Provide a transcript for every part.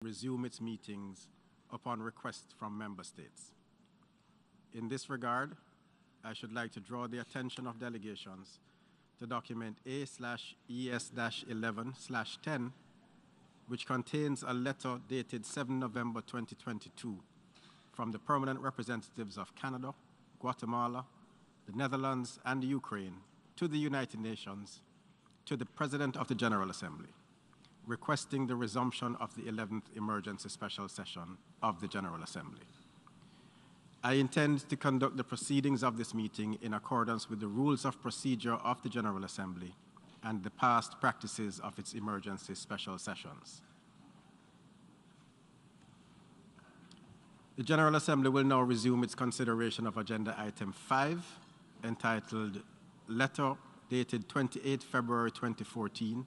resume its meetings upon request from member states. In this regard, I should like to draw the attention of delegations to document A/ES-11/10, which contains a letter dated 7 November 2022 from the permanent representatives of Canada, Guatemala, the Netherlands, and Ukraine to the United Nations, to the President of the General Assembly, requesting the resumption of the 11th Emergency Special Session of the General Assembly. I intend to conduct the proceedings of this meeting in accordance with the rules of procedure of the General Assembly and the past practices of its emergency special sessions. The General Assembly will now resume its consideration of Agenda Item 5, entitled Letter dated 28 February 2014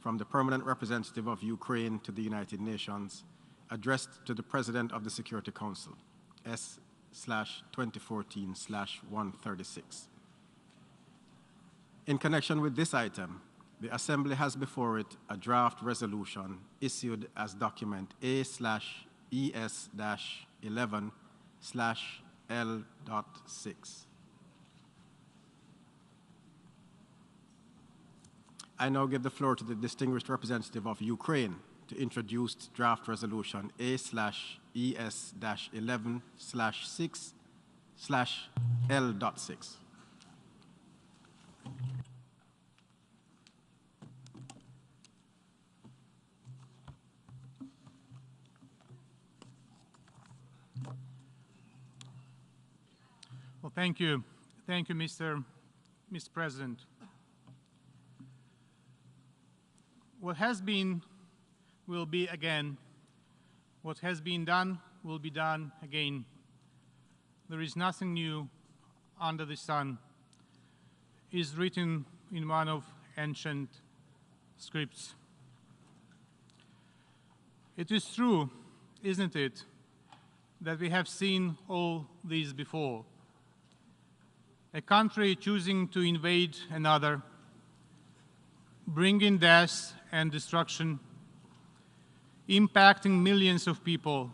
from the Permanent Representative of Ukraine to the United Nations, addressed to the President of the Security Council, S/2014/136. In connection with this item, the Assembly has before it a draft resolution issued as document A/ES-11/L.6. I now give the floor to the distinguished representative of Ukraine to introduce draft resolution A/ES-11/6/L.6. Well, thank you. Thank you, Mr. President. What has been will be again. What has been done will be done again. There is nothing new under the sun, is written in one of ancient scripts. It is true, isn't it, that we have seen all these before. A country choosing to invade another, bringing death and destruction, impacting millions of people,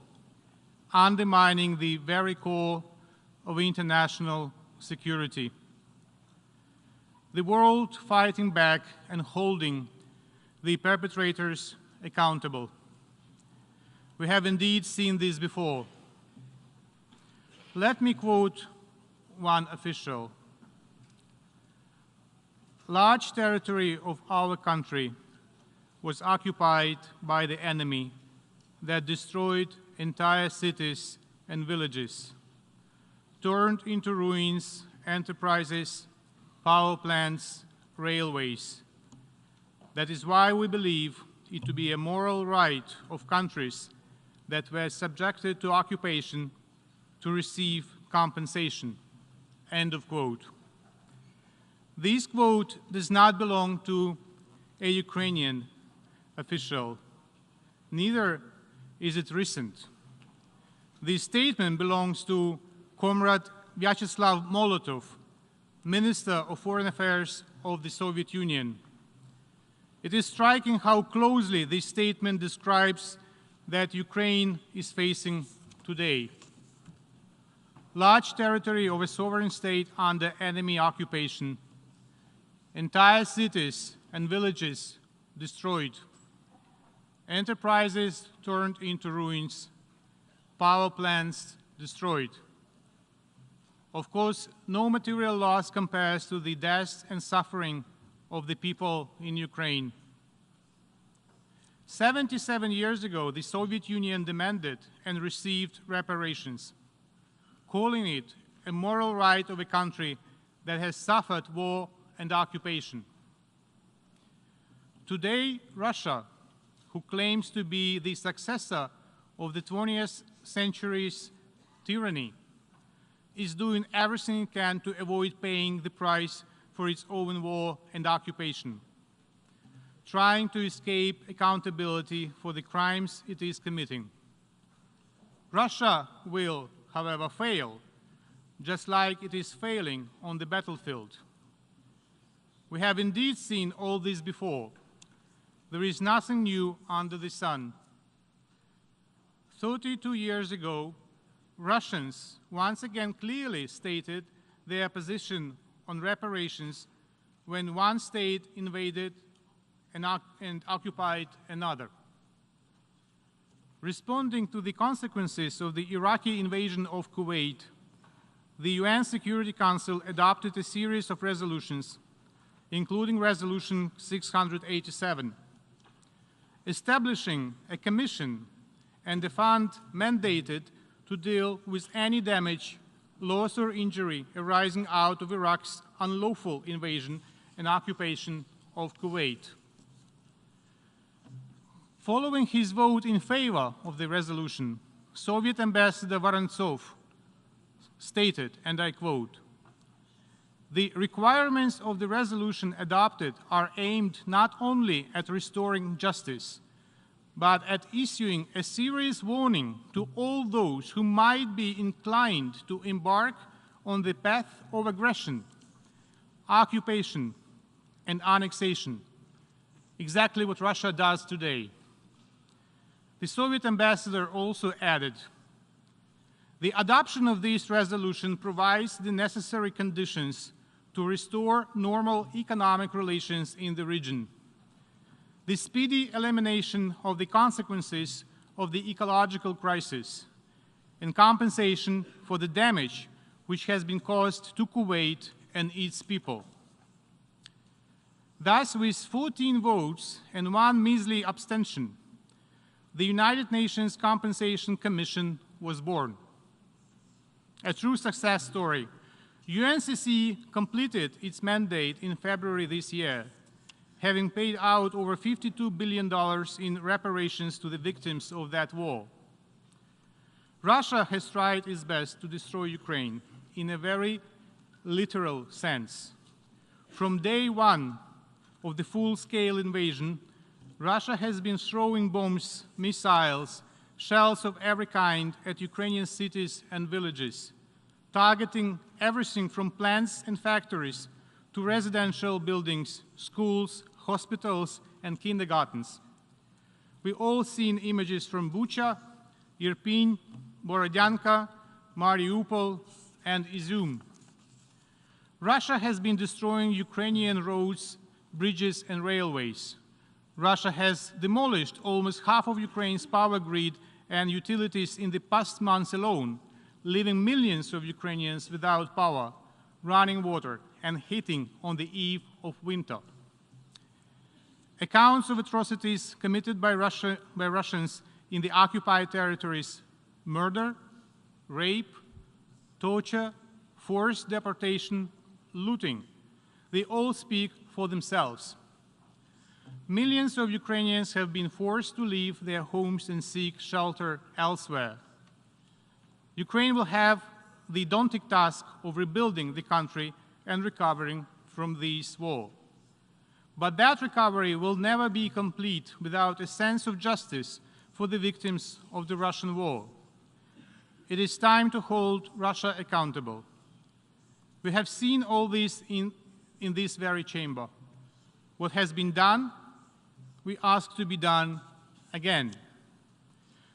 undermining the very core of international security. The world fighting back and holding the perpetrators accountable. We have indeed seen this before. Let me quote one official. Large territory of our country was occupied by the enemy that destroyed entire cities and villages, turned into ruins enterprises, power plants, railways. That is why we believe it to be a moral right of countries that were subjected to occupation to receive compensation. End of quote. This quote does not belong to a Ukrainian official. Neither is it recent. This statement belongs to Comrade Vyacheslav Molotov, Minister of Foreign Affairs of the Soviet Union. It is striking how closely this statement describes that Ukraine is facing today. Large territory of a sovereign state under enemy occupation, entire cities and villages destroyed, enterprises turned into ruins, power plants destroyed. Of course, no material loss compares to the death and suffering of the people in Ukraine. 77 years ago, the Soviet Union demanded and received reparations, calling it a moral right of a country that has suffered war and occupation. Today, Russia, who claims to be the successor of the 20th century's tyranny, is doing everything it can to avoid paying the price for its own war and occupation, trying to escape accountability for the crimes it is committing. Russia will, however, fail, just like it is failing on the battlefield. We have indeed seen all this before. There is nothing new under the sun. 32 years ago, Russians once again clearly stated their position on reparations when one state invaded and occupied another. Responding to the consequences of the Iraqi invasion of Kuwait, the UN Security Council adopted a series of resolutions, including Resolution 687, establishing a commission and a fund mandated to deal with any damage, loss, or injury arising out of Iraq's unlawful invasion and occupation of Kuwait. Following his vote in favor of the resolution, Soviet Ambassador Vorontsov stated, and I quote, "The requirements of the resolution adopted are aimed not only at restoring justice, but at issuing a serious warning to all those who might be inclined to embark on the path of aggression, occupation, and annexation, exactly what Russia does today." The Soviet ambassador also added, "The adoption of this resolution provides the necessary conditions to restore normal economic relations in the region. The speedy elimination of the consequences of the ecological crisis and compensation for the damage which has been caused to Kuwait and its people." Thus, with 14 votes and one measly abstention, the United Nations Compensation Commission was born. A true success story. UNCC completed its mandate in February this year, having paid out over $52 billion in reparations to the victims of that war. Russia has tried its best to destroy Ukraine in a very literal sense. From day one of the full-scale invasion, Russia has been throwing bombs, missiles, shells of every kind at Ukrainian cities and villages, targeting everything from plants and factories to residential buildings, schools, hospitals, and kindergartens. We've all seen images from Bucha, Irpin, Borodyanka, Mariupol, and Izum. Russia has been destroying Ukrainian roads, bridges, and railways. Russia has demolished almost half of Ukraine's power grid and utilities in the past months alone, leaving millions of Ukrainians without power, running water, and heating on the eve of winter. Accounts of atrocities committed by Russians in the occupied territories, murder, rape, torture, forced deportation, looting, they all speak for themselves. Millions of Ukrainians have been forced to leave their homes and seek shelter elsewhere. Ukraine will have the daunting task of rebuilding the country and recovering from this war. But that recovery will never be complete without a sense of justice for the victims of the Russian war. It is time to hold Russia accountable. We have seen all this in this very chamber. What has been done, we ask to be done again.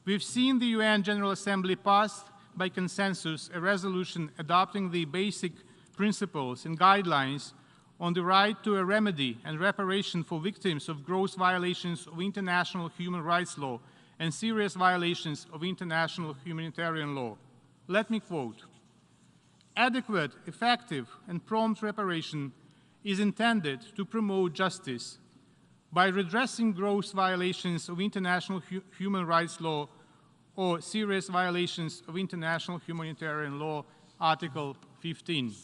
We've seen the UN General Assembly pass by consensus a resolution adopting the basic principles and guidelines on the right to a remedy and reparation for victims of gross violations of international human rights law and serious violations of international humanitarian law. Let me quote, "Adequate, effective, and prompt reparation is intended to promote justice by redressing gross violations of international human rights law or serious violations of international humanitarian law, Article 15.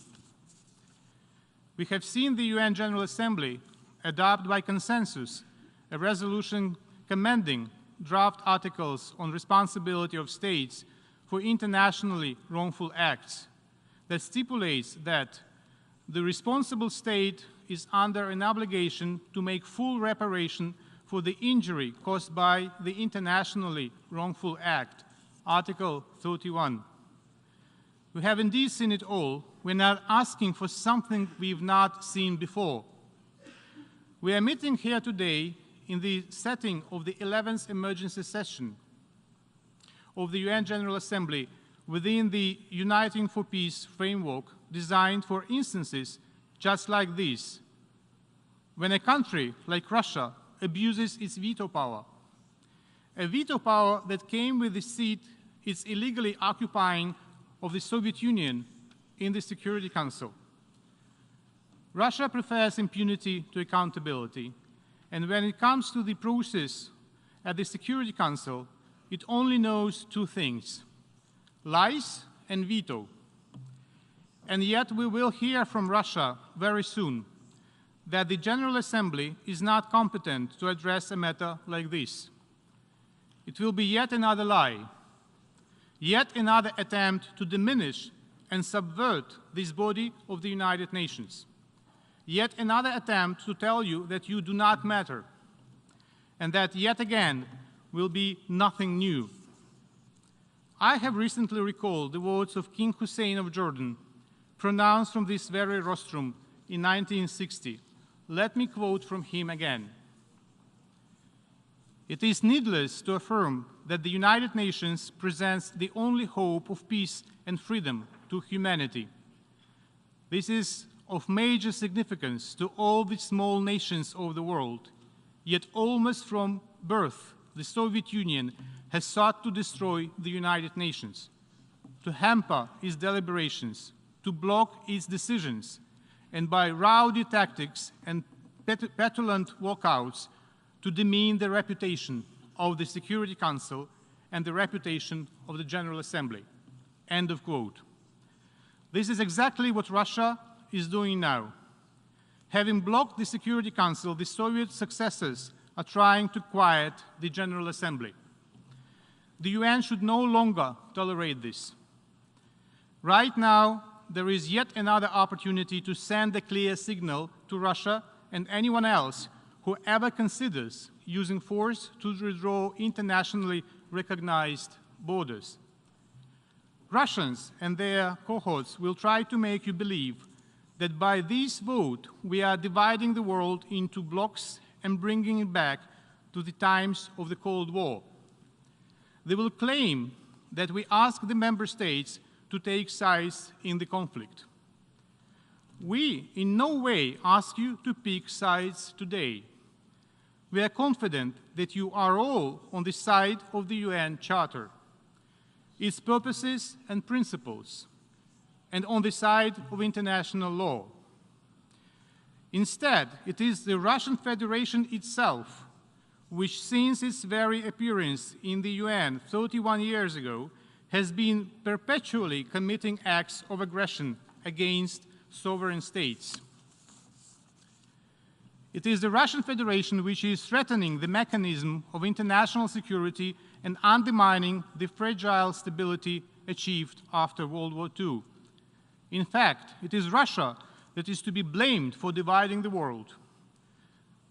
We have seen the UN General Assembly adopt by consensus a resolution commending draft articles on responsibility of states for internationally wrongful acts that stipulates that the responsible state is under an obligation to make full reparation for the injury caused by the internationally wrongful act, Article 31. We have indeed seen it all. We're not asking for something we've not seen before. We are meeting here today in the setting of the 11th emergency session of the UN General Assembly within the Uniting for Peace framework designed for instances just like this, when a country like Russia abuses its veto power, a veto power that came with the seat it's illegally occupying of the Soviet Union in the Security Council. Russia prefers impunity to accountability, and when it comes to the process at the Security Council, it only knows two things: lies and veto. And yet we will hear from Russia very soon that the General Assembly is not competent to address a matter like this. It will be yet another lie, yet another attempt to diminish and subvert this body of the United Nations, yet another attempt to tell you that you do not matter, and that yet again will be nothing new. I have recently recalled the words of King Hussein of Jordan, pronounced from this very rostrum in 1960. Let me quote from him again. "It is needless to affirm that the United Nations presents the only hope of peace and freedom to humanity. This is of major significance to all the small nations of the world, yet almost from birth, the Soviet Union has sought to destroy the United Nations, to hamper its deliberations, to block its decisions, and by rowdy tactics and petulant walkouts to demean the reputation of the Security Council and the reputation of the General Assembly." End of quote. This is exactly what Russia is doing now. Having blocked the Security Council, the Soviet successors are trying to quiet the General Assembly. The UN should no longer tolerate this. Right now, there is yet another opportunity to send a clear signal to Russia and anyone else who ever considers using force to withdraw internationally recognized borders. Russians and their cohorts will try to make you believe that by this vote we are dividing the world into blocks and bringing it back to the times of the Cold War. They will claim that we ask the member states to take sides in the conflict. We in no way ask you to pick sides today. We are confident that you are all on the side of the UN Charter, its purposes and principles, and on the side of international law. Instead, it is the Russian Federation itself, which since its very appearance in the UN 31 years ago, has been perpetually committing acts of aggression against sovereign states. It is the Russian Federation which is threatening the mechanism of international security and undermining the fragile stability achieved after World War II. In fact, it is Russia that is to be blamed for dividing the world.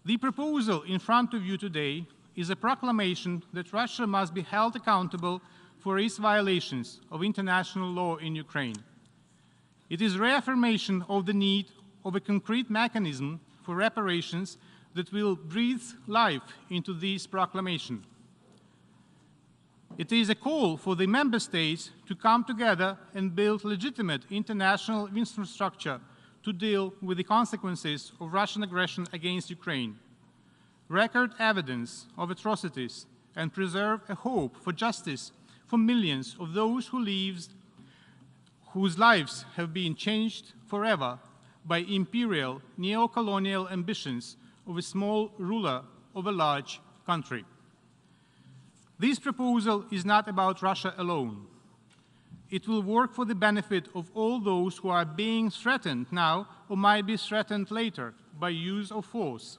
The proposal in front of you today is a proclamation that Russia must be held accountable for its violations of international law in Ukraine. It is reaffirmation of the need of a concrete mechanism for reparations that will breathe life into this proclamation. It is a call for the member states to come together and build legitimate international infrastructure to deal with the consequences of Russian aggression against Ukraine, record evidence of atrocities, and preserve a hope for justice for millions of those whose lives have been changed forever by imperial neo-colonial ambitions of a small ruler of a large country. This proposal is not about Russia alone. It will work for the benefit of all those who are being threatened now or might be threatened later by use of force.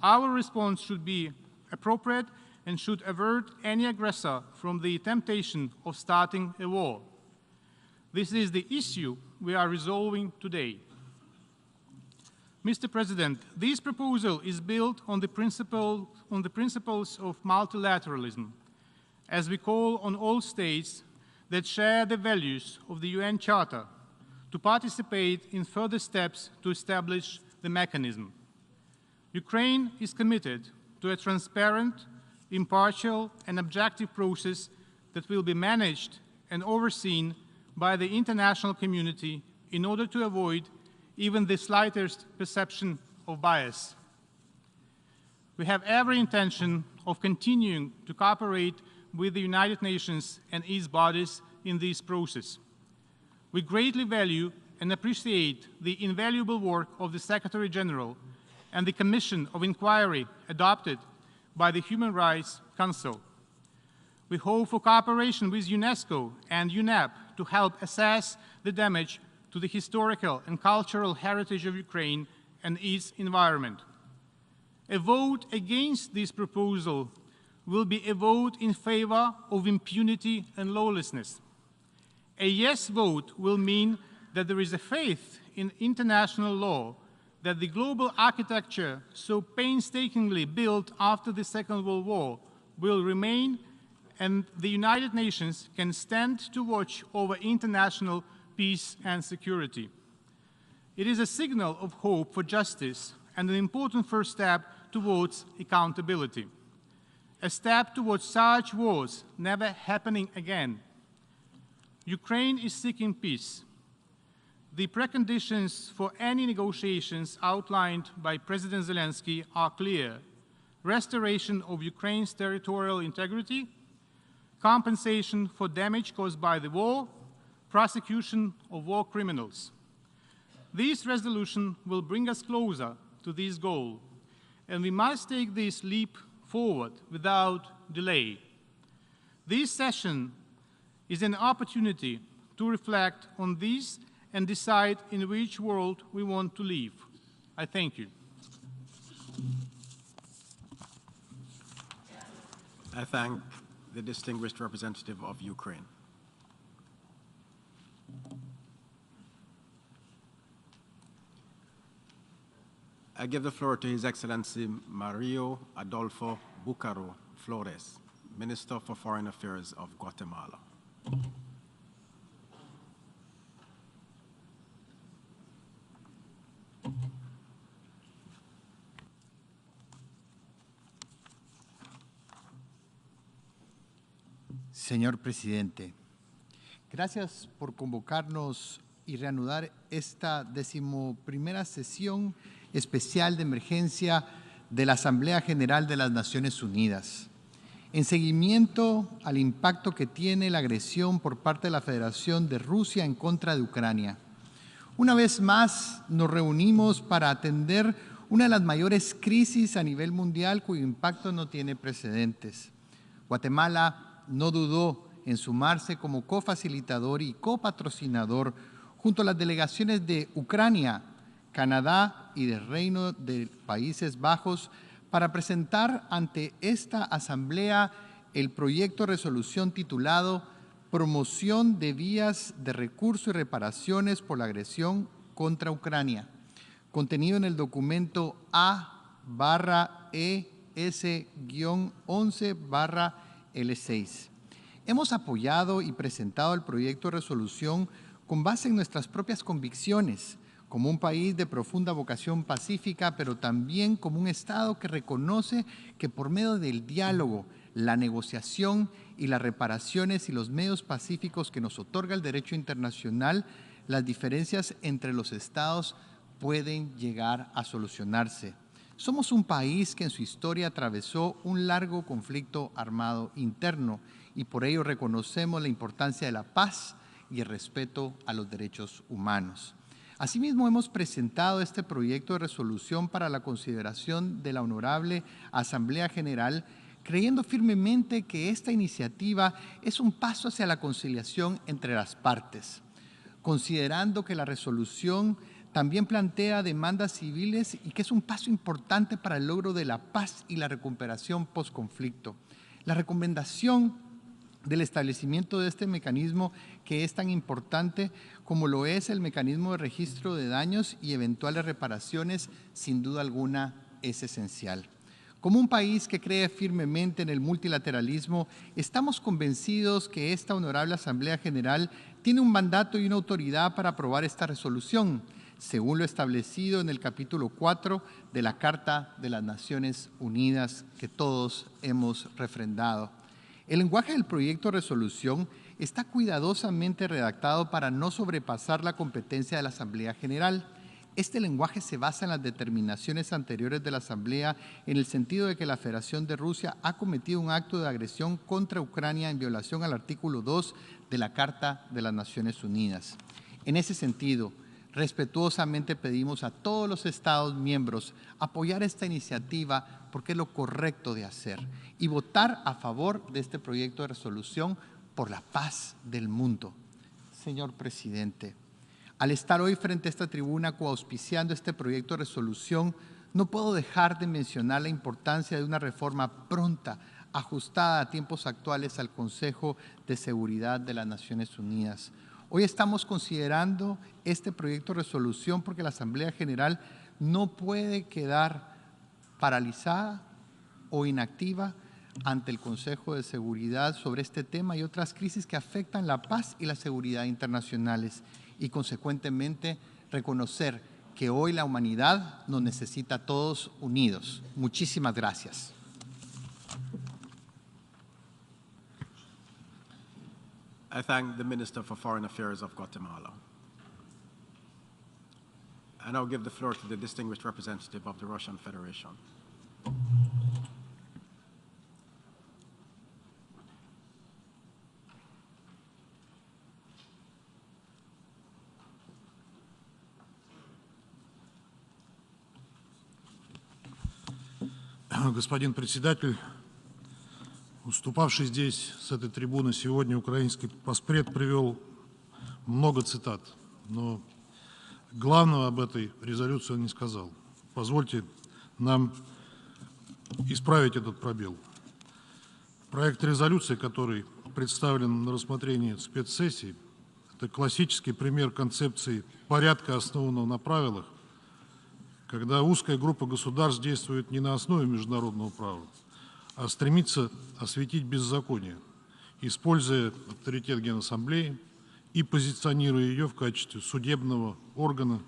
Our response should be appropriate and should avert any aggressor from the temptation of starting a war. This is the issue we are resolving today. Mr. President, this proposal is built on the principles of multilateralism, as we call on all states that share the values of the UN Charter to participate in further steps to establish the mechanism. Ukraine is committed to a transparent, impartial, and objective process that will be managed and overseen by the international community in order to avoid even the slightest perception of bias. We have every intention of continuing to cooperate with the United Nations and its bodies in this process. We greatly value and appreciate the invaluable work of the Secretary General and the Commission of Inquiry adopted by the Human Rights Council. We hope for cooperation with UNESCO and UNEP to help assess the damage to the historical and cultural heritage of Ukraine and its environment. A vote against this proposal will be a vote in favor of impunity and lawlessness. A yes vote will mean that there is a faith in international law, that the global architecture so painstakingly built after the Second World War will remain, and the United Nations can stand to watch over international peace and security. It is a signal of hope for justice and an important first step towards accountability, a step towards such wars never happening again. Ukraine is seeking peace. The preconditions for any negotiations outlined by President Zelensky are clear: restoration of Ukraine's territorial integrity, compensation for damage caused by the war, prosecution of war criminals. This resolution will bring us closer to this goal, and we must take this leap forward without delay. This session is an opportunity to reflect on this and decide in which world we want to live. I thank you. I thank the distinguished representative of Ukraine. I give the floor to His Excellency Mario Adolfo Bucaro Flores, Minister for Foreign Affairs of Guatemala. Señor Presidente, gracias por convocarnos y reanudar esta 11ª sesión especial de emergencia de la Asamblea General de las Naciones Unidas, en seguimiento al impacto que tiene la agresión por parte de la Federación de Rusia en contra de Ucrania. Una vez más nos reunimos para atender una de las mayores crisis a nivel mundial cuyo impacto no tiene precedentes. Guatemala no dudó en sumarse como cofacilitador y copatrocinador junto a las delegaciones de Ucrania, Canadá y del Reino de Países Bajos para presentar ante esta asamblea el proyecto de resolución titulado Promoción de vías de recurso y reparaciones por la agresión contra Ucrania, contenido en el documento A/ES-11/L6. Hemos apoyado y presentado el proyecto de resolución con base en nuestras propias convicciones, como un país de profunda vocación pacífica, pero también como un Estado que reconoce que por medio del diálogo, la negociación y las reparaciones y los medios pacíficos que nos otorga el derecho internacional, las diferencias entre los Estados pueden llegar a solucionarse. Somos un país que en su historia atravesó un largo conflicto armado interno y por ello reconocemos la importancia de la paz y el respeto a los derechos humanos. Asimismo, hemos presentado este proyecto de resolución para la consideración de la Honorable Asamblea General, creyendo firmemente que esta iniciativa es un paso hacia la conciliación entre las partes, considerando que la resolución también plantea demandas civiles y que es un paso importante para el logro de la paz y la recuperación post-conflicto. La recomendación del establecimiento de este mecanismo que es tan importante como lo es el mecanismo de registro de daños y eventuales reparaciones, sin duda alguna es esencial. Como un país que cree firmemente en el multilateralismo, estamos convencidos que esta honorable Asamblea General tiene un mandato y una autoridad para aprobar esta resolución, según lo establecido en el capítulo 4 de la Carta de las Naciones Unidas que todos hemos refrendado. El lenguaje del proyecto de resolución está cuidadosamente redactado para no sobrepasar la competencia de la Asamblea General. Este lenguaje se basa en las determinaciones anteriores de la Asamblea en el sentido de que la Federación de Rusia ha cometido un acto de agresión contra Ucrania en violación al artículo 2 de la Carta de las Naciones Unidas. En ese sentido, respetuosamente pedimos a todos los Estados miembros apoyar esta iniciativa porque es lo correcto de hacer y votar a favor de este proyecto de resolución por la paz del mundo. Señor Presidente, al estar hoy frente a esta tribuna coauspiciando este proyecto de resolución, no puedo dejar de mencionar la importancia de una reforma pronta, ajustada a tiempos actuales al Consejo de Seguridad de las Naciones Unidas. Hoy estamos considerando este proyecto de resolución porque la Asamblea General no puede quedar paralizada o inactiva ante el Consejo de Seguridad sobre este tema y otras crisis que afectan la paz y la seguridad internacionales y, consecuentemente, reconocer que hoy la humanidad nos necesita a todos unidos. Muchísimas gracias. I thank the Minister for Foreign Affairs of Guatemala. I now give the floor to the distinguished representative of the Russian Federation. Господин председатель, выступавший здесь с этой трибуны сегодня украинский поспред привел много цитат, но главного об этой резолюции он не сказал. Позвольте нам исправить этот пробел. Проект резолюции, который представлен на рассмотрении спецсессии, это классический пример концепции порядка, основанного на правилах, когда узкая группа государств действует не на основе международного права, а стремится осветить беззаконие, используя авторитет Генассамблеи и позиционируя ее в качестве судебного органа,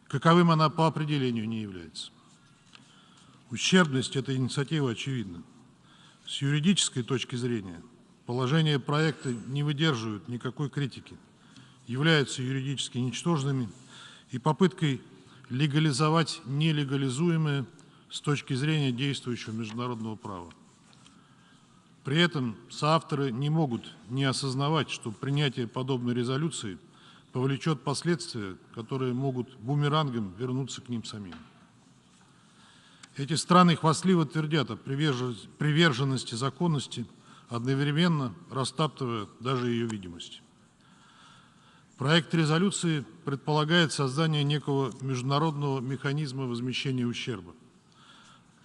каковым она по определению не является. Ущербность этой инициативы очевидна. С юридической точки зрения положения проекта не выдерживают никакой критики, являются юридически ничтожными и попыткой легализовать нелегализуемое с точки зрения действующего международного права. При этом соавторы не могут не осознавать, что принятие подобной резолюции повлечет последствия, которые могут бумерангом вернуться к ним самим. Эти страны хвастливо твердят о приверженности законности, одновременно растаптывая даже ее видимость. Проект резолюции предполагает создание некого международного механизма возмещения ущерба.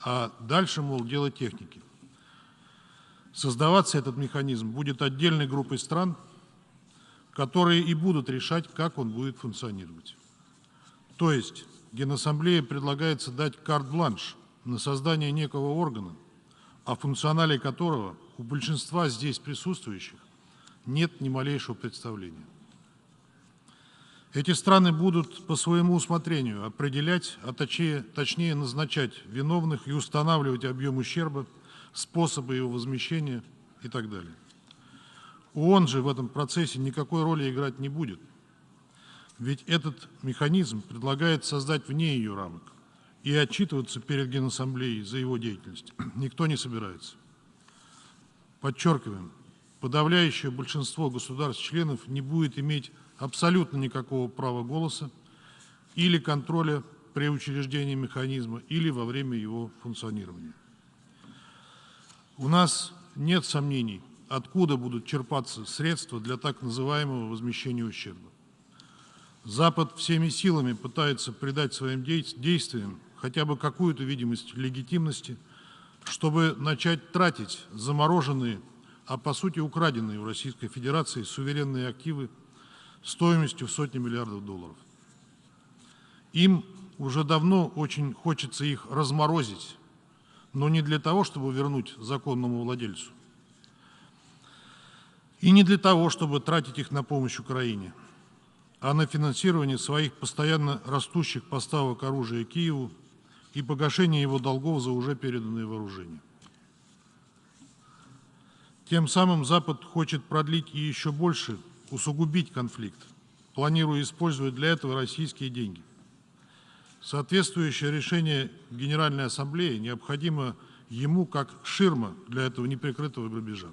А дальше, мол, дело техники. Создаваться этот механизм будет отдельной группой стран, которые и будут решать, как он будет функционировать. То есть Генассамблее предлагается дать карт-бланш на создание некого органа, о функционале которого у большинства здесь присутствующих нет ни малейшего представления. Эти страны будут по своему усмотрению определять, а точнее назначать виновных и устанавливать объем ущерба, способы его возмещения и так далее. ООН же в этом процессе никакой роли играть не будет, ведь этот механизм предлагает создать вне ее рамок, и отчитываться перед Генассамблеей за его деятельность никто не собирается. Подчеркиваем, подавляющее большинство государств-членов не будет иметь абсолютно никакого права голоса или контроля при учреждении механизма или во время его функционирования. У нас нет сомнений, откуда будут черпаться средства для так называемого возмещения ущерба. Запад всеми силами пытается придать своим действиям хотя бы какую-то видимость легитимности, чтобы начать тратить замороженные, а по сути украденные у Российской Федерации суверенные активы стоимостью в сотни миллиардов долларов. Им уже давно очень хочется их разморозить, но не для того, чтобы вернуть законному владельцу, и не для того, чтобы тратить их на помощь Украине, а на финансирование своих постоянно растущих поставок оружия Киеву и погашение его долгов за уже переданные вооружения. Тем самым Запад хочет продлить и еще больше усугубить конфликт, планируя использовать для этого российские деньги. Соответствующее решение Генеральной Ассамблеи необходимо ему как ширма для этого неприкрытого грабежа.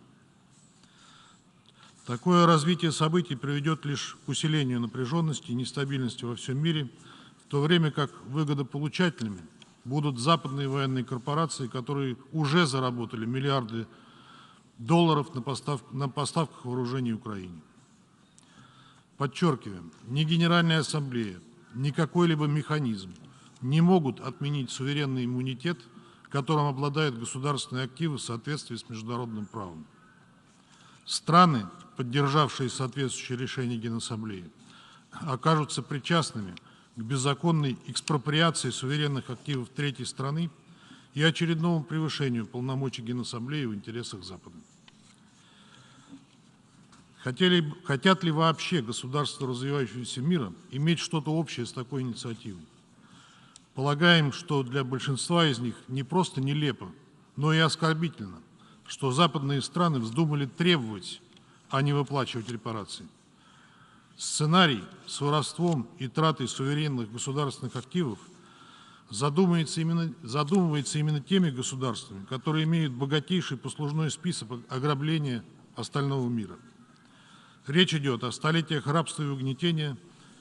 Такое развитие событий приведет лишь к усилению напряженности и нестабильности во всем мире, в то время как выгодополучателями будут западные военные корпорации, которые уже заработали миллиарды долларов на поставках вооружений Украине. Подчеркиваем, ни Генеральная Ассамблея, ни какой-либо механизм не могут отменить суверенный иммунитет, которым обладают государственные активы в соответствии с международным правом. Страны, поддержавшие соответствующее решение Генассамблеи, окажутся причастными к беззаконной экспроприации суверенных активов третьей страны и очередному превышению полномочий Генассамблеи в интересах Запада. Хотят ли вообще государства развивающегося мира иметь что-то общее с такой инициативой? Полагаем, что для большинства из них не просто нелепо, но и оскорбительно, что западные страны вздумали требовать, а не выплачивать репарации. Сценарий с воровством и тратой суверенных государственных активов задумывается именно теми государствами, которые имеют богатейший послужной список ограбления остального мира. Речь идет о столетиях рабства и угнетения,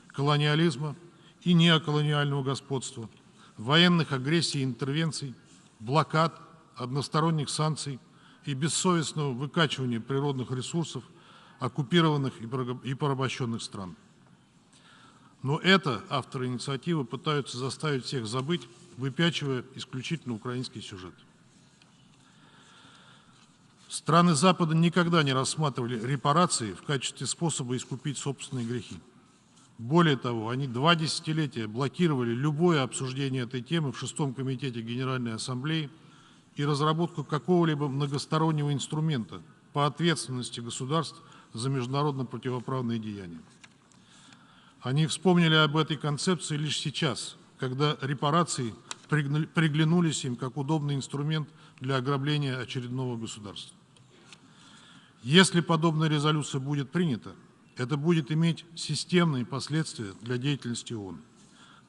колониализма и неоколониального господства, военных агрессий и интервенций, блокад, односторонних санкций и бессовестного выкачивания природных ресурсов оккупированных и порабощенных стран. Но это авторы инициативы пытаются заставить всех забыть, выпячивая исключительно украинский сюжет. Страны Запада никогда не рассматривали репарации в качестве способа искупить собственные грехи. Более того, они 2 десятилетия блокировали любое обсуждение этой темы в 6-м комитете Генеральной Ассамблеи и разработку какого-либо многостороннего инструмента по ответственности государств за международно противоправные деяния. Они вспомнили об этой концепции лишь сейчас, когда репарации приглянулись им как удобный инструмент для ограбления очередного государства. Если подобная резолюция будет принята, это будет иметь системные последствия для деятельности ООН.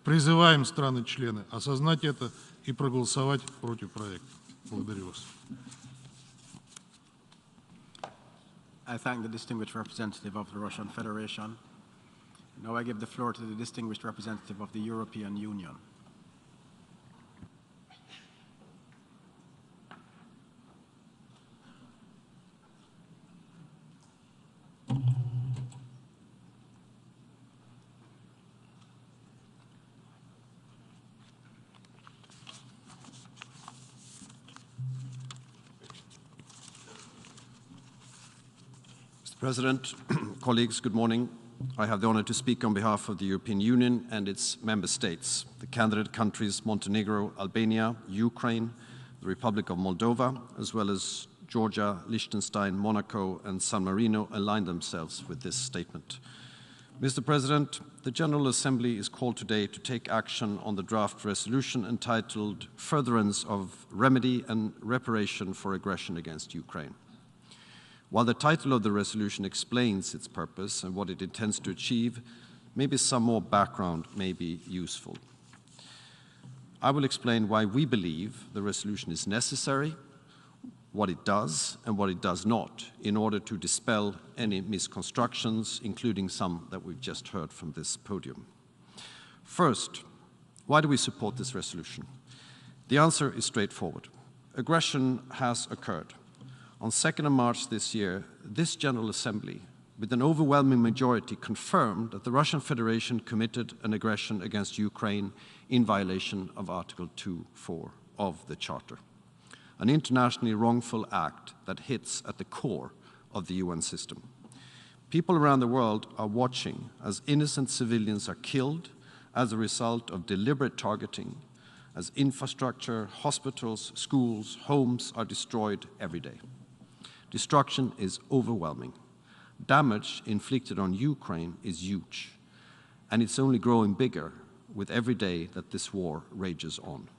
Призываем страны-члены осознать это и проголосовать против проекта. Благодарю вас. I thank the distinguished representative of the Russian Federation. Now I give the floor to the distinguished representative of the European Union. Mr. President, colleagues, good morning. I have the honor to speak on behalf of the European Union and its member states. The candidate countries Montenegro, Albania, Ukraine, the Republic of Moldova, as well as Georgia, Liechtenstein, Monaco, and San Marino align themselves with this statement. Mr. President, the General Assembly is called today to take action on the draft resolution entitled Furtherance of Remedy and Reparation for Aggression against Ukraine. While the title of the resolution explains its purpose and what it intends to achieve, maybe some more background may be useful. I will explain why we believe the resolution is necessary, what it does and what it does not, in order to dispel any misconstructions, including some that we've just heard from this podium. First, why do we support this resolution? The answer is straightforward. Aggression has occurred. On 2nd of March this year, this General Assembly, with an overwhelming majority, confirmed that the Russian Federation committed an aggression against Ukraine in violation of Article 2.4 of the Charter, an internationally wrongful act that hits at the core of the UN system. People around the world are watching as innocent civilians are killed as a result of deliberate targeting, as infrastructure, hospitals, schools, homes are destroyed every day. Destruction is overwhelming. Damage inflicted on Ukraine is huge, and it's only growing bigger with every day that this war rages on.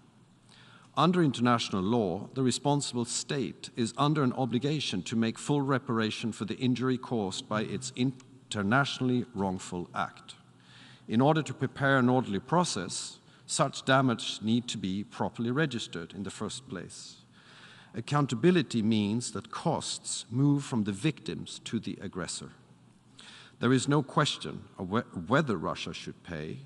Under international law, the responsible state is under an obligation to make full reparation for the injury caused by its internationally wrongful act. In order to prepare an orderly process, such damage need to be properly registered in the first place. Accountability means that costs move from the victims to the aggressor. There is no question of whether Russia should pay.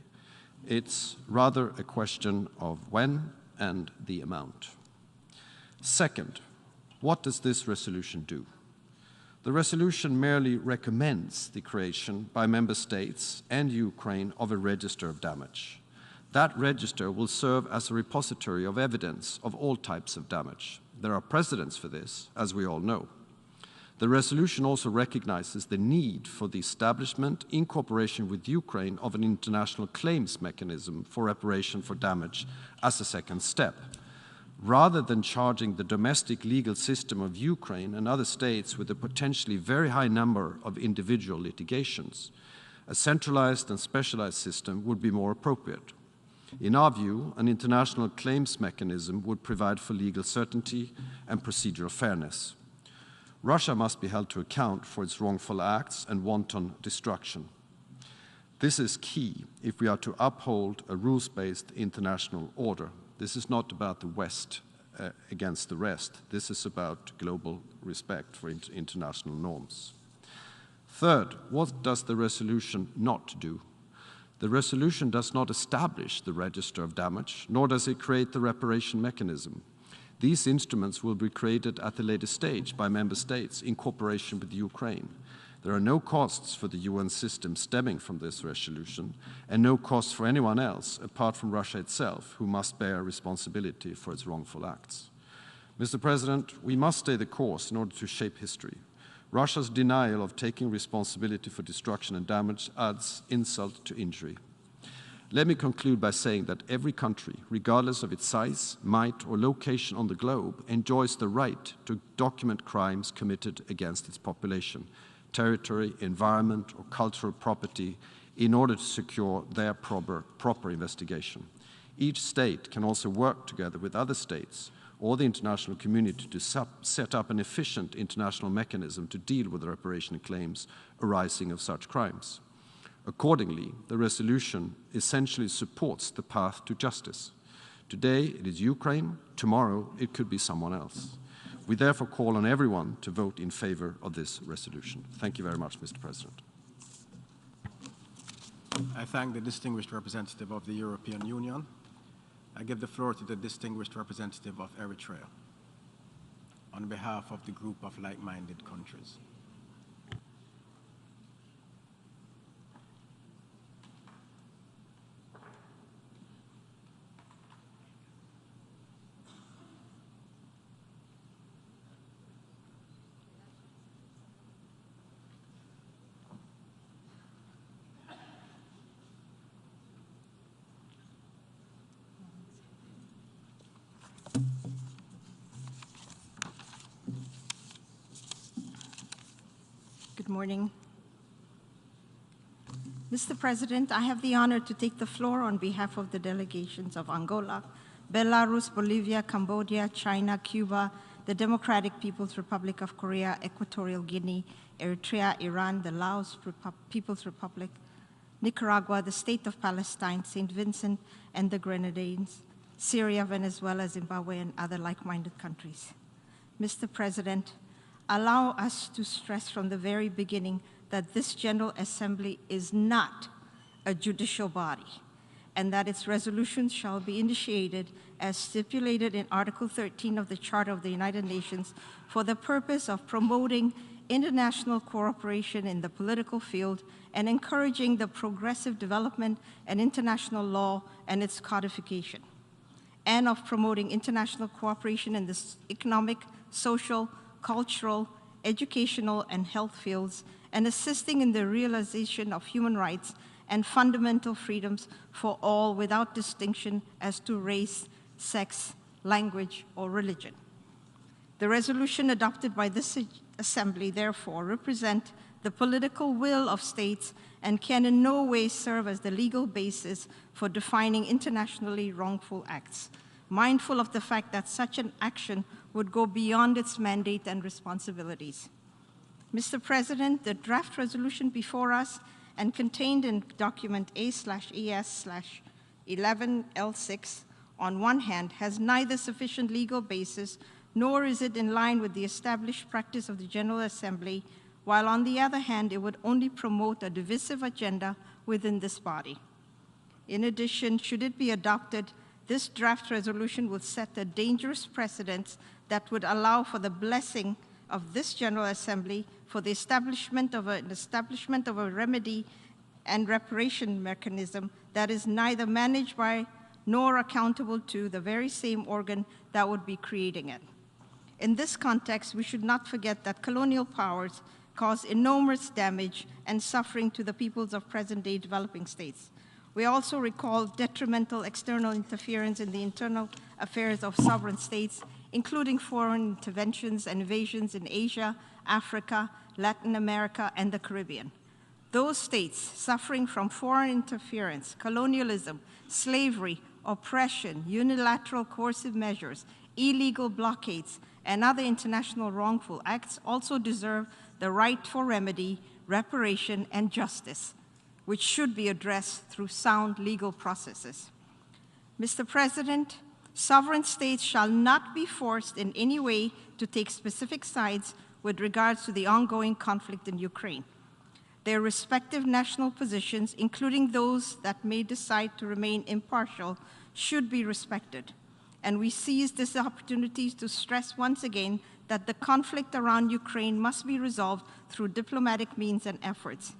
It's rather a question of when and the amount. Second, what does this resolution do? The resolution merely recommends the creation by member states and Ukraine of a register of damage. That register will serve as a repository of evidence of all types of damage. There are precedents for this, as we all know. The resolution also recognizes the need for the establishment, in cooperation with Ukraine, of an international claims mechanism for reparation for damage as a second step. Rather than charging the domestic legal system of Ukraine and other states with a potentially very high number of individual litigations, a centralized and specialized system would be more appropriate. In our view, an international claims mechanism would provide for legal certainty and procedural fairness. Russia must be held to account for its wrongful acts and wanton destruction. This is key if we are to uphold a rules-based international order. This is not about the West against the rest. This is about global respect for international norms. Third, what does the resolution not do? The resolution does not establish the register of damage, nor does it create the reparation mechanism. These instruments will be created at a later stage by member states in cooperation with Ukraine. There are no costs for the UN system stemming from this resolution, and no costs for anyone else apart from Russia itself, who must bear responsibility for its wrongful acts. Mr. President, we must stay the course in order to shape history. Russia's denial of taking responsibility for destruction and damage adds insult to injury. Let me conclude by saying that every country, regardless of its size, might, or location on the globe, enjoys the right to document crimes committed against its population, territory, environment, or cultural property in order to secure their proper investigation. Each state can also work together with other states or the international community to set up an efficient international mechanism to deal with the reparation claims arising of such crimes. Accordingly, the resolution essentially supports the path to justice. Today it is Ukraine, tomorrow it could be someone else. We therefore call on everyone to vote in favor of this resolution. Thank you very much, Mr. President. I thank the distinguished representative of the European Union. I give the floor to the distinguished representative of Eritrea on behalf of the group of like-minded countries. Good morning. Mr. President, I have the honor to take the floor on behalf of the delegations of Angola, Belarus, Bolivia, Cambodia, China, Cuba, the Democratic People's Republic of Korea, Equatorial Guinea, Eritrea, Iran, the Laos People's Republic, Nicaragua, the State of Palestine, St. Vincent and the Grenadines, Syria, Venezuela, Zimbabwe, and other like-minded countries. Mr. President, allow us to stress from the very beginning that this General Assembly is not a judicial body, and that its resolutions shall be initiated as stipulated in Article 13 of the Charter of the United Nations for the purpose of promoting international cooperation in the political field and encouraging the progressive development and international law and its codification, and of promoting international cooperation in the economic, social, cultural, educational, and health fields, and assisting in the realization of human rights and fundamental freedoms for all without distinction as to race, sex, language, or religion. The resolution adopted by this Assembly, therefore, represent the political will of states and can in no way serve as the legal basis for defining internationally wrongful acts. mindful of the fact that such an action would go beyond its mandate and responsibilities. Mr. President, the draft resolution before us and contained in document A/ES/11L6 on one hand has neither sufficient legal basis nor is it in line with the established practice of the General Assembly, while on the other hand, it would only promote a divisive agenda within this body. In addition, should it be adopted, this draft resolution would set a dangerous precedent that would allow for the blessing of this General Assembly for the establishment of a remedy and reparation mechanism that is neither managed by nor accountable to the very same organ that would be creating it. In this context, we should not forget that colonial powers cause enormous damage and suffering to the peoples of present-day developing states. We also recall detrimental external interference in the internal affairs of sovereign states, including foreign interventions and invasions in Asia, Africa, Latin America, and the Caribbean. Those states suffering from foreign interference, colonialism, slavery, oppression, unilateral coercive measures, illegal blockades, and other international wrongful acts also deserve the right for remedy, reparation, and justice, which should be addressed through sound legal processes. Mr. President, sovereign states shall not be forced in any way to take specific sides with regards to the ongoing conflict in Ukraine. Their respective national positions, including those that may decide to remain impartial, should be respected. And we seize this opportunity to stress once again that the conflict around Ukraine must be resolved through diplomatic means and efforts.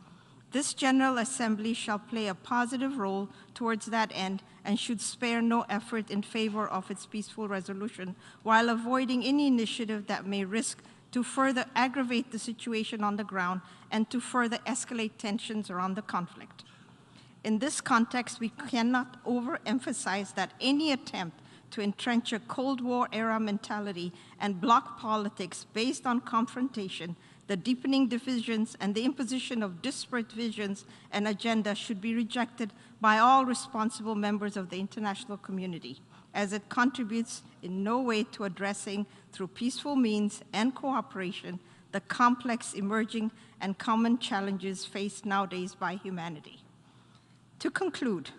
This General Assembly shall play a positive role towards that end and should spare no effort in favor of its peaceful resolution, while avoiding any initiative that may risk to further aggravate the situation on the ground and to further escalate tensions around the conflict. In this context, we cannot overemphasize that any attempt to entrench a Cold War-era mentality and bloc politics based on confrontation, the deepening divisions, and the imposition of disparate visions and agendas should be rejected by all responsible members of the international community, as it contributes in no way to addressing, through peaceful means and cooperation, the complex, emerging, and common challenges faced nowadays by humanity. To conclude,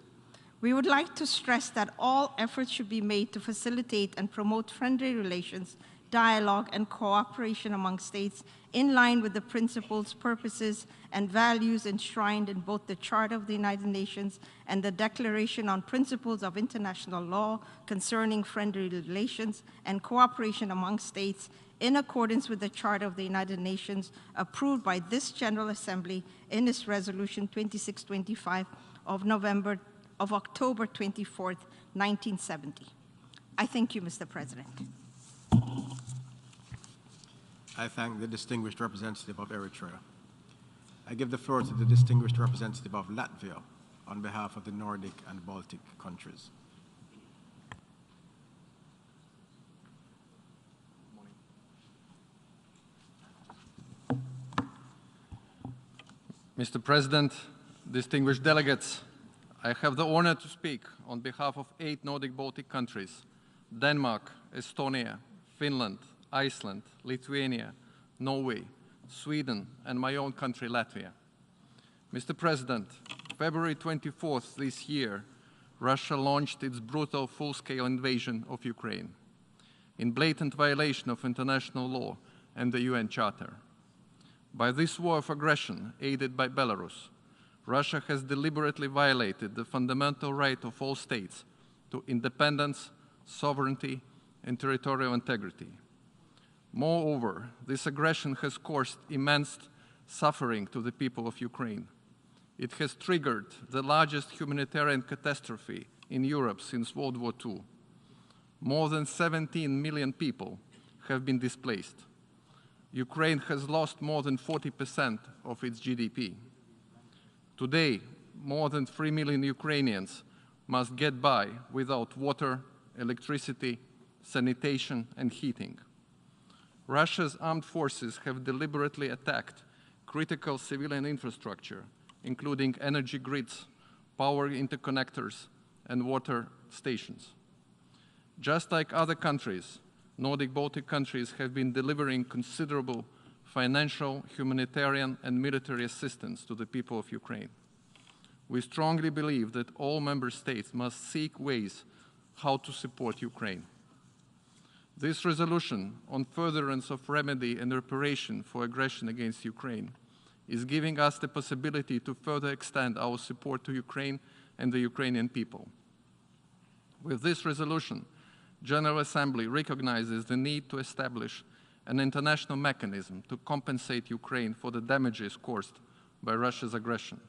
we would like to stress that all efforts should be made to facilitate and promote friendly relations, dialogue, and cooperation among states in line with the principles, purposes, and values enshrined in both the Charter of the United Nations and the Declaration on Principles of International Law concerning friendly relations and cooperation among states in accordance with the Charter of the United Nations approved by this General Assembly in its Resolution 2625 of October 24th, 1970. I thank you, Mr. President. I thank the distinguished representative of Eritrea. I give the floor to the distinguished representative of Latvia on behalf of the Nordic and Baltic countries. Mr. President, distinguished delegates, I have the honor to speak on behalf of 8 Nordic Baltic countries: Denmark, Estonia, Finland, Iceland, Lithuania, Norway, Sweden, and my own country, Latvia. Mr. President, February 24th this year, Russia launched its brutal full-scale invasion of Ukraine in blatant violation of international law and the UN Charter. By this war of aggression, aided by Belarus, Russia has deliberately violated the fundamental right of all states to independence, sovereignty, and territorial integrity. Moreover, this aggression has caused immense suffering to the people of Ukraine. It has triggered the largest humanitarian catastrophe in Europe since World War II. More than 17 million people have been displaced. Ukraine has lost more than 40% of its GDP. Today, more than 3 million Ukrainians must get by without water, electricity, sanitation, and heating. Russia's armed forces have deliberately attacked critical civilian infrastructure, including energy grids, power interconnectors, and water stations. Just like other countries, Nordic Baltic countries have been delivering considerable financial, humanitarian, and military assistance to the people of Ukraine. We strongly believe that all member states must seek ways how to support Ukraine. This resolution on furtherance of remedy and reparation for aggression against Ukraine is giving us the possibility to further extend our support to Ukraine and the Ukrainian people. With this resolution, General Assembly recognizes the need to establish an international mechanism to compensate Ukraine for the damages caused by Russia's aggression.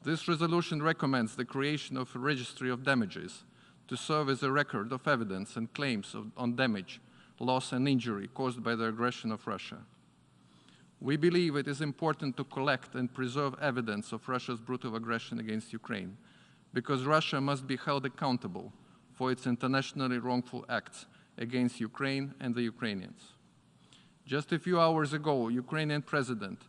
This resolution recommends the creation of a registry of damages to serve as a record of evidence and claims on damage, loss, and injury caused by the aggression of Russia. We believe it is important to collect and preserve evidence of Russia's brutal aggression against Ukraine, because Russia must be held accountable for its internationally wrongful acts against Ukraine and the Ukrainians. Just a few hours ago, Ukrainian President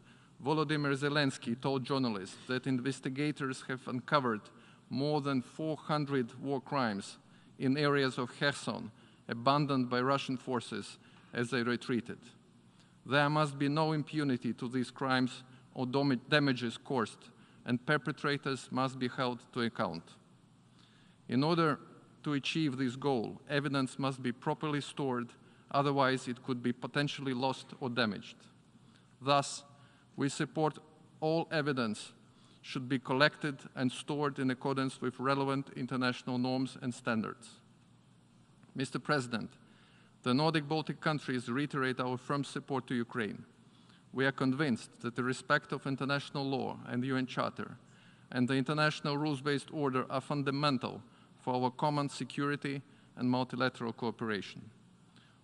Volodymyr Zelensky told journalists that investigators have uncovered more than 400 war crimes in areas of Kherson abandoned by Russian forces as they retreated. There must be no impunity to these crimes or damages caused, and perpetrators must be held to account. In order to achieve this goal, evidence must be properly stored, otherwise it could be potentially lost or damaged. Thus, we support all evidence should be collected and stored in accordance with relevant international norms and standards. Mr. President, the Nordic Baltic countries reiterate our firm support to Ukraine. We are convinced that the respect of international law and the UN Charter and the international rules-based order are fundamental for our common security and multilateral cooperation.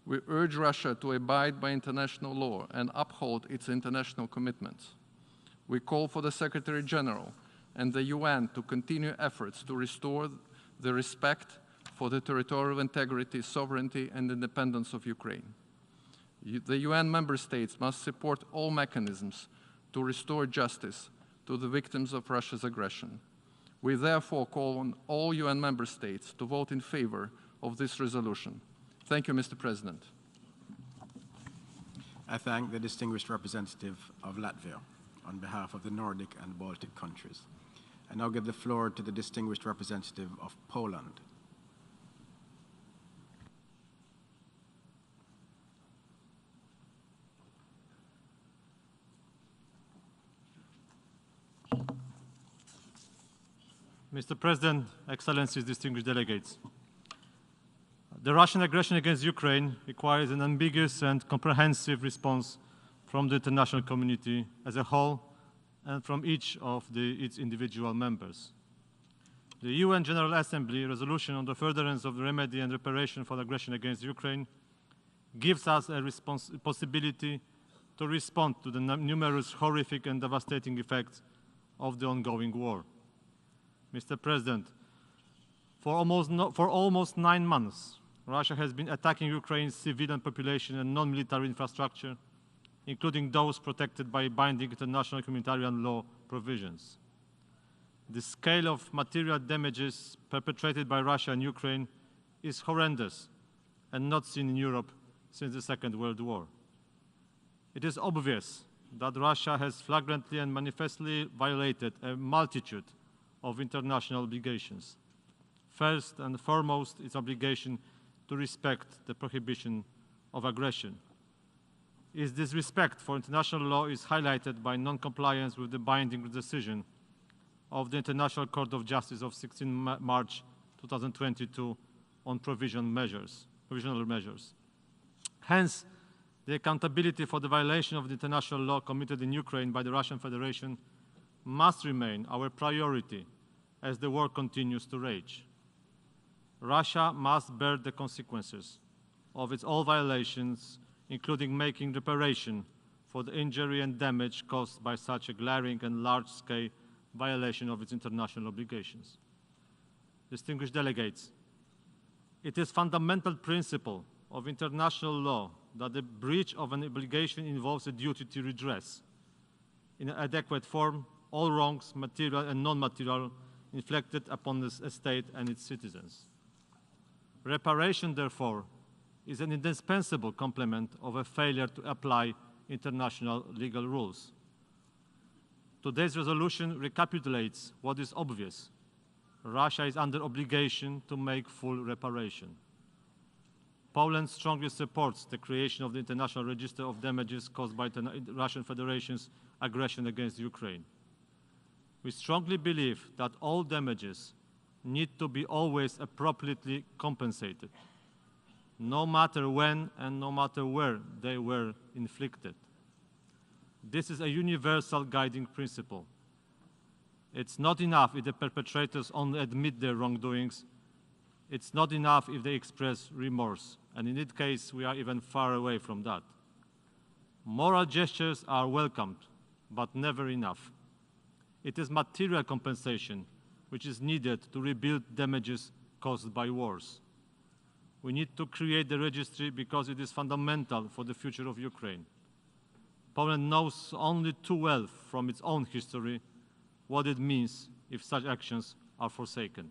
We urge Russia to abide by international law and uphold its international commitments. We call for the Secretary General and the UN to continue efforts to restore the respect for the territorial integrity, sovereignty, and independence of Ukraine. The UN member states must support all mechanisms to restore justice to the victims of Russia's aggression. We therefore call on all UN member states to vote in favor of this resolution. Thank you, Mr. President. I thank the distinguished representative of Latvia on behalf of the Nordic and Baltic countries. I now give the floor to the distinguished representative of Poland. Mr. President, Excellencies, distinguished delegates. The Russian aggression against Ukraine requires an ambiguous and comprehensive response from the international community as a whole and from each of its individual members. The UN General Assembly resolution on the furtherance of the remedy and reparation for the aggression against Ukraine gives us a possibility to respond to the numerous horrific and devastating effects of the ongoing war. Mr. President, for almost 9 months, Russia has been attacking Ukraine's civilian population and non-military infrastructure, including those protected by binding international humanitarian law provisions. The scale of material damages perpetrated by Russia and Ukraine is horrendous and not seen in Europe since the Second World War. It is obvious that Russia has flagrantly and manifestly violated a multitude of international obligations. First and foremost, its obligation to respect the prohibition of aggression. Its disrespect for international law is highlighted by non-compliance with the binding decision of the International Court of Justice of 16 March 2022 on provisional measures. Hence, the accountability for the violation of the international law committed in Ukraine by the Russian Federation must remain our priority as the war continues to rage. Russia must bear the consequences of its all violations, including making reparation for the injury and damage caused by such a glaring and large-scale violation of its international obligations. Distinguished delegates, it is a fundamental principle of international law that the breach of an obligation involves a duty to redress, in an adequate form, all wrongs, material and non-material, inflicted upon the state and its citizens. Reparation, therefore, is an indispensable complement of a failure to apply international legal rules. Today's resolution recapitulates what is obvious. Russia is under obligation to make full reparation. Poland strongly supports the creation of the International Register of Damages caused by the Russian Federation's aggression against Ukraine. We strongly believe that all damages need to be always appropriately compensated, no matter when and no matter where they were inflicted. This is a universal guiding principle. It's not enough if the perpetrators only admit their wrongdoings. It's not enough if they express remorse, and in this case, we are even far away from that. Moral gestures are welcomed, but never enough. It is material compensation which is needed to rebuild damages caused by wars. We need to create the registry because it is fundamental for the future of Ukraine. Poland knows only too well from its own history what it means if such actions are forsaken.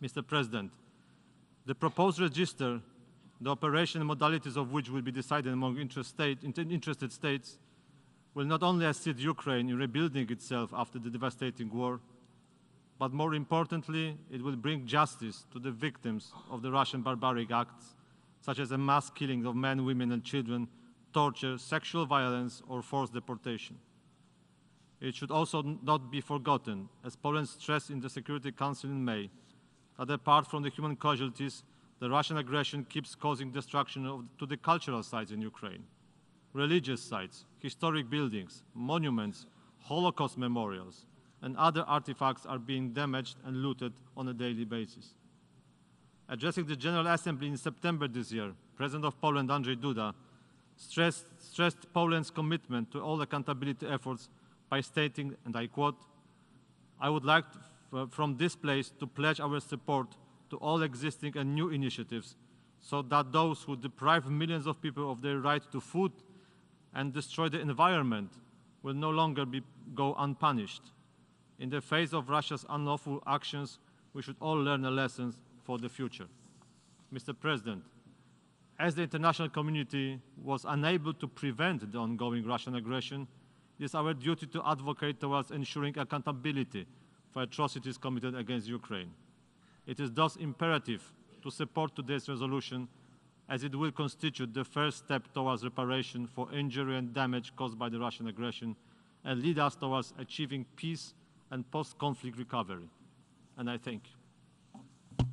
Mr. President, the proposed register, the operation and modalities of which will be decided among interested states, will not only assist Ukraine in rebuilding itself after the devastating war, but more importantly, it will bring justice to the victims of the Russian barbaric acts, such as a mass killing of men, women, and children, torture, sexual violence, or forced deportation. It should also not be forgotten, as Poland stressed in the Security Council in May, that apart from the human casualties, the Russian aggression keeps causing destruction to the cultural sites in Ukraine. Religious sites, historic buildings, monuments, Holocaust memorials, and other artifacts are being damaged and looted on a daily basis. Addressing the General Assembly in September this year, President of Poland, Andrzej Duda, stressed Poland's commitment to all accountability efforts by stating, and I quote, "I would like from this place to pledge our support to all existing and new initiatives so that those who deprive millions of people of their right to food and destroy the environment will no longer go unpunished. In the face of Russia's unlawful actions, we should all learn a lesson for the future." Mr. President, as the international community was unable to prevent the ongoing Russian aggression, it is our duty to advocate towards ensuring accountability for atrocities committed against Ukraine. It is thus imperative to support today's resolution, as it will constitute the first step towards reparation for injury and damage caused by the Russian aggression and lead us towards achieving peace and post-conflict recovery. And I thank you.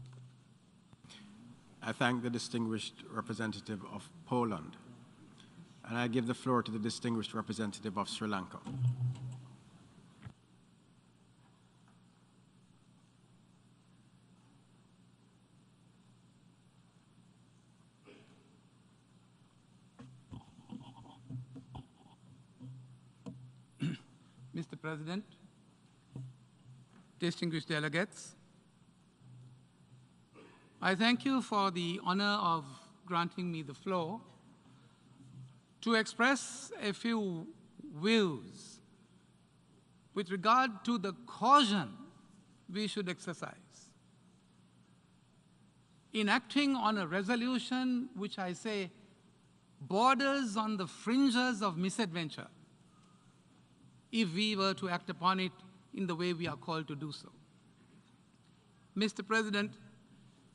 I thank the distinguished representative of Poland, and I give the floor to the distinguished representative of Sri Lanka. Mr. President, distinguished delegates, I thank you for the honor of granting me the floor to express a few views with regard to the caution we should exercise in acting on a resolution which I say borders on the fringes of misadventure if we were to act upon it in the way we are called to do so. Mr. President,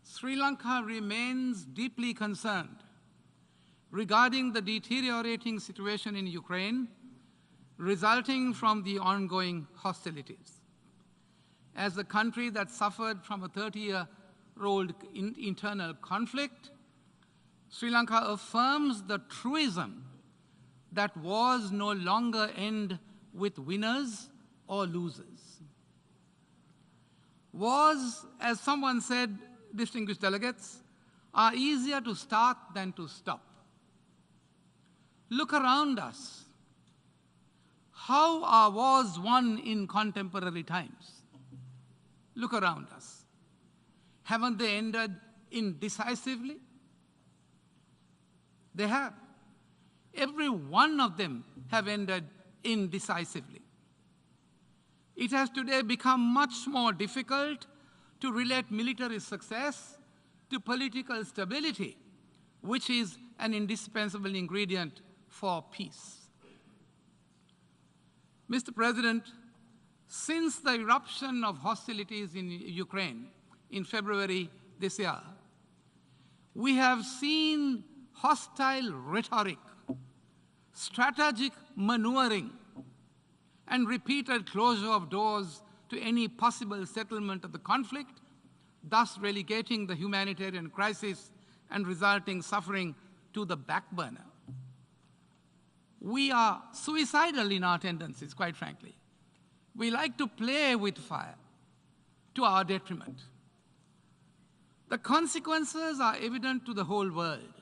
Sri Lanka remains deeply concerned regarding the deteriorating situation in Ukraine resulting from the ongoing hostilities. As a country that suffered from a 30-year-old internal conflict, Sri Lanka affirms the truism that wars no longer end with winners or losers. Wars, as someone said, distinguished delegates, are easier to start than to stop. Look around us. How are wars won in contemporary times? Look around us. Haven't they ended indecisively? They have. Every one of them have ended indecisively. It has today become much more difficult to relate military success to political stability, which is an indispensable ingredient for peace. Mr. President, since the eruption of hostilities in Ukraine in February this year, we have seen hostile rhetoric, strategic maneuvering, and repeated closure of doors to any possible settlement of the conflict, thus relegating the humanitarian crisis and resulting suffering to the back burner. We are suicidal in our tendencies, quite frankly. We like to play with fire to our detriment. The consequences are evident to the whole world,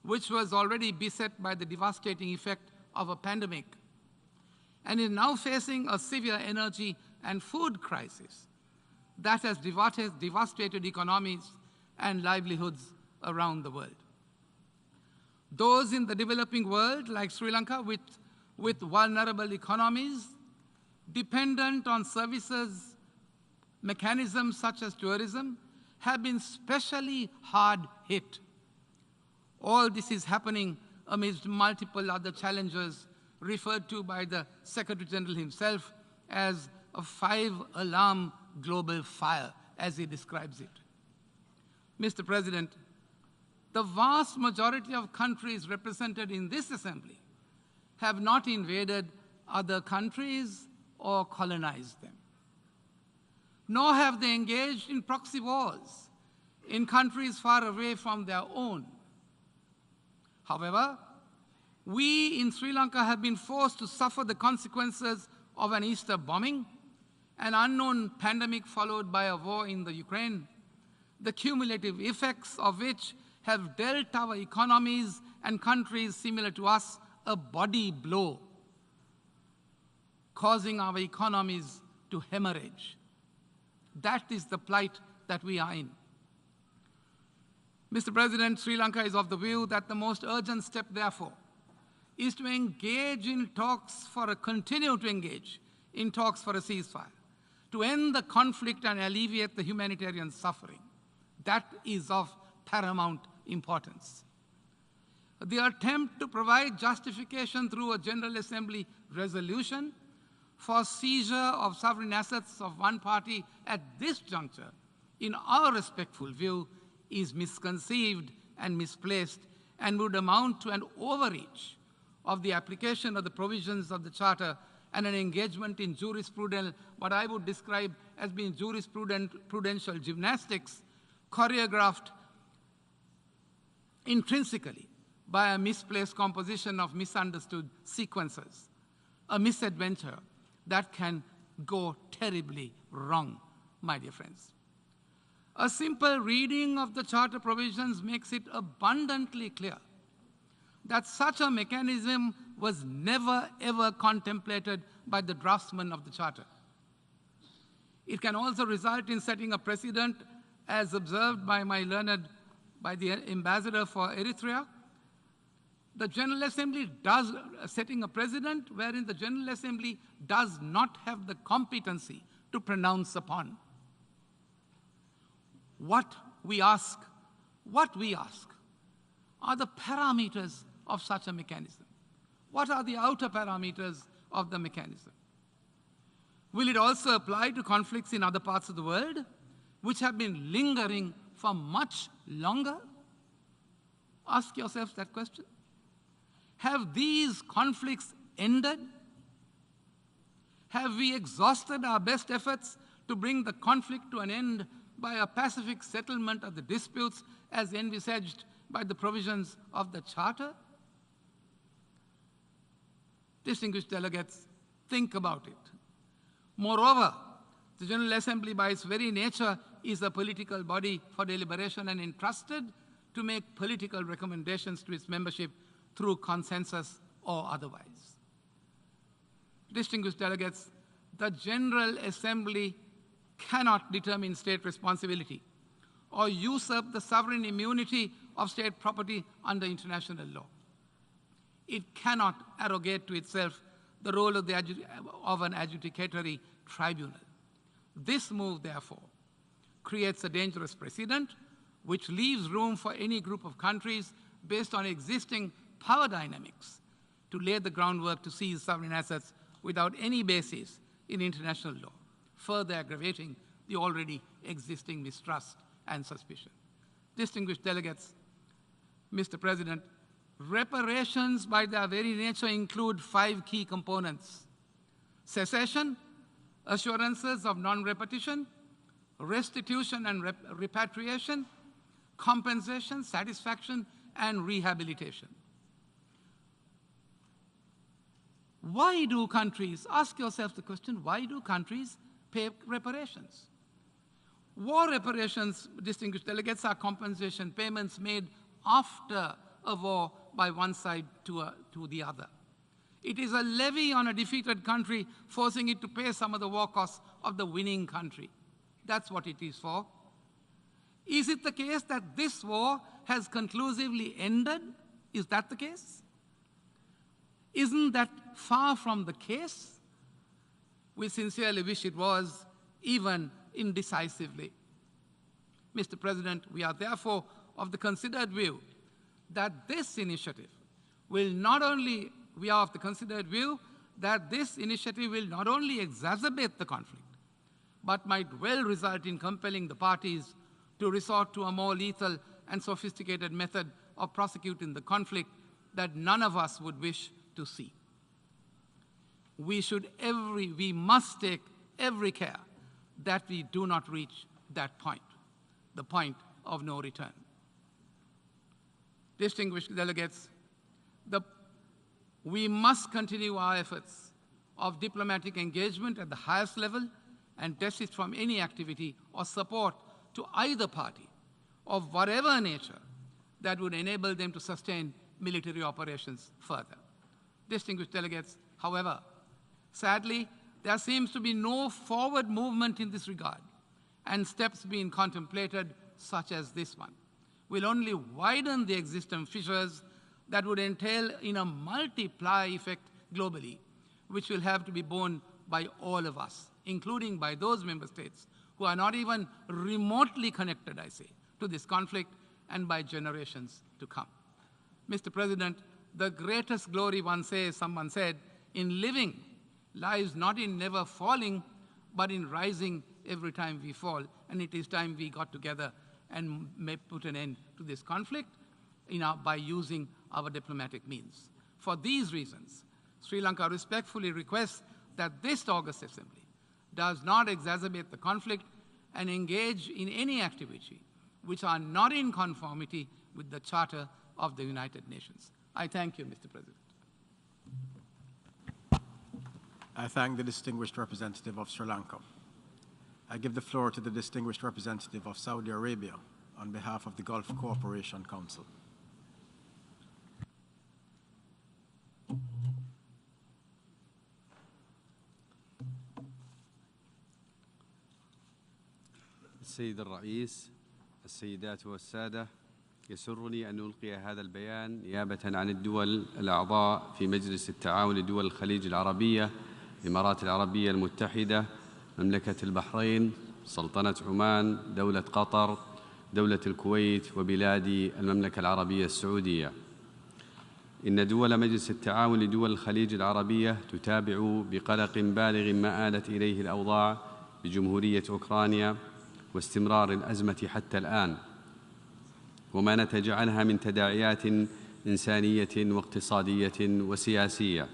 which was already beset by the devastating effect of a pandemic and is now facing a severe energy and food crisis that has devastated economies and livelihoods around the world. Those in the developing world, like Sri Lanka, with vulnerable economies, dependent on services, mechanisms such as tourism, have been especially hard hit. All this is happening amidst multiple other challenges referred to by the Secretary General himself as a 5-alarm global fire, as he describes it. Mr. President, the vast majority of countries represented in this assembly have not invaded other countries or colonized them, nor have they engaged in proxy wars in countries far away from their own. However, we in Sri Lanka have been forced to suffer the consequences of an Easter bombing, an unknown pandemic followed by a war in the Ukraine, the cumulative effects of which have dealt our economies and countries similar to us a body blow, causing our economies to hemorrhage. That is the plight that we are in. Mr. President, Sri Lanka is of the view that the most urgent step, therefore, is to engage in talks continue to engage in talks for a ceasefire, to end the conflict and alleviate the humanitarian suffering. That is of paramount importance. The attempt to provide justification through a General Assembly resolution for seizure of sovereign assets of one party at this juncture, in our respectful view, is misconceived and misplaced and would amount to an overreach of the application of the provisions of the Charter and an engagement in jurisprudential, what I would describe as being jurisprudential gymnastics, choreographed intrinsically by a misplaced composition of misunderstood sequences, a misadventure that can go terribly wrong, my dear friends. A simple reading of the Charter provisions makes it abundantly clear that such a mechanism was never, ever contemplated by the draftsman of the Charter. It can also result in setting a precedent, as observed by by the ambassador for Eritrea. The General Assembly setting a precedent wherein the General Assembly does not have the competency to pronounce upon. What we ask are the parameters of such a mechanism. What are the outer parameters of the mechanism? Will it also apply to conflicts in other parts of the world, which have been lingering for much longer? Ask yourselves that question. Have these conflicts ended? Have we exhausted our best efforts to bring the conflict to an end by a pacific settlement of the disputes as envisaged by the provisions of the Charter? Distinguished delegates, think about it. Moreover, the General Assembly by its very nature is a political body for deliberation and entrusted to make political recommendations to its membership through consensus or otherwise. Distinguished delegates, the General Assembly cannot determine state responsibility or usurp the sovereign immunity of state property under international law. It cannot arrogate to itself the role of an adjudicatory tribunal. This move, therefore, creates a dangerous precedent which leaves room for any group of countries based on existing power dynamics to lay the groundwork to seize sovereign assets without any basis in international law, further aggravating the already existing mistrust and suspicion. Distinguished delegates, Mr. President, reparations by their very nature include 5 key components: cessation, assurances of non-repetition, restitution and repatriation, compensation, satisfaction, and rehabilitation. Why do countries, ask yourself the question, why do countries pay reparations? War reparations, distinguished delegates, are compensation payments made after a war by one side to the other. It is a levy on a defeated country, forcing it to pay some of the war costs of the winning country. That's what it is for. Is it the case that this war has conclusively ended? Is that the case? Isn't that far from the case? We sincerely wish it was, even indecisively. Mr. President, we are therefore of the considered view that this initiative will not only exacerbate the conflict, but might well result in compelling the parties to resort to a more lethal and sophisticated method of prosecuting the conflict that none of us would wish to see. We must take every care that we do not reach that point, the point of no return. Distinguished delegates, we must continue our efforts of diplomatic engagement at the highest level and desist from any activity or support to either party of whatever nature that would enable them to sustain military operations further. Distinguished delegates, however, sadly, there seems to be no forward movement in this regard, and steps being contemplated, such as this one, will only widen the existing fissures that would entail in a multiply effect globally, which will have to be borne by all of us, including by those member states who are not even remotely connected, I say, to this conflict, and by generations to come. Mr. President, the greatest glory, someone said, in living lies not in never falling, but in rising every time we fall. And it is time we got together and may put an end to this conflict by using our diplomatic means. For these reasons, Sri Lanka respectfully requests that this August Assembly does not exacerbate the conflict and engage in any activity which are not in conformity with the Charter of the United Nations. I thank you, Mr. President. I thank the distinguished representative of Sri Lanka. I give the floor to the distinguished representative of Saudi Arabia on behalf of the Gulf Cooperation Council. السيد الرئيس، السيدات والسادة، يسرني أن ألقي هذا البيان نيابة عن الدول الأعضاء في مجلس التعاون لدول الخليج العربية، الإمارات العربية المتحدة، مملكة البحرين، سلطنة عمان، دولة قطر، دولة الكويت، وبلاد المملكة العربية السعودية. إن دول مجلس التعاون لدول الخليج العربية تتابع بقلق بالغ ما آلت إليه الأوضاع بجمهورية أوكرانيا واستمرار الأزمة حتى الآن، وما نتج عنها من تداعيات إنسانية واقتصادية وسياسية.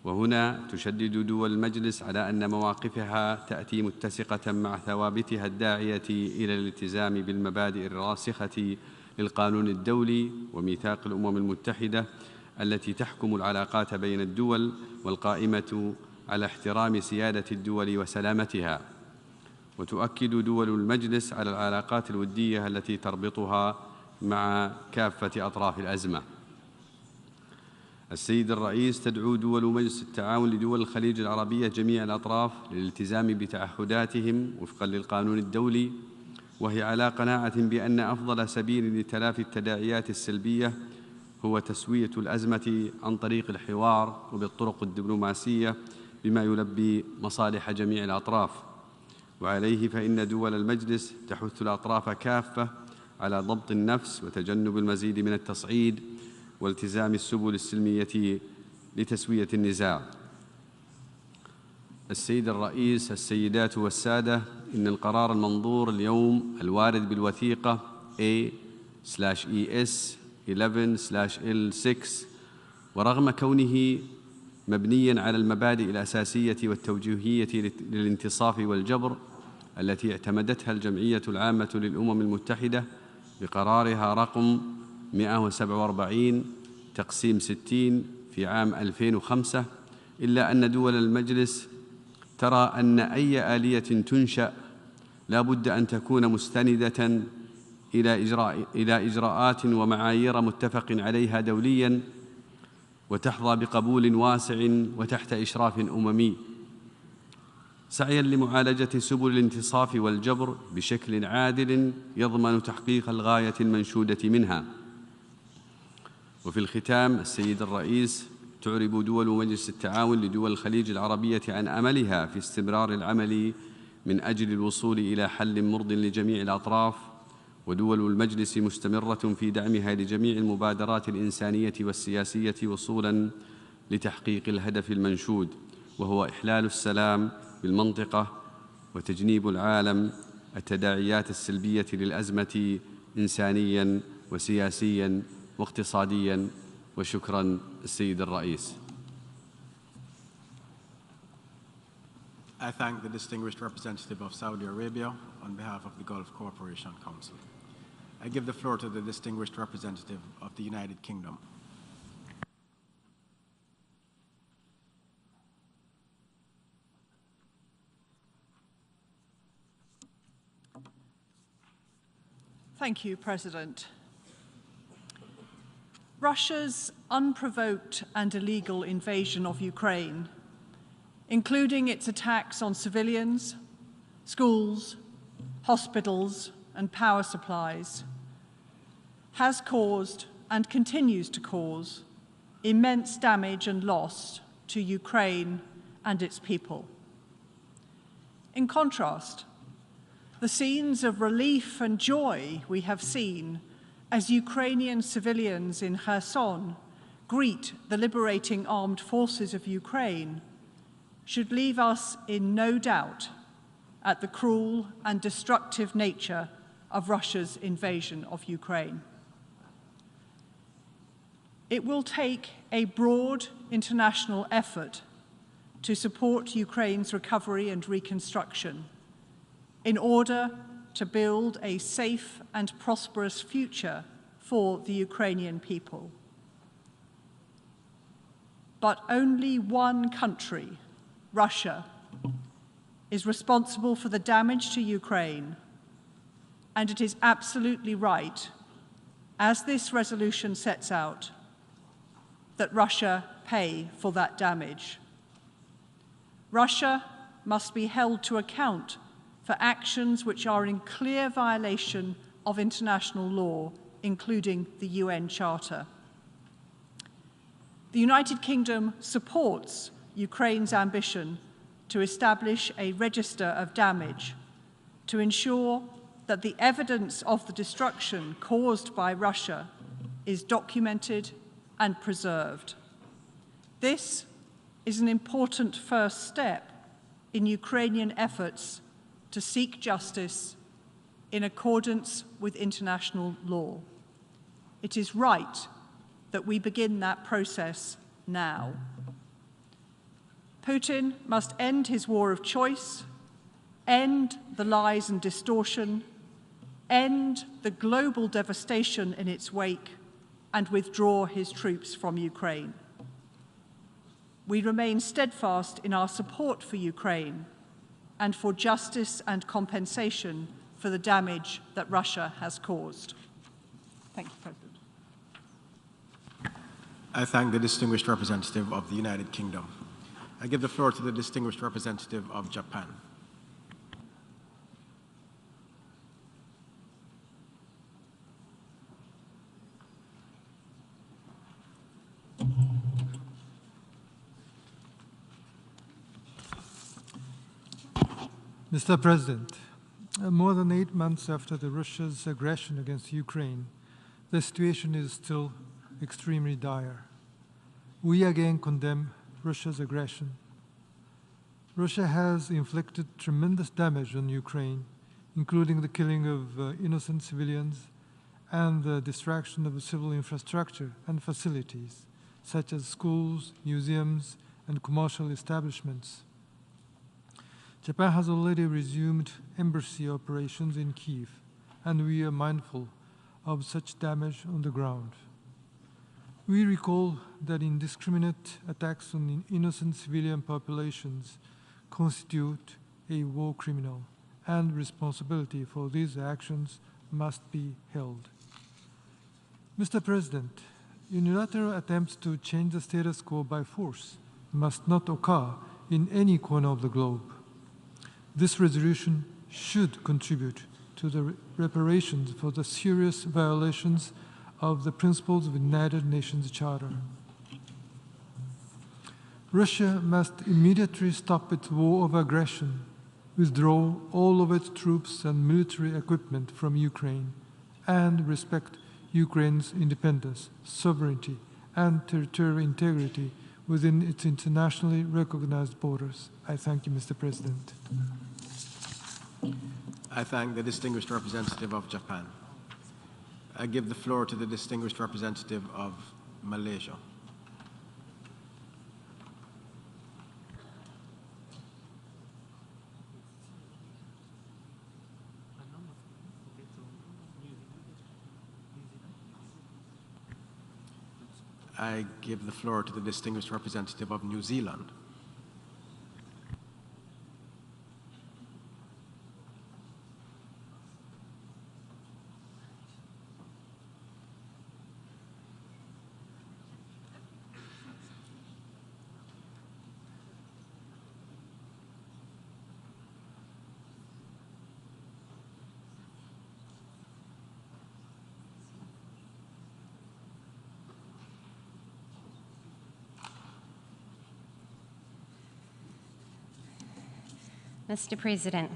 وهنا تشدد دول المجلس على أن مواقفها تأتي متسقة مع ثوابتها الداعية إلى الالتزام بالمبادئ الراسخة للقانون الدولي وميثاق الأمم المتحدة التي تحكم العلاقات بين الدول، والقائمة على احترام سيادة الدول وسلامتها. وتؤكد دول المجلس على العلاقات الودية التي تربطها مع كافة أطراف الأزمة. السيد الرئيس، تدعو دول مجلس التعاون لدول الخليج العربية جميع الأطراف للالتزام بتعهداتهم وفقا للقانون الدولي، وهي على قناعة بأن أفضل سبيل لتلافي التداعيات السلبية هو تسوية الأزمة عن طريق الحوار وبالطرق الدبلوماسية بما يلبي مصالح جميع الأطراف. وعليه فإن دول المجلس تحث الأطراف كافة على ضبط النفس وتجنب المزيد من التصعيد والتزام السبل السلمية لتسوية النزاع. السيد الرئيس، السيدات والسادة، إن القرار المنظور اليوم الوارد بالوثيقة A/ES 11/L6 ورغم كونه مبنياً على المبادئ الأساسية والتوجيهية للانتصاف والجبر التي اعتمدتها الجمعية العامة للأمم المتحدة بقرارها رقم 147/60 في عام 2005، إلا أن دول المجلس ترى أن أي آلية تنشأ لا بد أن تكون مستندة إلى إجراءات ومعايير متفق عليها دولياً وتحظى بقبول واسع وتحت إشراف أممي، سعياً لمعالجة سبل الانتصاف والجبر بشكل عادل يضمن تحقيق الغاية المنشودة منها. وفي الختام، السيد الرئيس، تعرب دول مجلس التعاون لدول الخليج العربية عن أملها في استمرار العمل من أجل الوصول إلى حل مرضٍ لجميع الأطراف، ودول المجلس مستمرة في دعمها لجميع المبادرات الإنسانية والسياسية وصولاً لتحقيق الهدف المنشود، وهو إحلال السلام بالمنطقة وتجنيب العالم التداعيات السلبية للأزمة إنسانياً وسياسياً واقتصادياً. وشكراً السيد الرئيس. I thank the distinguished representative of Saudi Arabia on behalf of the Gulf Cooperation Council. I give the floor to the distinguished representative of the United Kingdom. Thank you, President. Russia's unprovoked and illegal invasion of Ukraine, including its attacks on civilians, schools, hospitals, and power supplies, has caused and continues to cause immense damage and loss to Ukraine and its people. In contrast, the scenes of relief and joy we have seen as Ukrainian civilians in Kherson greet the liberating armed forces of Ukraine should leave us in no doubt at the cruel and destructive nature of Russia's invasion of Ukraine. It will take a broad international effort to support Ukraine's recovery and reconstruction in order to build a safe and prosperous future for the Ukrainian people. But only one country, Russia, is responsible for the damage to Ukraine, and it is absolutely right, as this resolution sets out, that Russia pay for that damage. Russia must be held to account for actions which are in clear violation of international law, including the UN Charter. The United Kingdom supports Ukraine's ambition to establish a register of damage to ensure that the evidence of the destruction caused by Russia is documented and preserved. This is an important first step in Ukrainian efforts to seek justice in accordance with international law. It is right that we begin that process now. Putin must end his war of choice, end the lies and distortion, end the global devastation in its wake, and withdraw his troops from Ukraine. We remain steadfast in our support for Ukraine and for justice and compensation for the damage that Russia has caused. Thank you, President. I thank the distinguished representative of the United Kingdom. I give the floor to the distinguished representative of Japan. Mr. President, More than 8 months after Russia's aggression against Ukraine, the situation is still extremely dire. We again condemn Russia's aggression. Russia has inflicted tremendous damage on Ukraine, including the killing of innocent civilians and the destruction of civil infrastructure and facilities, such as schools, museums, and commercial establishments. Japan has already resumed embassy operations in Kyiv, and we are mindful of such damage on the ground. We recall that indiscriminate attacks on innocent civilian populations constitute a war criminal, and responsibility for these actions must be held. Mr. President, unilateral attempts to change the status quo by force must not occur in any corner of the globe. This resolution should contribute to the reparations for the serious violations of the principles of the United Nations Charter. Russia must immediately stop its war of aggression, withdraw all of its troops and military equipment from Ukraine, and respect Ukraine's independence, sovereignty, and territorial integrity within its internationally recognized borders. I thank you, Mr. President. I thank the distinguished representative of Japan. I give the floor to the distinguished representative of Malaysia. I give the floor to the distinguished representative of New Zealand. Mr. President,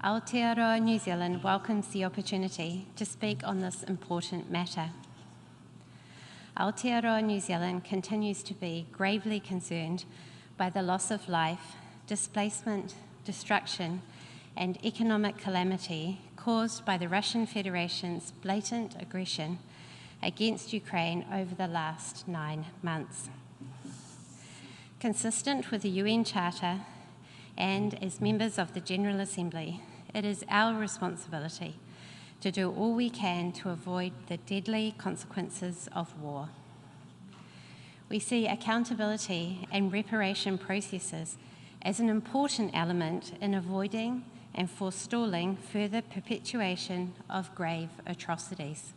Aotearoa New Zealand welcomes the opportunity to speak on this important matter. Aotearoa New Zealand continues to be gravely concerned by the loss of life, displacement, destruction, and economic calamity caused by the Russian Federation's blatant aggression against Ukraine over the last 9 months. Consistent with the UN Charter, and as members of the General Assembly, it is our responsibility to do all we can to avoid the deadly consequences of war. We see accountability and reparation processes as an important element in avoiding and forestalling further perpetuation of grave atrocities.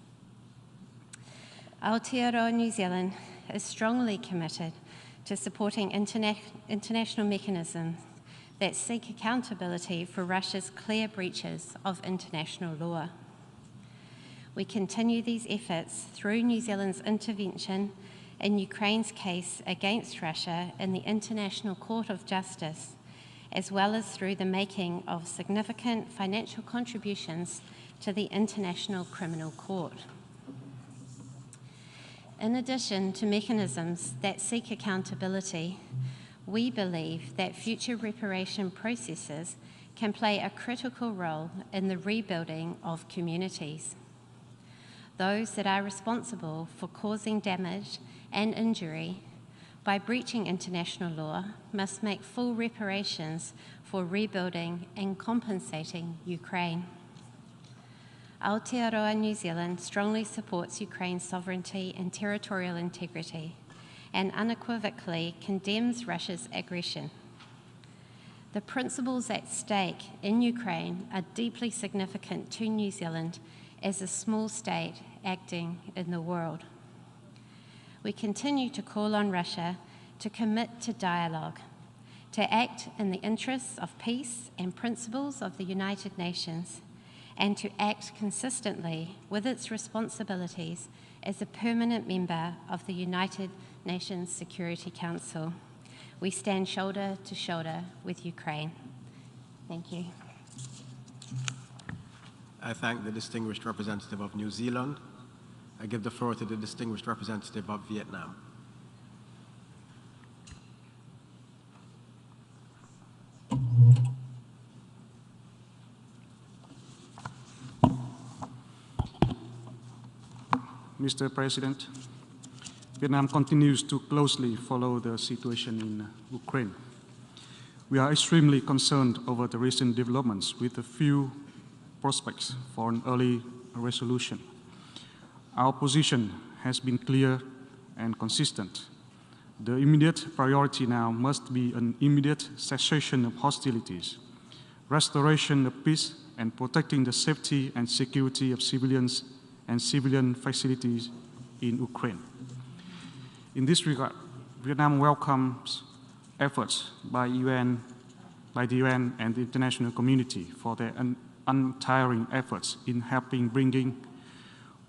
Aotearoa New Zealand is strongly committed to supporting international mechanisms that seek accountability for Russia's clear breaches of international law. We continue these efforts through New Zealand's intervention in Ukraine's case against Russia in the International Court of Justice, as well as through the making of significant financial contributions to the International Criminal Court. In addition to mechanisms that seek accountability, we believe that future reparation processes can play a critical role in the rebuilding of communities. Those that are responsible for causing damage and injury by breaching international law must make full reparations for rebuilding and compensating Ukraine. Aotearoa New Zealand strongly supports Ukraine's sovereignty and territorial integrity, and unequivocally condemns Russia's aggression. The principles at stake in Ukraine are deeply significant to New Zealand as a small state acting in the world. We continue to call on Russia to commit to dialogue, to act in the interests of peace and principles of the United Nations, and to act consistently with its responsibilities as a permanent member of the United Nations Security Council. We stand shoulder to shoulder with Ukraine. Thank you. I thank the distinguished representative of New Zealand. I give the floor to the distinguished representative of Vietnam. Mr. President, Vietnam continues to closely follow the situation in Ukraine. We are extremely concerned over the recent developments with a few prospects for an early resolution. Our position has been clear and consistent. The immediate priority now must be an immediate cessation of hostilities, restoration of peace, and protecting the safety and security of civilians and civilian facilities in Ukraine. In this regard, Vietnam welcomes efforts by the UN and the international community for their untiring efforts in helping bringing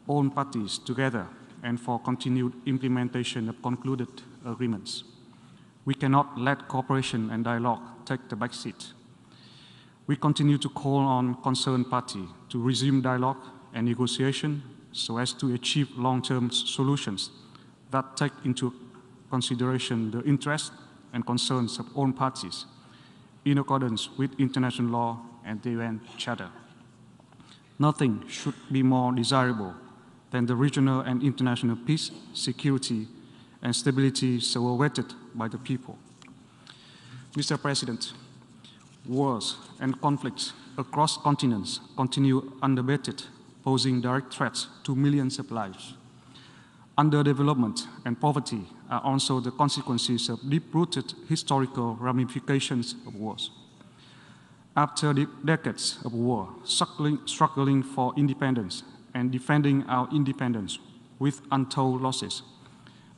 all parties together and for continued implementation of concluded agreements. We cannot let cooperation and dialogue take the back seat. We continue to call on concerned parties to resume dialogue and negotiation so as to achieve long-term solutions that take into consideration the interests and concerns of all parties in accordance with international law and the UN Charter. Nothing should be more desirable than the regional and international peace, security, and stability so awaited by the people. Mr. President, wars and conflicts across continents continue unabated, posing direct threats to millions of lives. Underdevelopment and poverty are also the consequences of deep-rooted historical ramifications of wars. After decades of war, struggling for independence and defending our independence with untold losses,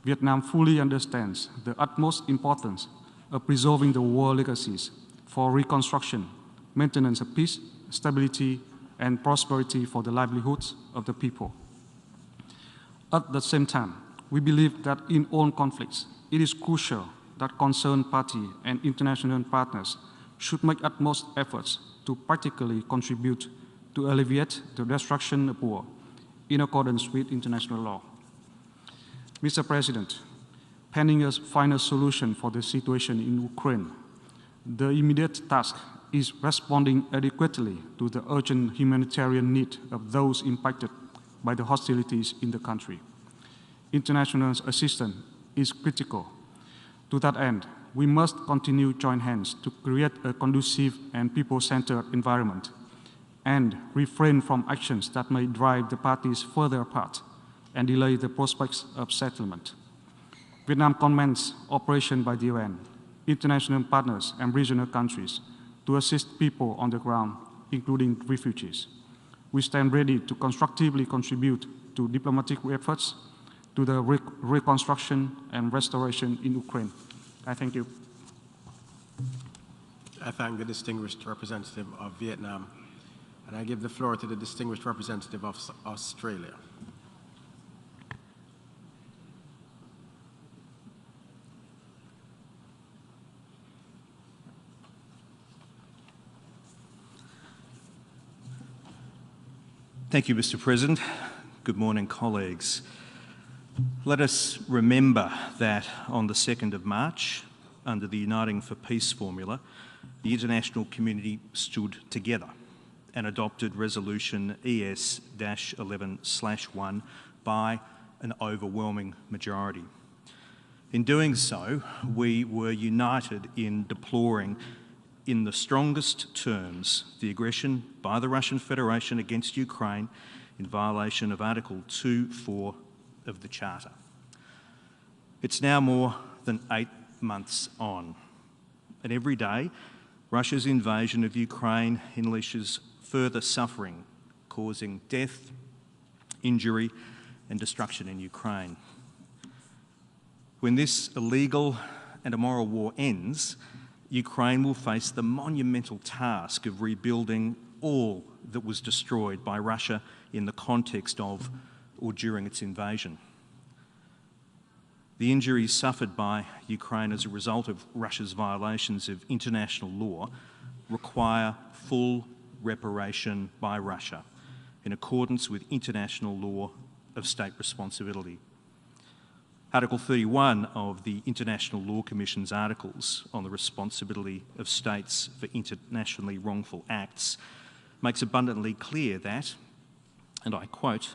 Vietnam fully understands the utmost importance of preserving the war legacies for reconstruction, maintenance of peace, stability, and prosperity for the livelihoods of the people. At the same time, we believe that in all conflicts, it is crucial that concerned parties and international partners should make utmost efforts to practically contribute to alleviate the destruction of war in accordance with international law. Mr. President, pending a final solution for the situation in Ukraine, the immediate task is responding adequately to the urgent humanitarian need of those impacted by the hostilities in the country. International assistance is critical. To that end, we must continue join hands to create a conducive and people-centered environment and refrain from actions that may drive the parties further apart and delay the prospects of settlement. Vietnam commends operation by the UN, international partners, and regional countries to assist people on the ground, including refugees. We stand ready to constructively contribute to diplomatic efforts to the reconstruction and restoration in Ukraine. I thank you. I thank the distinguished representative of Vietnam, and I give the floor to the distinguished representative of Australia. Thank you, Mr. President. Good morning, colleagues. Let us remember that on the 2nd of March, under the Uniting for Peace formula, the international community stood together and adopted Resolution ES-11/1 by an overwhelming majority. In doing so, we were united in deploring in the strongest terms the aggression by the Russian Federation against Ukraine in violation of Article 2.4 of the Charter. It's now more than 8 months on, and every day Russia's invasion of Ukraine unleashes further suffering, causing death, injury, and destruction in Ukraine. When this illegal and immoral war ends, Ukraine will face the monumental task of rebuilding all that was destroyed by Russia in the context of or during its invasion. The injuries suffered by Ukraine as a result of Russia's violations of international law require full reparation by Russia, in accordance with international law of state responsibility. Article 31 of the International Law Commission's articles on the responsibility of states for internationally wrongful acts makes abundantly clear that, and I quote,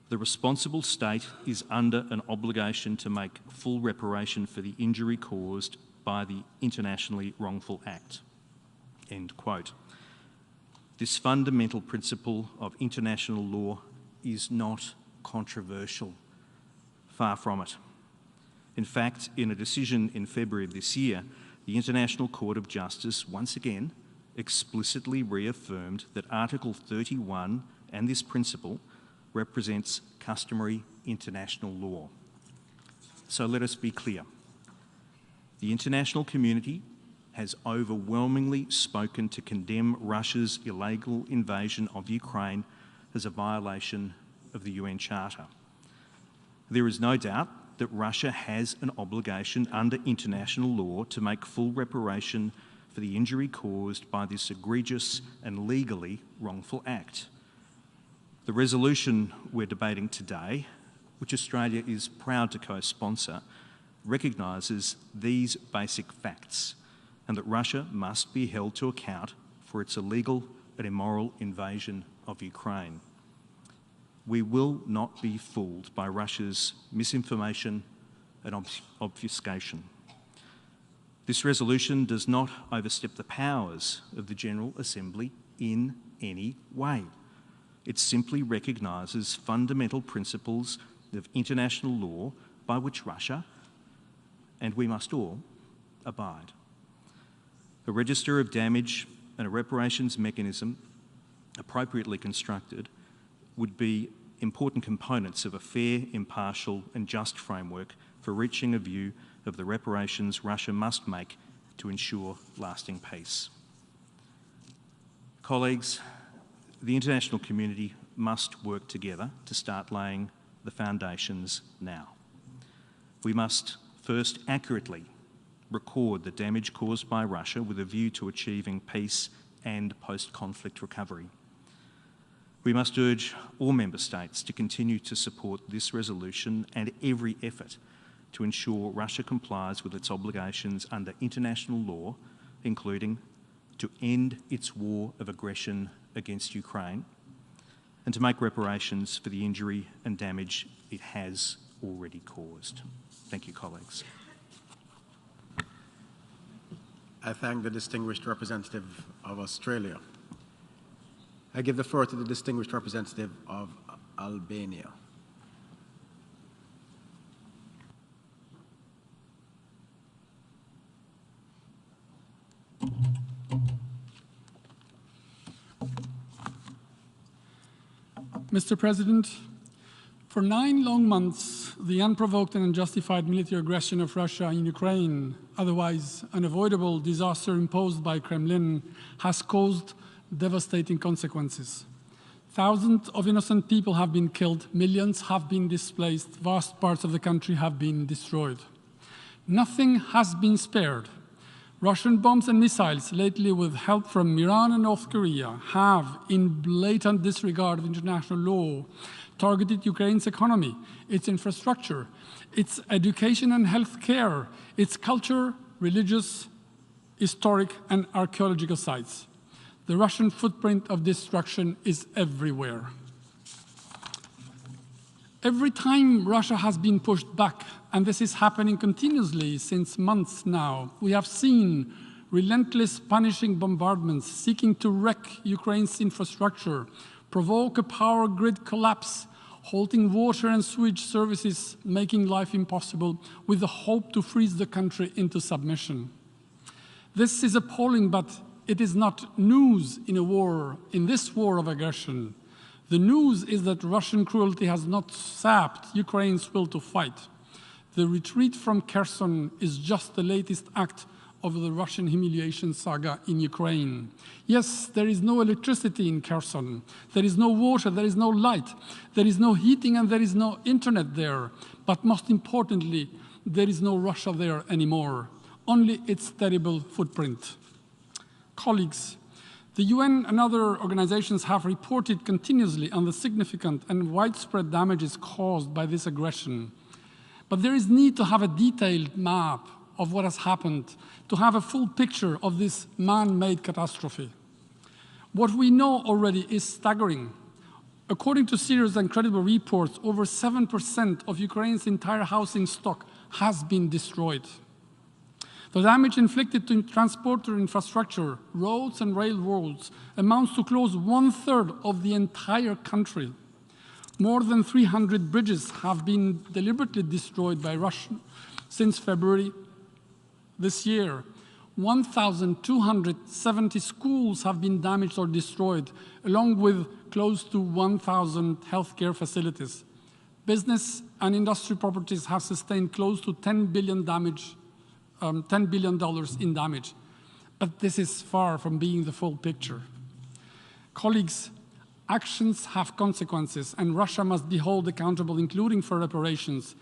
"The responsible state is under an obligation to make full reparation for the injury caused by the internationally wrongful act." End quote. This fundamental principle of international law is not controversial. Far from it. In fact, in a decision in February of this year, the International Court of Justice once again explicitly reaffirmed that Article 31 and this principle represents customary international law. So let us be clear. The international community has overwhelmingly spoken to condemn Russia's illegal invasion of Ukraine as a violation of the UN Charter. There is no doubt that Russia has an obligation under international law to make full reparation for the injury caused by this egregious and legally wrongful act. The resolution we're debating today, which Australia is proud to co-sponsor, recognises these basic facts and that Russia must be held to account for its illegal and immoral invasion of Ukraine. We will not be fooled by Russia's misinformation and obfuscation. This resolution does not overstep the powers of the General Assembly in any way. It simply recognises fundamental principles of international law by which Russia, and we must all, abide. A register of damage and a reparations mechanism, appropriately constructed, would be important components of a fair, impartial and just framework for reaching a view of the reparations Russia must make to ensure lasting peace. Colleagues, the international community must work together to start laying the foundations now. We must first accurately record the damage caused by Russia with a view to achieving peace and post-conflict recovery. We must urge all member states to continue to support this resolution and every effort to ensure Russia complies with its obligations under international law, including to end its war of aggression against Ukraine and to make reparations for the injury and damage it has already caused. Thank you, colleagues. I thank the distinguished representative of Australia. I give the floor to the distinguished representative of Albania. Mr. President, for 9 long months, the unprovoked and unjustified military aggression of Russia in Ukraine, otherwise unavoidable disaster imposed by Kremlin, has caused devastating consequences. Thousands of innocent people have been killed, millions have been displaced, vast parts of the country have been destroyed. Nothing has been spared. Russian bombs and missiles, lately with help from Iran and North Korea, have, in blatant disregard of international law, targeted Ukraine's economy, its infrastructure, its education and health care, its culture, religious, historic, and archaeological sites. The Russian footprint of destruction is everywhere. Every time Russia has been pushed back, and this is happening continuously since months now, we have seen relentless punishing bombardments seeking to wreck Ukraine's infrastructure, provoke a power grid collapse, halting water and sewage services, making life impossible, with the hope to freeze the country into submission. This is appalling, but it is not news in this war of aggression. The news is that Russian cruelty has not sapped Ukraine's will to fight. The retreat from Kherson is just the latest act of the Russian humiliation saga in Ukraine. Yes, there is no electricity in Kherson. There is no water, there is no light, there is no heating, and there is no internet there. But most importantly, there is no Russia there anymore, only its terrible footprint. Colleagues, The UN and other organizations have reported continuously on the significant and widespread damages caused by this aggression. But there is need to have a detailed map of what has happened, to have a full picture of this man-made catastrophe. What we know already is staggering. According to serious and credible reports, over 7% of Ukraine's entire housing stock has been destroyed. The damage inflicted to transporter infrastructure, roads and railroads, amounts to close 1/3 of the entire country. More than 300 bridges have been deliberately destroyed by Russia since February this year. 1,270 schools have been damaged or destroyed, along with close to 1,000 healthcare facilities. Business and industry properties have sustained close to $10 billion in damage. But this is far from being the full picture. Colleagues, actions have consequences, and Russia must be held accountable, including for reparations.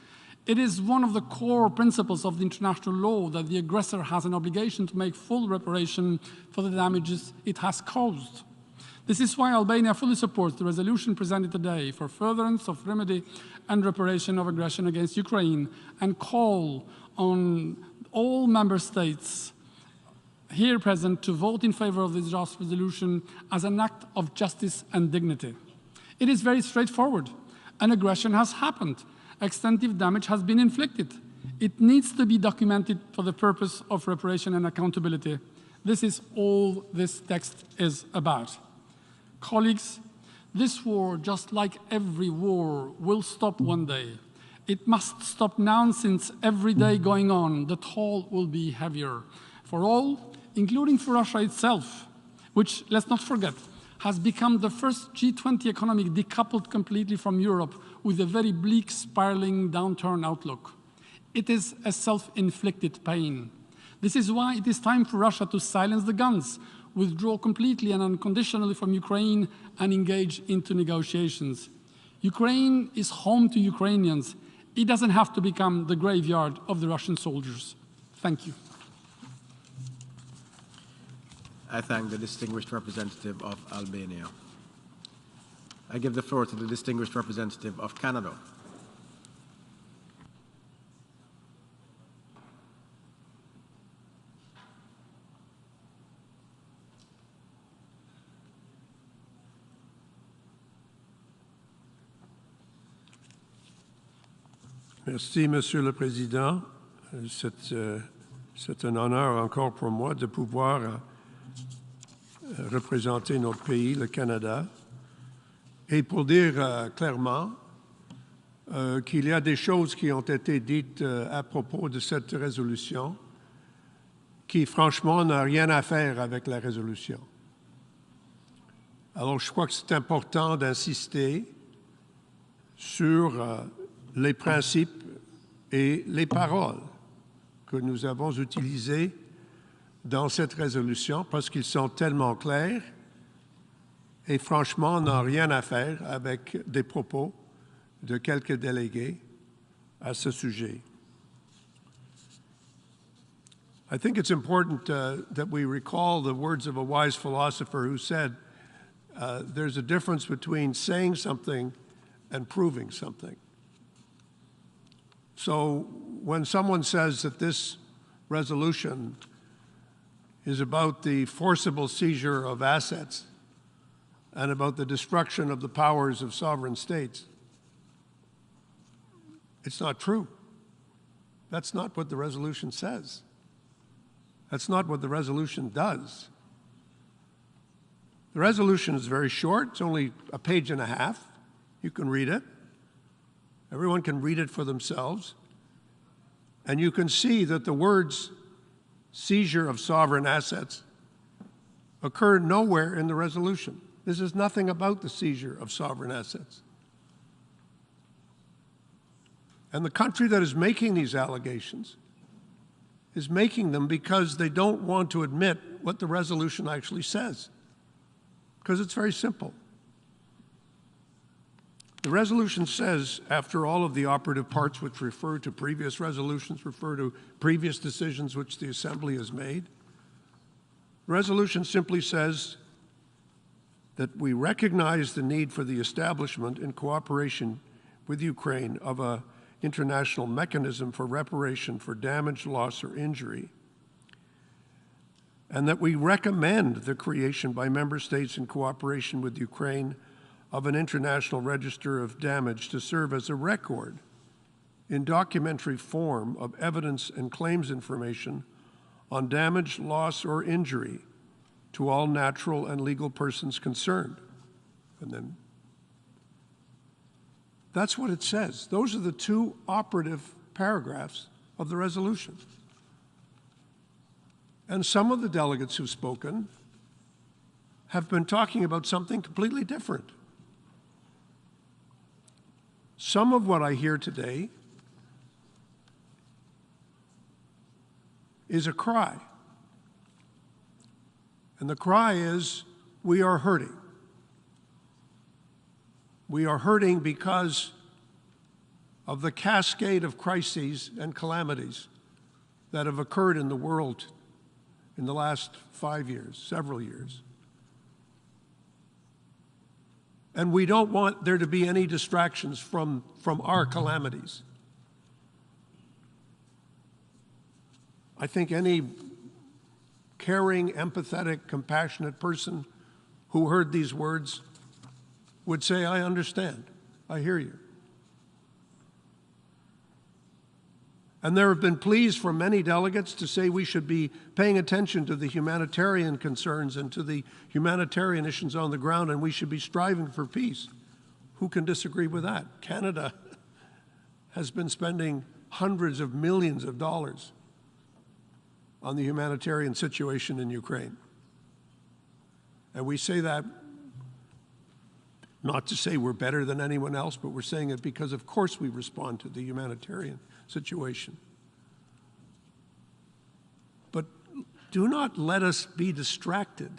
It is one of the core principles of the international law that the aggressor has an obligation to make full reparation for the damages it has caused. This is why Albania fully supports the resolution presented today for furtherance of remedy and reparation of aggression against Ukraine, and call on all member states here present to vote in favor of this draft resolution as an act of justice and dignity. It is very straightforward. An aggression has happened. Extensive damage has been inflicted. It needs to be documented for the purpose of reparation and accountability. This is all this text is about. Colleagues, this war, just like every war, will stop one day. It must stop now, since every day going on, the toll will be heavier for all, including for Russia itself, which, let's not forget, has become the first G20 economy decoupled completely from Europe, with a very bleak, spiraling downturn outlook. It is a self-inflicted pain. This is why it is time for Russia to silence the guns, withdraw completely and unconditionally from Ukraine, and engage into negotiations. Ukraine is home to Ukrainians. It doesn't have to become the graveyard of the Russian soldiers. Thank you. I thank the distinguished representative of Albania. I give the floor to the distinguished representative of Canada. Merci, Monsieur le Président. C'est un honneur encore pour moi de pouvoir représenter notre pays, le Canada, et pour dire clairement qu'il y a des choses qui ont été dites à propos de cette résolution qui, franchement, n'ont rien à faire avec la résolution. Alors, je crois que c'est important d'insister sur les principes et les paroles que nous avons utilisées dans cette résolution, parce qu'ils sont tellement clairs et franchement n'ont rien à faire avec des propos de quelques délégués à ce sujet. I think it's important that we recall the words of a wise philosopher who said, there's a difference between saying something and proving something. So when someone says that this resolution is about the forcible seizure of assets and about the destruction of the powers of sovereign states, it's not true. That's not what the resolution says. That's not what the resolution does. The resolution is very short. It's only a page and a half. You can read it. Everyone can read it for themselves. And you can see that the words seizure of sovereign assets occur nowhere in the resolution. This is nothing about the seizure of sovereign assets. And the country that is making these allegations is making them because they don't want to admit what the resolution actually says. Because it's very simple. The resolution says, after all of the operative parts which refer to previous resolutions, refer to previous decisions which the Assembly has made, the resolution simply says that we recognize the need for the establishment in cooperation with Ukraine of an international mechanism for reparation for damage, loss, or injury, and that we recommend the creation by member states in cooperation with Ukraine of an international register of damage to serve as a record in documentary form of evidence and claims information on damage, loss, or injury to all natural and legal persons concerned. And then that's what it says. Those are the two operative paragraphs of the resolution. And some of the delegates who've spoken have been talking about something completely different. Some of what I hear today is a cry. And the cry is, we are hurting. We are hurting because of the cascade of crises and calamities that have occurred in the world in the last 5 years, several years. And we don't want there to be any distractions from our calamities. I think any caring, empathetic, compassionate person who heard these words would say, I understand, I hear you. And there have been pleas from many delegates to say we should be paying attention to the humanitarian concerns and to the humanitarian issues on the ground, and we should be striving for peace. Who can disagree with that? Canada has been spending hundreds of millions of dollars on the humanitarian situation in Ukraine. And we say that not to say we're better than anyone else, but we're saying it because, of course, we respond to the humanitarian situation. But do not let us be distracted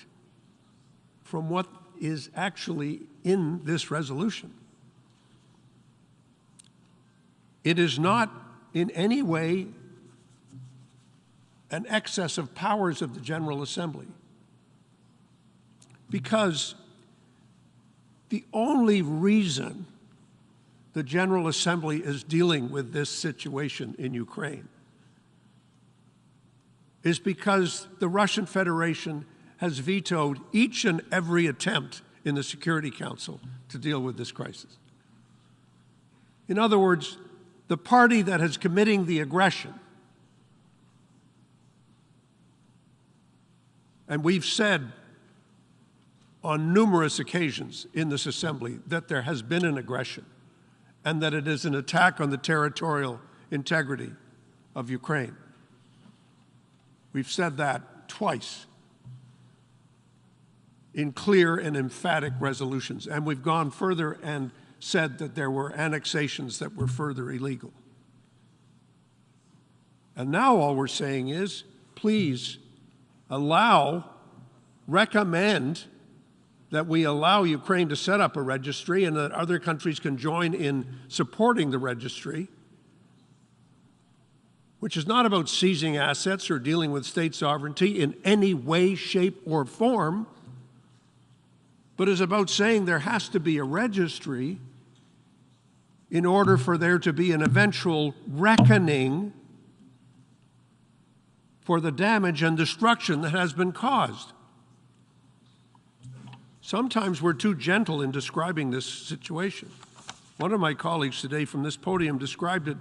from what is actually in this resolution. It is not in any way an excess of powers of the General Assembly, because the only reason the General Assembly is dealing with this situation in Ukraine is because the Russian Federation has vetoed each and every attempt in the Security Council to deal with this crisis. In other words, the party that is committing the aggression, and we've said on numerous occasions in this assembly that there has been an aggression and that it is an attack on the territorial integrity of Ukraine. We've said that twice in clear and emphatic resolutions, and we've gone further and said that there were annexations that were further illegal. And now all we're saying is, please recommend that we allow Ukraine to set up a registry and that other countries can join in supporting the registry, which is not about seizing assets or dealing with state sovereignty in any way, shape, or form, but is about saying there has to be a registry in order for there to be an eventual reckoning for the damage and destruction that has been caused. Sometimes we're too gentle in describing this situation. One of my colleagues today from this podium described it,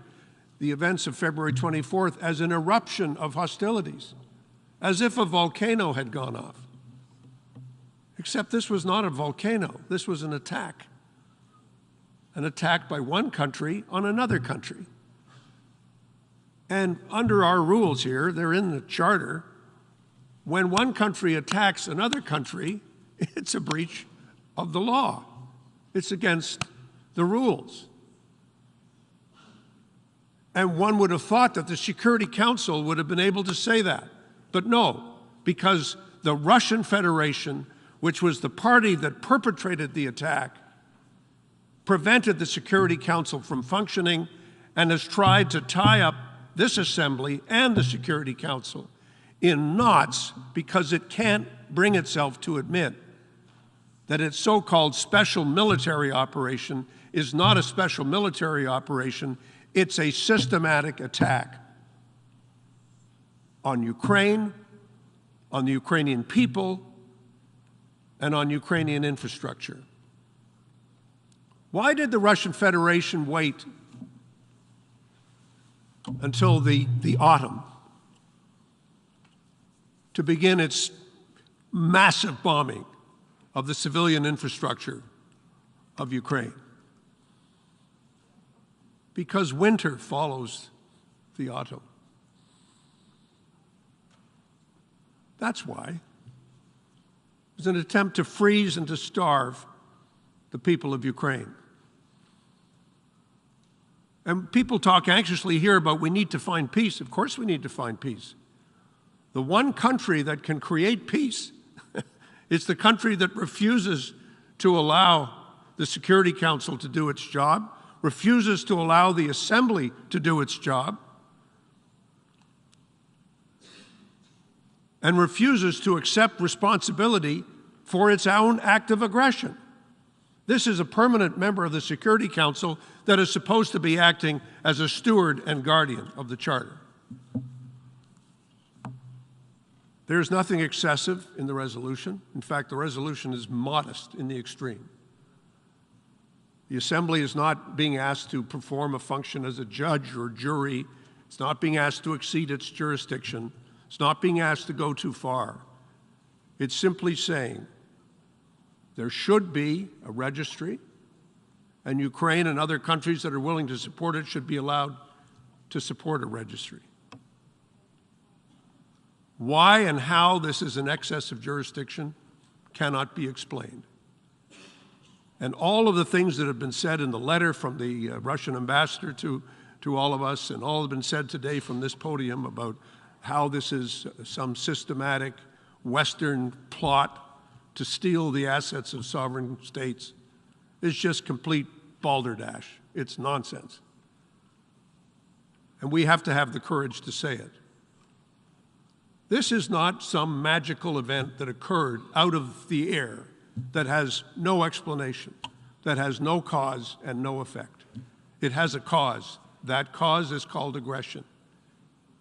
the events of February 24th, as an eruption of hostilities, as if a volcano had gone off. Except this was not a volcano, this was an attack by one country on another country. And under our rules here, they're in the charter, when one country attacks another country, it's a breach of the law. It's against the rules. And one would have thought that the Security Council would have been able to say that. But no, because the Russian Federation, which was the party that perpetrated the attack, prevented the Security Council from functioning and has tried to tie up this Assembly and the Security Council in knots because it can't bring itself to admit that its so-called special military operation is not a special military operation, it's a systematic attack on Ukraine, on the Ukrainian people, and on Ukrainian infrastructure. Why did the Russian Federation wait until the autumn to begin its massive bombing of the civilian infrastructure of Ukraine? Because winter follows the autumn. That's why. It was an attempt to freeze and to starve the people of Ukraine. And people talk anxiously here about we need to find peace. Of course we need to find peace. The one country that can create peace is the country that refuses to allow the Security Council to do its job, refuses to allow the Assembly to do its job, and refuses to accept responsibility for its own act of aggression. This is a permanent member of the Security Council that is supposed to be acting as a steward and guardian of the Charter. There's nothing excessive in the resolution. In fact, the resolution is modest in the extreme. The Assembly is not being asked to perform a function as a judge or jury. It's not being asked to exceed its jurisdiction. It's not being asked to go too far. It's simply saying there should be a registry, and Ukraine and other countries that are willing to support it should be allowed to support a registry. Why and how this is an excess of jurisdiction cannot be explained. And all of the things that have been said in the letter from the Russian ambassador to all of us, and all have been said today from this podium about how this is some systematic Western plot to steal the assets of sovereign states, is just complete balderdash. It's nonsense. And we have to have the courage to say it. This is not some magical event that occurred out of the air that has no explanation, that has no cause and no effect. It has a cause. That cause is called aggression.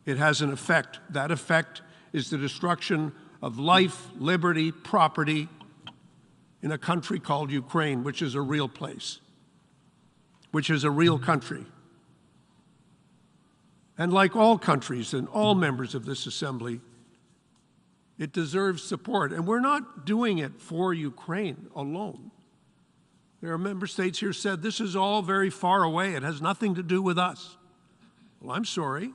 It has an effect. That effect is the destruction of life, liberty, property in a country called Ukraine, which is a real place, which is a real country. And like all countries and all members of this Assembly, it deserves support. And we're not doing it for Ukraine alone. There are member states here said, this is all very far away. It has nothing to do with us. Well, I'm sorry.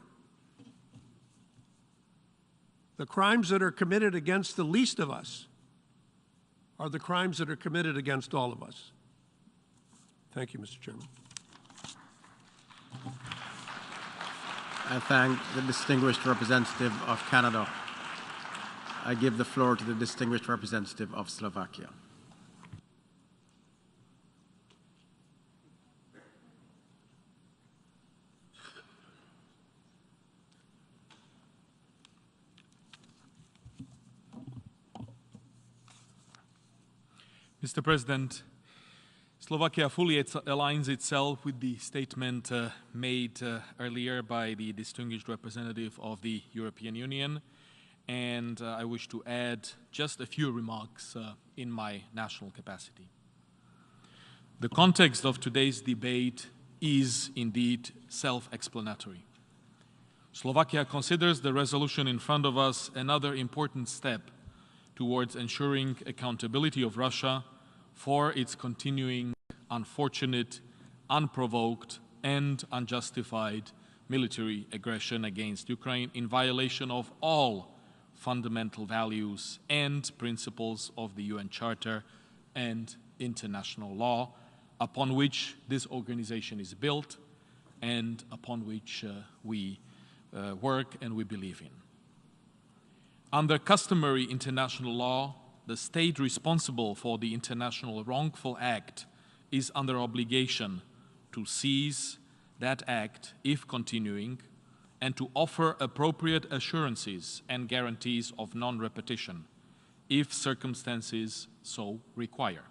The crimes that are committed against the least of us are the crimes that are committed against all of us. Thank you, Mr. Chairman. I thank the distinguished representative of Canada. I give the floor to the distinguished representative of Slovakia. Mr. President, Slovakia fully aligns itself with the statement made earlier by the distinguished representative of the European Union, and I wish to add just a few remarks in my national capacity. The context of today's debate is indeed self-explanatory. Slovakia considers the resolution in front of us another important step towards ensuring accountability of Russia for its continuing unfortunate, unprovoked, and unjustified military aggression against Ukraine in violation of all fundamental values and principles of the UN Charter and international law, upon which this organization is built and upon which we work and we believe in. Under customary international law, the state responsible for the international wrongful act is under obligation to seize that act if continuing and to offer appropriate assurances and guarantees of non-repetition if circumstances so require.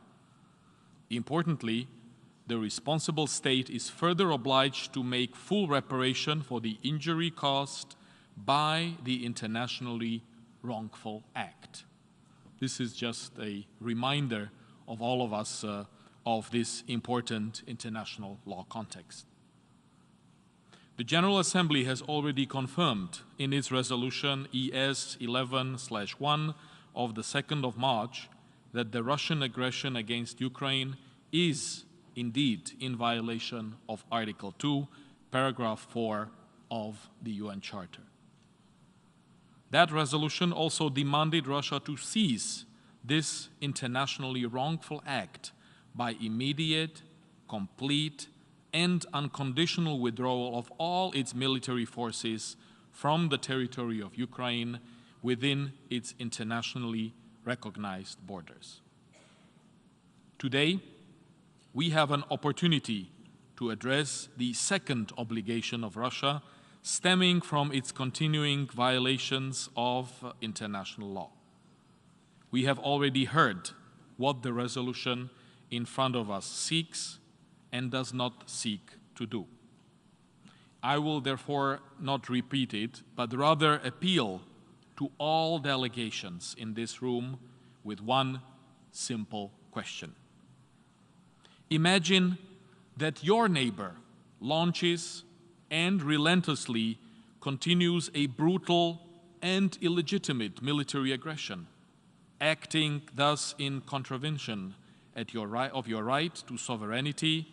Importantly, the responsible state is further obliged to make full reparation for the injury caused by the internationally wrongful act. This is just a reminder of all of us of this important international law context. The General Assembly has already confirmed in its resolution ES 11/1 of the 2nd of March that the Russian aggression against Ukraine is indeed in violation of Article 2, Paragraph 4 of the UN Charter. That resolution also demanded Russia to cease this internationally wrongful act by immediate, complete, and unconditional withdrawal of all its military forces from the territory of Ukraine within its internationally recognized borders. Today, we have an opportunity to address the second obligation of Russia stemming from its continuing violations of international law. We have already heard what the resolution in front of us seeks and does not seek to do. I will therefore not repeat it, but rather appeal to all delegations in this room with one simple question. Imagine that your neighbor launches and relentlessly continues a brutal and illegitimate military aggression, acting thus in contravention of your right to sovereignty,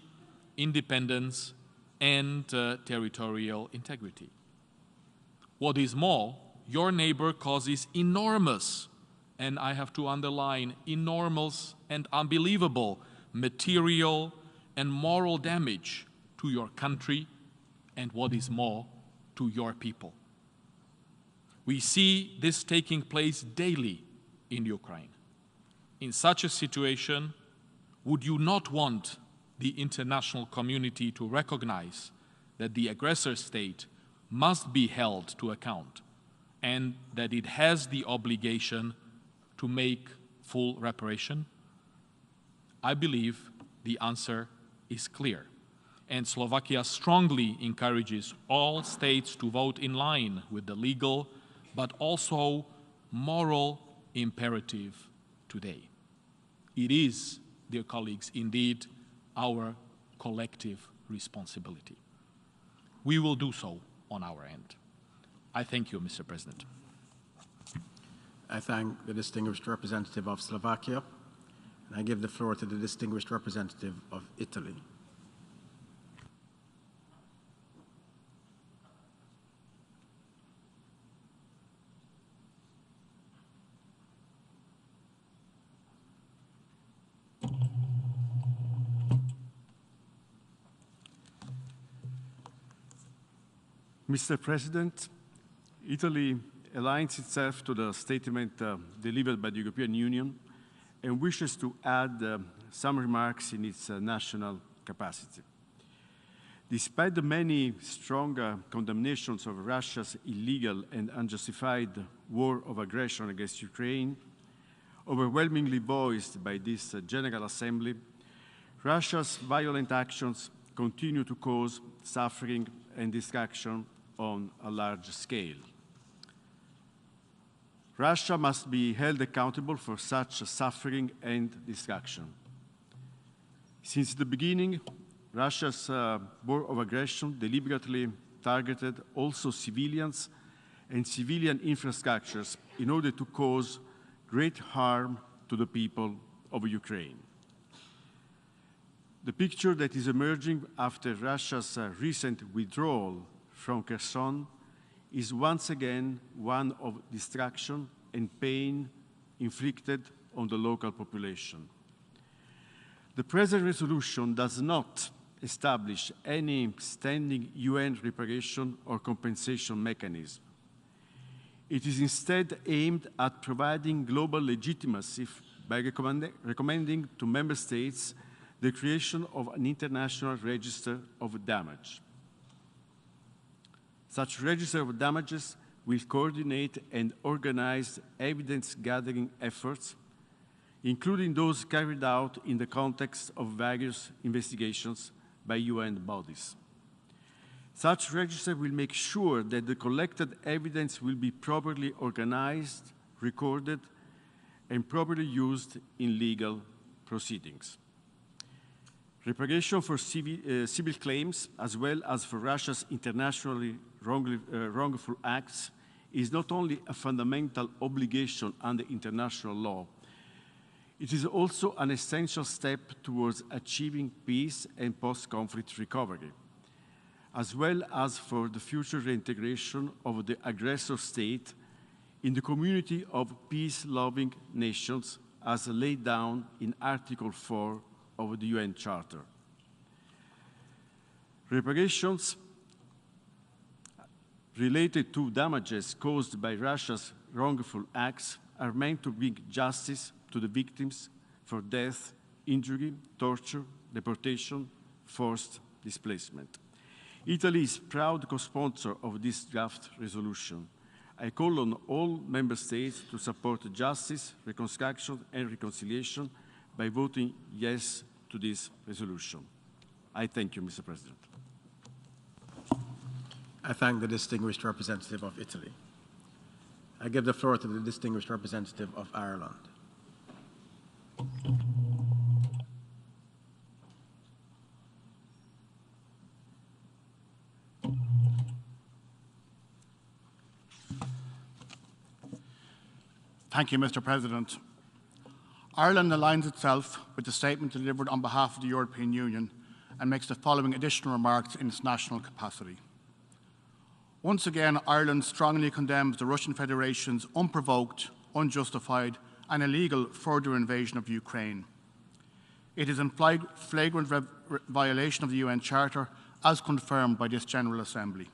independence, and territorial integrity. What is more, your neighbor causes enormous, and I have to underline, enormous and unbelievable material and moral damage to your country, and what is more, to your people. We see this taking place daily in Ukraine. In such a situation, would you not want the international community to recognize that the aggressor state must be held to account and that it has the obligation to make full reparation? I believe the answer is clear, and Slovakia strongly encourages all states to vote in line with the legal but also moral imperative today. It is, dear colleagues, indeed our collective responsibility. We will do so on our end. I thank you, Mr. President. I thank the distinguished representative of Slovakia, and I give the floor to the distinguished representative of Italy. Mr. President, Italy aligns itself to the statement delivered by the European Union and wishes to add some remarks in its national capacity. Despite the many strong condemnations of Russia's illegal and unjustified war of aggression against Ukraine, overwhelmingly voiced by this General Assembly, Russia's violent actions continue to cause suffering and destruction on a large scale. Russia must be held accountable for such suffering and destruction. Since the beginning, Russia's war of aggression deliberately targeted also civilians and civilian infrastructures in order to cause great harm to the people of Ukraine. The picture that is emerging after Russia's recent withdrawal from Kherson is once again one of destruction and pain inflicted on the local population. The present resolution does not establish any standing UN reparation or compensation mechanism. It is instead aimed at providing global legitimacy by recommending to member states the creation of an international register of damage. Such register of damages will coordinate and organize evidence-gathering efforts, including those carried out in the context of various investigations by UN bodies. Such register will make sure that the collected evidence will be properly organized, recorded, and properly used in legal proceedings. Reparation for civil claims, as well as for Russia's internationally wrongful acts, is not only a fundamental obligation under international law, it is also an essential step towards achieving peace and post-conflict recovery, as well as for the future reintegration of the aggressor state in the community of peace-loving nations as laid down in Article 4 of the UN Charter. Reparations related to damages caused by Russia's wrongful acts are meant to bring justice to the victims for death, injury, torture, deportation, forced displacement. Italy is proud co-sponsor of this draft resolution. I call on all member states to support justice, reconstruction, and reconciliation by voting yes to this resolution. I thank you, Mr. President. I thank the distinguished representative of Italy. I give the floor to the distinguished representative of Ireland. Thank you, Mr. President. Ireland aligns itself with the statement delivered on behalf of the European Union and makes the following additional remarks in its national capacity. Once again, Ireland strongly condemns the Russian Federation's unprovoked, unjustified, and illegal further invasion of Ukraine. It is in flagrant violation of the UN Charter as confirmed by this General Assembly.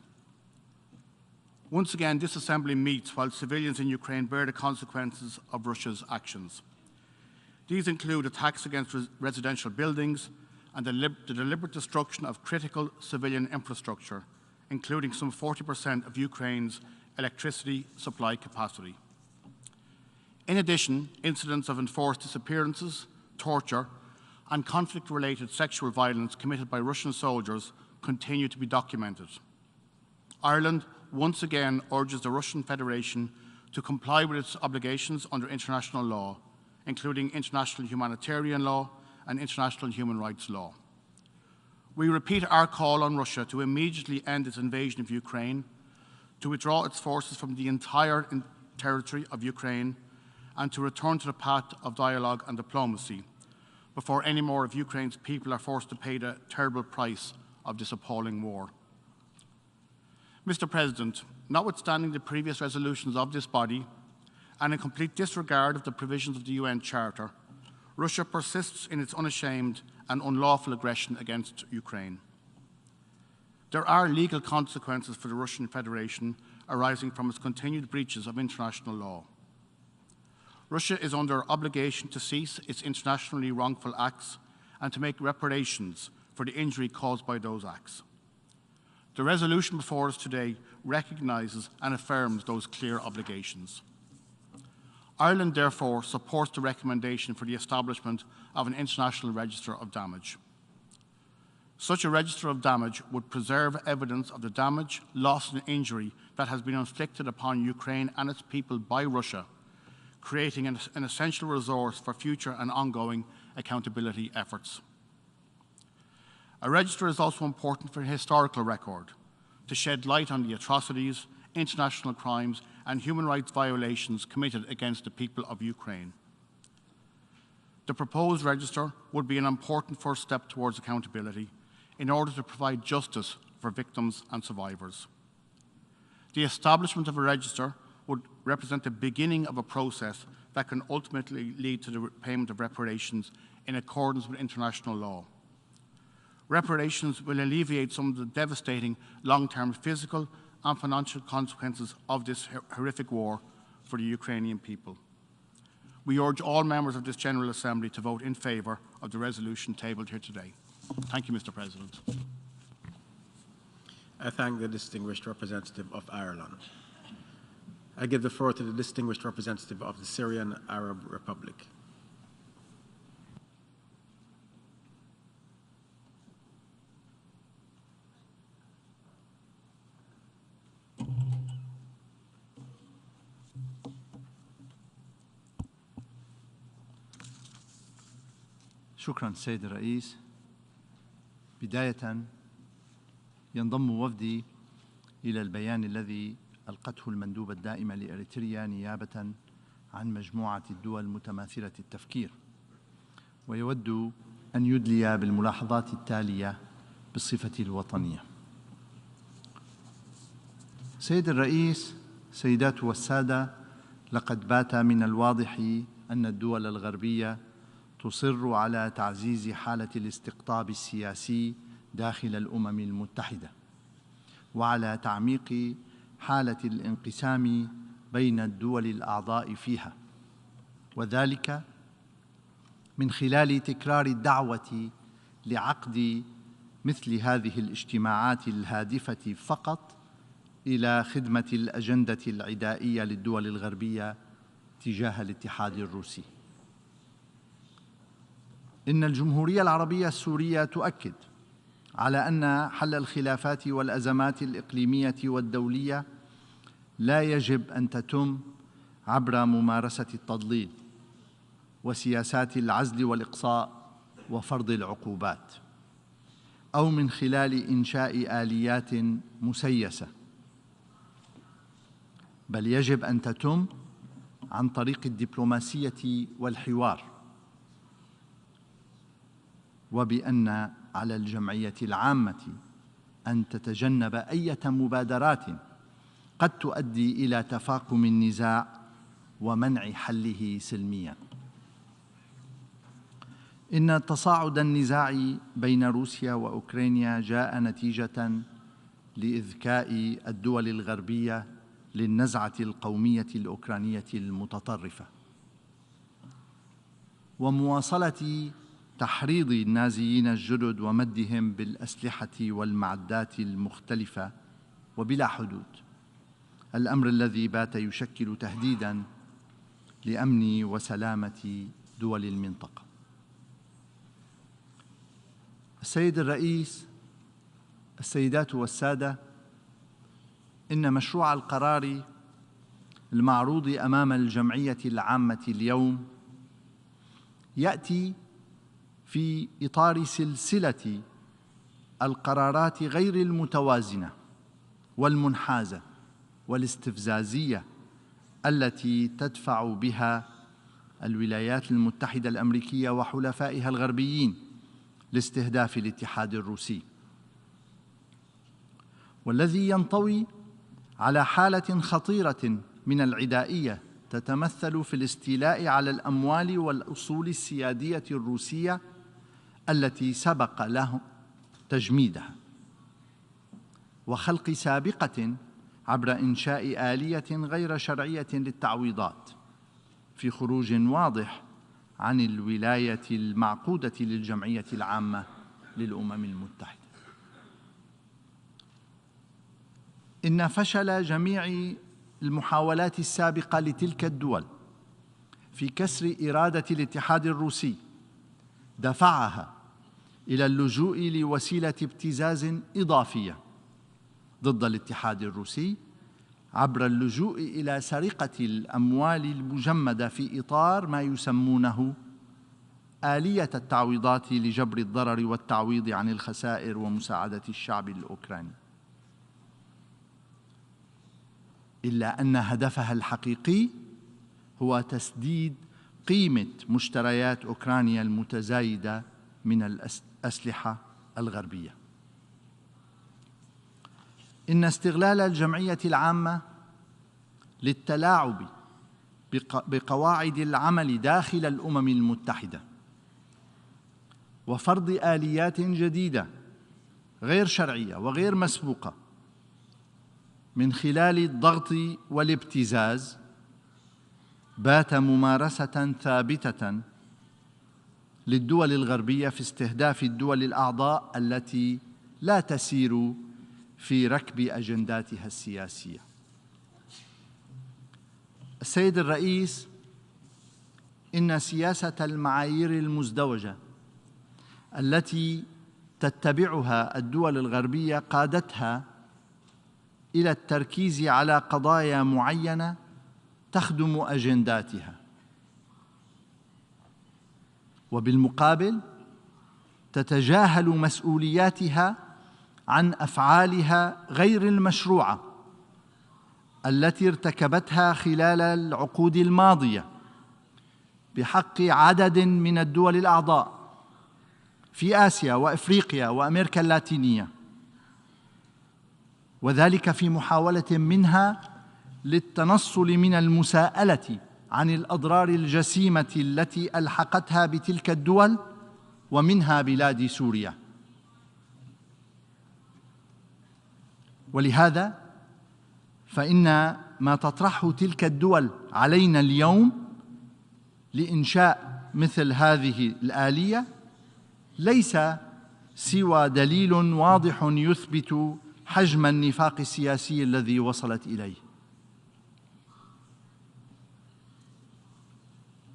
Once again, this Assembly meets while civilians in Ukraine bear the consequences of Russia's actions. These include attacks against residential buildings and the deliberate destruction of critical civilian infrastructure, including some 40% of Ukraine's electricity supply capacity. In addition, incidents of enforced disappearances, torture, and conflict-related sexual violence committed by Russian soldiers continue to be documented. Ireland once again urges the Russian Federation to comply with its obligations under international law, including international humanitarian law and international human rights law. We repeat our call on Russia to immediately end its invasion of Ukraine, to withdraw its forces from the entire territory of Ukraine, and to return to the path of dialogue and diplomacy before any more of Ukraine's people are forced to pay the terrible price of this appalling war. Mr. President, notwithstanding the previous resolutions of this body and in complete disregard of the provisions of the UN Charter, Russia persists in its unashamed and unlawful aggression against Ukraine. There are legal consequences for the Russian Federation arising from its continued breaches of international law. Russia is under obligation to cease its internationally wrongful acts and to make reparations for the injury caused by those acts. The resolution before us today recognises and affirms those clear obligations. Ireland, therefore, supports the recommendation for the establishment of an international register of damage. Such a register of damage would preserve evidence of the damage, loss and injury that has been inflicted upon Ukraine and its people by Russia, creating an essential resource for future and ongoing accountability efforts. A register is also important for a historical record, to shed light on the atrocities, international crimes, and human rights violations committed against the people of Ukraine. The proposed register would be an important first step towards accountability in order to provide justice for victims and survivors. The establishment of a register would represent the beginning of a process that can ultimately lead to the payment of reparations in accordance with international law. Reparations will alleviate some of the devastating long-term physical and financial consequences of this horrific war for the Ukrainian people. We urge all members of this General Assembly to vote in favour of the resolution tabled here today. Thank you, Mr. President. I thank the distinguished representative of Ireland. I give the floor to the distinguished representative of the Syrian Arab Republic. شكرا سيد الرئيس. بداية ينضم وفدي إلى البيان الذي ألقته المندوبة الدائمة لإريتريا نيابة عن مجموعة الدول متماثلة التفكير، ويود أن يدلي بالملاحظات التالية بالصفة الوطنية. سيد الرئيس، سيدات والسادة، لقد بات من الواضح أن الدول الغربية تصر على تعزيز حالة الاستقطاب السياسي داخل الأمم المتحدة، وعلى تعميق حالة الانقسام بين الدول الأعضاء فيها، وذلك من خلال تكرار الدعوة لعقد مثل هذه الاجتماعات الهادفة فقط إلى خدمة الأجندة العدائية للدول الغربية تجاه الاتحاد الروسي. إن الجمهورية العربية السورية تؤكد على أن حل الخلافات والأزمات الإقليمية والدولية لا يجب أن تتم عبر ممارسة التضليل وسياسات العزل والإقصاء وفرض العقوبات، أو من خلال إنشاء آليات مسيسة، بل يجب أن تتم عن طريق الدبلوماسية والحوار، وبأن على الجمعية العامة أن تتجنب أي مبادرات قد تؤدي إلى تفاقم النزاع ومنع حله سلمياً. إن تصاعد النزاع بين روسيا وأوكرانيا جاء نتيجة لإذكاء الدول الغربية للنزعة القومية الأوكرانية المتطرفة، ومواصلة تحريض النازيين الجدد ومدهم بالأسلحة والمعدات المختلفة وبلا حدود، الأمر الذي بات يشكل تهديداً لأمن وسلامة دول المنطقة. السيد الرئيس، السيدات والسادة، إن مشروع القرار المعروض أمام الجمعية العامة اليوم يأتي في إطار سلسلة القرارات غير المتوازنة والمنحازة والاستفزازية التي تدفع بها الولايات المتحدة الأمريكية وحلفائها الغربيين لاستهداف الاتحاد الروسي، والذي ينطوي على حالة خطيرة من العدائية تتمثل في الاستيلاء على الأموال والأصول السيادية الروسية التي سبق له تجميدها، وخلق سابقة عبر إنشاء آلية غير شرعية للتعويضات في خروج واضح عن الولاية المعقودة للجمعية العامة للأمم المتحدة. إن فشل جميع المحاولات السابقة لتلك الدول في كسر إرادة الاتحاد الروسي دفعها إلى اللجوء لوسيلة ابتزاز إضافية ضد الاتحاد الروسي عبر اللجوء إلى سرقة الأموال المجمدة في إطار ما يسمونه آلية التعويضات لجبر الضرر والتعويض عن الخسائر ومساعدة الشعب الأوكراني، إلا أن هدفها الحقيقي هو تسديد قيمة مشتريات أوكرانيا المتزايدة من الأسلحة الغربية. إن استغلال الجمعية العامة للتلاعب بقواعد العمل داخل الأمم المتحدة وفرض آليات جديدة غير شرعية وغير مسبوقة من خلال الضغط والابتزاز بات ممارسة ثابتة للدول الغربية في استهداف الدول الأعضاء التي لا تسير في ركب أجنداتها السياسية. السيد الرئيس، إن سياسة المعايير المزدوجة التي تتبعها الدول الغربية قادتها إلى التركيز على قضايا معينة تخدم أجنداتها، وبالمقابل تتجاهل مسؤولياتها عن أفعالها غير المشروعة التي ارتكبتها خلال العقود الماضية بحق عدد من الدول الأعضاء في آسيا وإفريقيا وأمريكا اللاتينية، وذلك في محاولة منها للتنصل من المساءلة عن الأضرار الجسيمة التي ألحقتها بتلك الدول ومنها بلاد سوريا. ولهذا فإن ما تطرحه تلك الدول علينا اليوم لإنشاء مثل هذه الآلية ليس سوى دليل واضح يثبت حجم النفاق السياسي الذي وصلت إليه.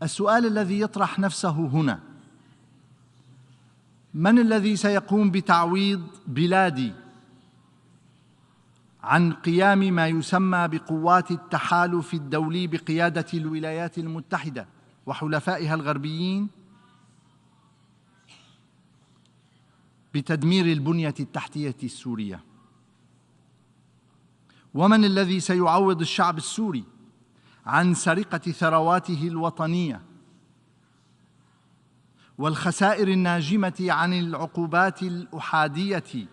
السؤال الذي يطرح نفسه هنا: من الذي سيقوم بتعويض بلادي عن قيام ما يسمى بقوات التحالف الدولي بقيادة الولايات المتحدة وحلفائها الغربيين بتدمير البنية التحتية السورية؟ ومن الذي سيعوض الشعب السوري عن سرقة ثرواته الوطنية والخسائر الناجمة عن العقوبات الأحادية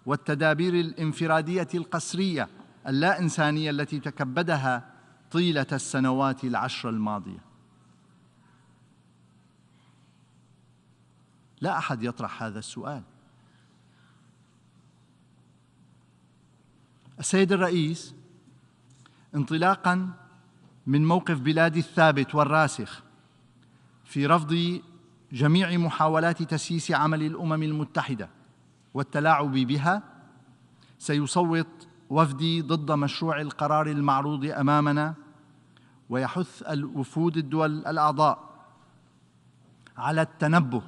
والتدابير الانفرادية القسرية اللا إنسانية التي تكبدها طيلة السنوات العشر الماضية؟ لا أحد يطرح هذا السؤال. السيد الرئيس، انطلاقاً من موقف بلادي الثابت والراسخ في رفض جميع محاولات تسييس عمل الأمم المتحدة والتلاعب بها، سيصوت وفدي ضد مشروع القرار المعروض أمامنا، ويحث الوفود الدول الأعضاء على التنبه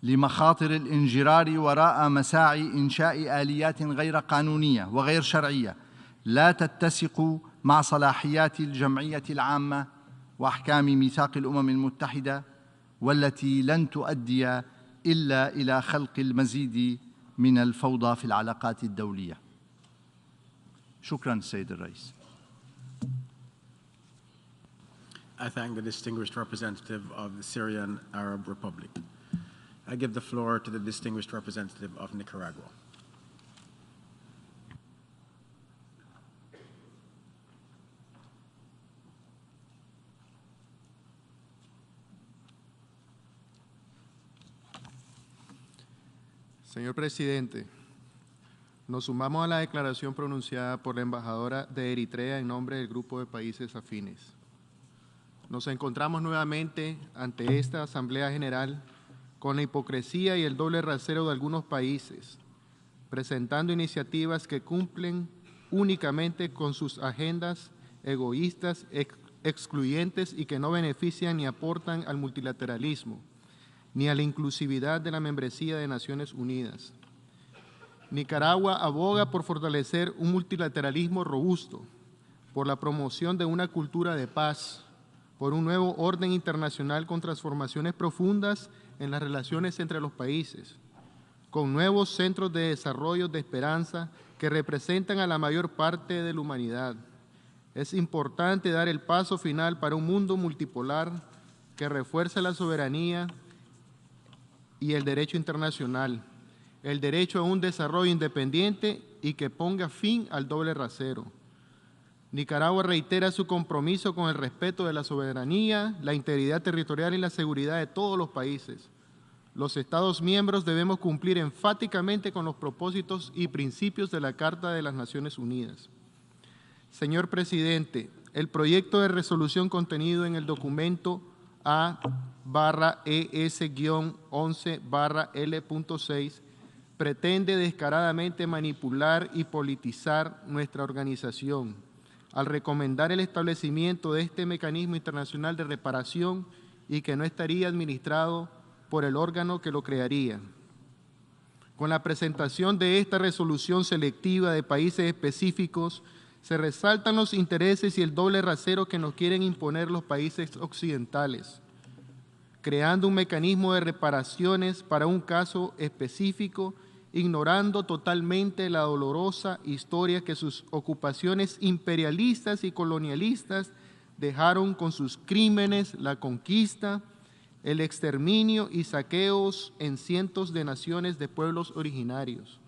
لمخاطر الانجرار وراء مساعي إنشاء آليات غير قانونية وغير شرعية لا تتسق مع صلاحيات الجمعية العامة وأحكام ميثاق الأمم المتحدة، والتي لن تؤدي إلا إلى خلق المزيد من الفوضى في العلاقات الدولية. شكراً سيد الرئيس. I thank the distinguished representative of the Syrian Arab Republic. I give the floor to the distinguished representative of Nicaragua. Señor Presidente, nos sumamos a la declaración pronunciada por la embajadora de Eritrea en nombre del grupo de países afines. Nos encontramos nuevamente ante esta Asamblea General con la hipocresía y el doble rasero de algunos países, presentando iniciativas que cumplen únicamente con sus agendas egoístas, excluyentes y que no benefician ni aportan al multilateralismo, ni a la inclusividad de la membresía de Naciones Unidas. Nicaragua aboga por fortalecer un multilateralismo robusto, por la promoción de una cultura de paz, por un nuevo orden internacional con transformaciones profundas en las relaciones entre los países, con nuevos centros de desarrollo de esperanza que representan a la mayor parte de la humanidad. Es importante dar el paso final para un mundo multipolar que refuerce la soberanía y el derecho internacional, el derecho a un desarrollo independiente y que ponga fin al doble rasero. Nicaragua reitera su compromiso con el respeto de la soberanía, la integridad territorial y la seguridad de todos los países. Los Estados miembros debemos cumplir enfáticamente con los propósitos y principios de la Carta de las Naciones Unidas. Señor Presidente, el proyecto de resolución contenido en el documento A/ES-11/L.6 pretende descaradamente manipular y politizar nuestra organización, al recomendar el establecimiento de este mecanismo internacional de reparación y que no estaría administrado por el órgano que lo crearía. Con la presentación de esta resolución selectiva de países específicos, se resaltan los intereses y el doble rasero que nos quieren imponer los países occidentales, creando un mecanismo de reparaciones para un caso específico, ignorando totalmente la dolorosa historia que sus ocupaciones imperialistas y colonialistas dejaron con sus crímenes, la conquista, el exterminio y saqueos en cientos de naciones de pueblos originarios.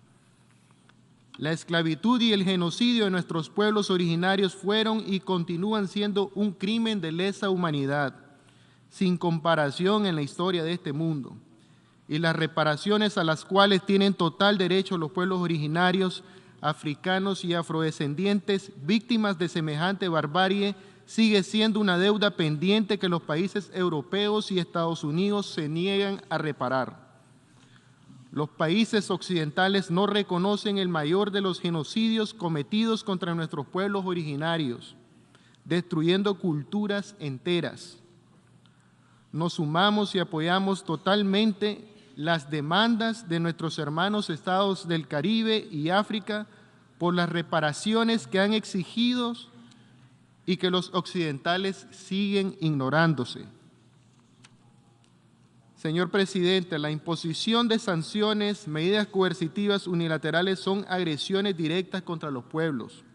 La esclavitud y el genocidio de nuestros pueblos originarios fueron y continúan siendo un crimen de lesa humanidad, sin comparación en la historia de este mundo. Y las reparaciones a las cuales tienen total derecho los pueblos originarios, africanos y afrodescendientes, víctimas de semejante barbarie, sigue siendo una deuda pendiente que los países europeos y Estados Unidos se niegan a reparar. Los países occidentales no reconocen el mayor de los genocidios cometidos contra nuestros pueblos originarios, destruyendo culturas enteras. Nos sumamos y apoyamos totalmente las demandas de nuestros hermanos estados del Caribe y África por las reparaciones que han exigido y que los occidentales siguen ignorándose. Señor Presidente, la imposición de sanciones, medidas coercitivas unilaterales son agresiones directas contra los pueblos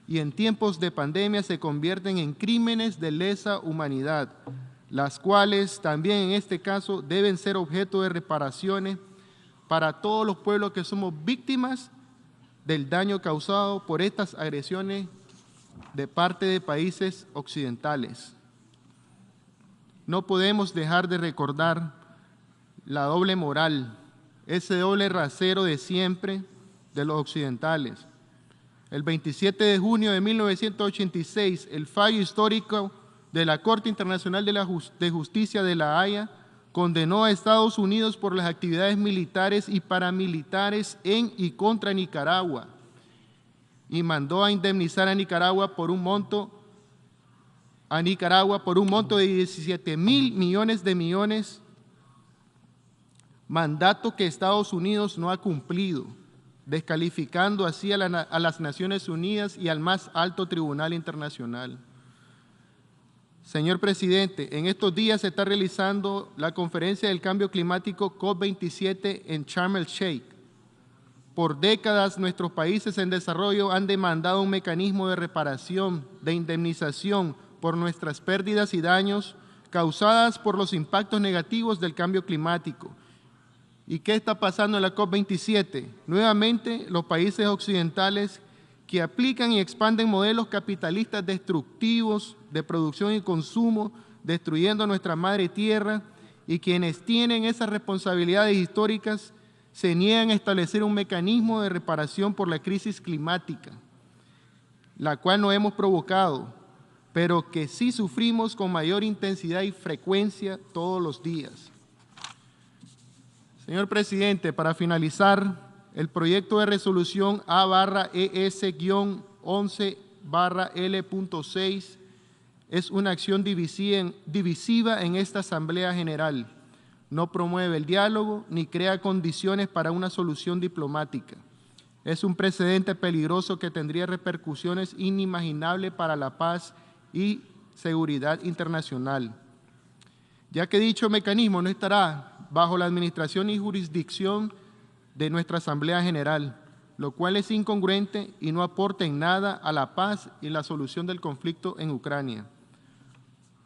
y en tiempos de pandemia se convierten en crímenes de lesa humanidad, las cuales también en este caso deben ser objeto de reparaciones para todos los pueblos que somos víctimas del daño causado por estas agresiones de parte de países occidentales. No podemos dejar de recordar la doble moral, ese doble rasero de siempre de los occidentales. El 27 de junio de 1986, el fallo histórico de la Corte Internacional de Justicia de La Haya condenó a Estados Unidos por las actividades militares y paramilitares en y contra Nicaragua y mandó a indemnizar a Nicaragua por un monto de 17,000 millones de millones, mandato que Estados Unidos no ha cumplido, descalificando así a las Naciones Unidas y al más alto tribunal internacional. Señor Presidente, en estos días se está realizando la Conferencia del Cambio Climático COP27 en Sharm el Sheikh. Por décadas, nuestros países en desarrollo han demandado un mecanismo de reparación, de indemnización por nuestras pérdidas y daños causadas por los impactos negativos del cambio climático. ¿Y qué está pasando en la COP27? Nuevamente, los países occidentales que aplican y expanden modelos capitalistas destructivos de producción y consumo, destruyendo nuestra madre tierra, y quienes tienen esas responsabilidades históricas se niegan a establecer un mecanismo de reparación por la crisis climática, la cual no hemos provocado, pero que sí sufrimos con mayor intensidad y frecuencia todos los días. Señor Presidente, para finalizar, el proyecto de resolución A/ES-11/L.6 es una acción divisiva en esta Asamblea General. No promueve el diálogo ni crea condiciones para una solución diplomática. Es un precedente peligroso que tendría repercusiones inimaginables para la paz y seguridad internacional, ya que dicho mecanismo no estará bajo la administración y jurisdicción de nuestra Asamblea General, lo cual es incongruente y no aporta en nada a la paz y la solución del conflicto en Ucrania.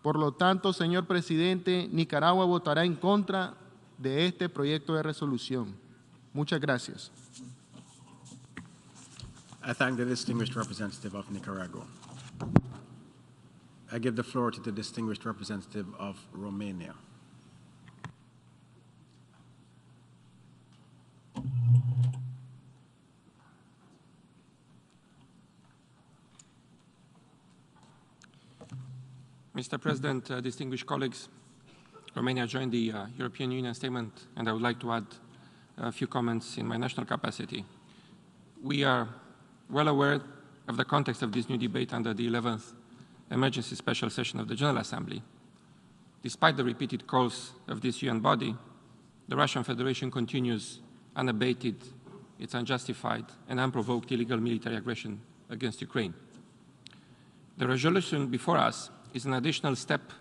Por lo tanto, señor Presidente, Nicaragua votará en contra de este proyecto de resolución. Muchas gracias. I thank the distinguished representative of Nicaragua. I give the floor to the distinguished representative of Romania. Mr. President, distinguished colleagues, Romania joined the European Union statement, and I would like to add a few comments in my national capacity. We are well aware of the context of this new debate under the 11th Emergency Special Session of the General Assembly, despite the repeated calls of this UN body, the Russian Federation continues unabated its unjustified and unprovoked illegal military aggression against Ukraine. The resolution before us is an additional step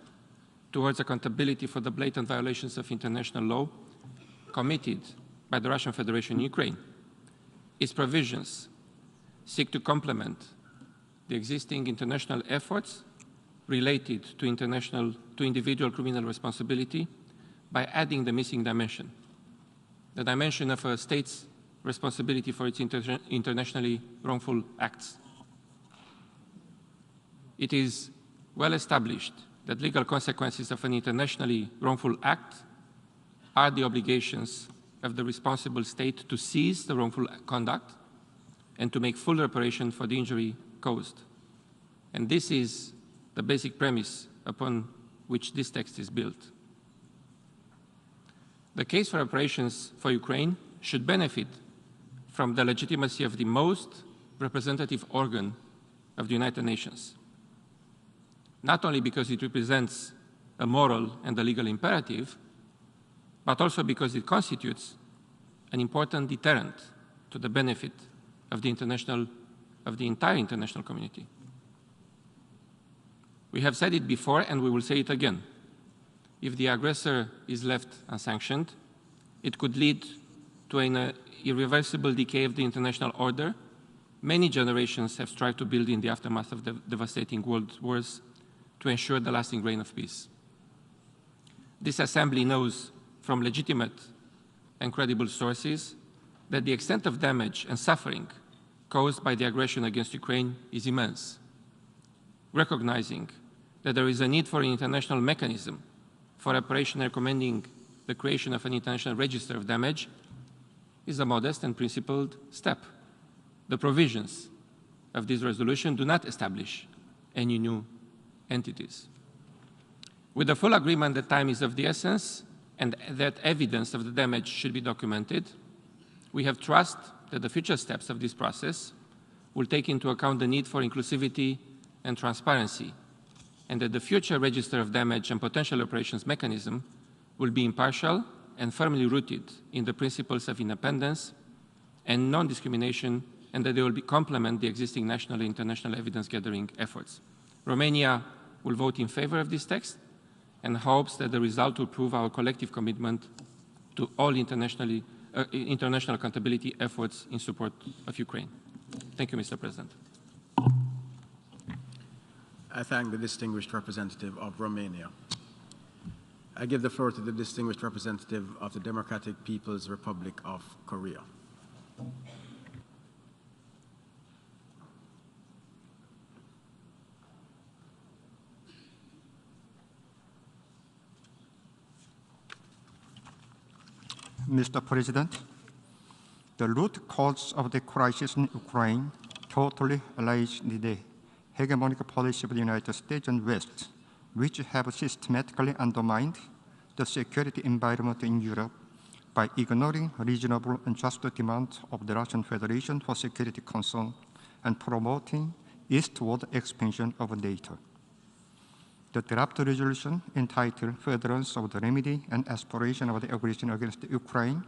towards accountability for the blatant violations of international law committed by the Russian Federation in Ukraine. Its provisions seek to complement the existing international efforts related to individual criminal responsibility by adding the missing dimension, the dimension of a state's responsibility for its internationally wrongful acts. It is well established that legal consequences of an internationally wrongful act are the obligations of the responsible state to cease the wrongful conduct and to make full reparation for the injury caused. And this is the basic premise upon which this text is built. The case for reparations for Ukraine should benefit from the legitimacy of the most representative organ of the United Nations, not only because it represents a moral and a legal imperative, but also because it constitutes an important deterrent to the benefit of the entire international community. We have said it before and we will say it again. If the aggressor is left unsanctioned, it could lead to an irreversible decay of the international order many generations have strived to build in the aftermath of the devastating world wars to ensure the lasting reign of peace. This Assembly knows from legitimate and credible sources that the extent of damage and suffering caused by the aggression against Ukraine is immense. Recognizing that there is a need for an international mechanism for reparation, recommending the creation of an international register of damage is a modest and principled step. The provisions of this resolution do not establish any new entities. With the full agreement that time is of the essence and that evidence of the damage should be documented, we have trust that the future steps of this process will take into account the need for inclusivity and transparency, and that the future register of damage and potential reparations mechanism will be impartial and firmly rooted in the principles of independence and non-discrimination, and that they will complement the existing national and international evidence-gathering efforts. Romania will vote in favor of this text and hopes that the result will prove our collective commitment to all international accountability efforts in support of Ukraine. Thank you, Mr. President. I thank the distinguished representative of Romania. I give the floor to the distinguished representative of the Democratic People's Republic of Korea. Mr. President, the root cause of the crisis in Ukraine totally lies in the hegemonic policy of the United States and West, which have systematically undermined the security environment in Europe by ignoring reasonable and just demands of the Russian Federation for security concern and promoting eastward expansion of NATO. The draft resolution entitled Furtherance of the Remedy and Aspiration of the Aggression against Ukraine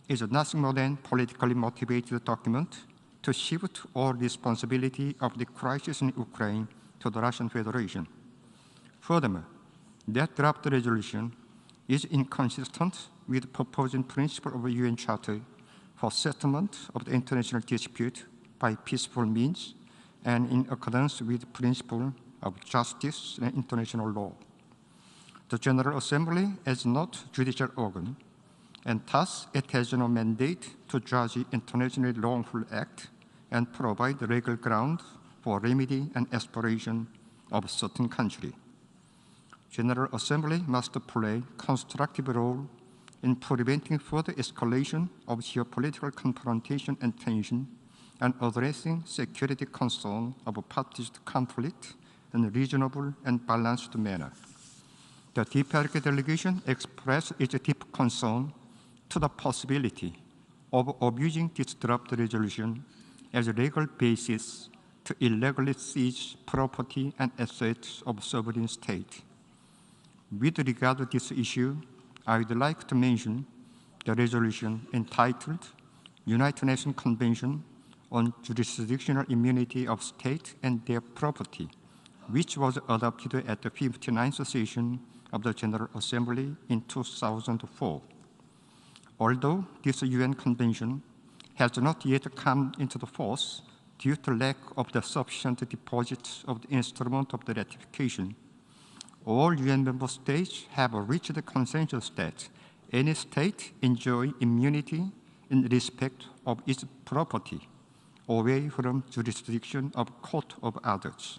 is nothing more than politically motivated document to shift all responsibility of the crisis in Ukraine to the Russian Federation. Furthermore, that draft resolution is inconsistent with the proposed principle of the UN Charter for settlement of the international dispute by peaceful means and in accordance with the principle of justice and international law. The General Assembly is not a judicial organ, and thus it has no mandate to judge internationally wrongful act and provide the legal ground for remedy and aspiration of a certain country. General Assembly must play a constructive role in preventing further escalation of geopolitical confrontation and tension and addressing security concerns of parties to conflict in a reasonable and balanced manner. The DPRK delegation expressed its deep concern to the possibility of abusing this draft resolution as a legal basis to illegally seize property and assets of sovereign state. With regard to this issue, I would like to mention the resolution entitled United Nations Convention on Jurisdictional Immunity of State and Their Property, which was adopted at the 59th session of the General Assembly in 2004. Although this UN Convention has not yet come into force due to lack of the sufficient deposits of the instrument of the ratification, all UN member states have reached the consensus that any state enjoy immunity in respect of its property away from jurisdiction of court of others.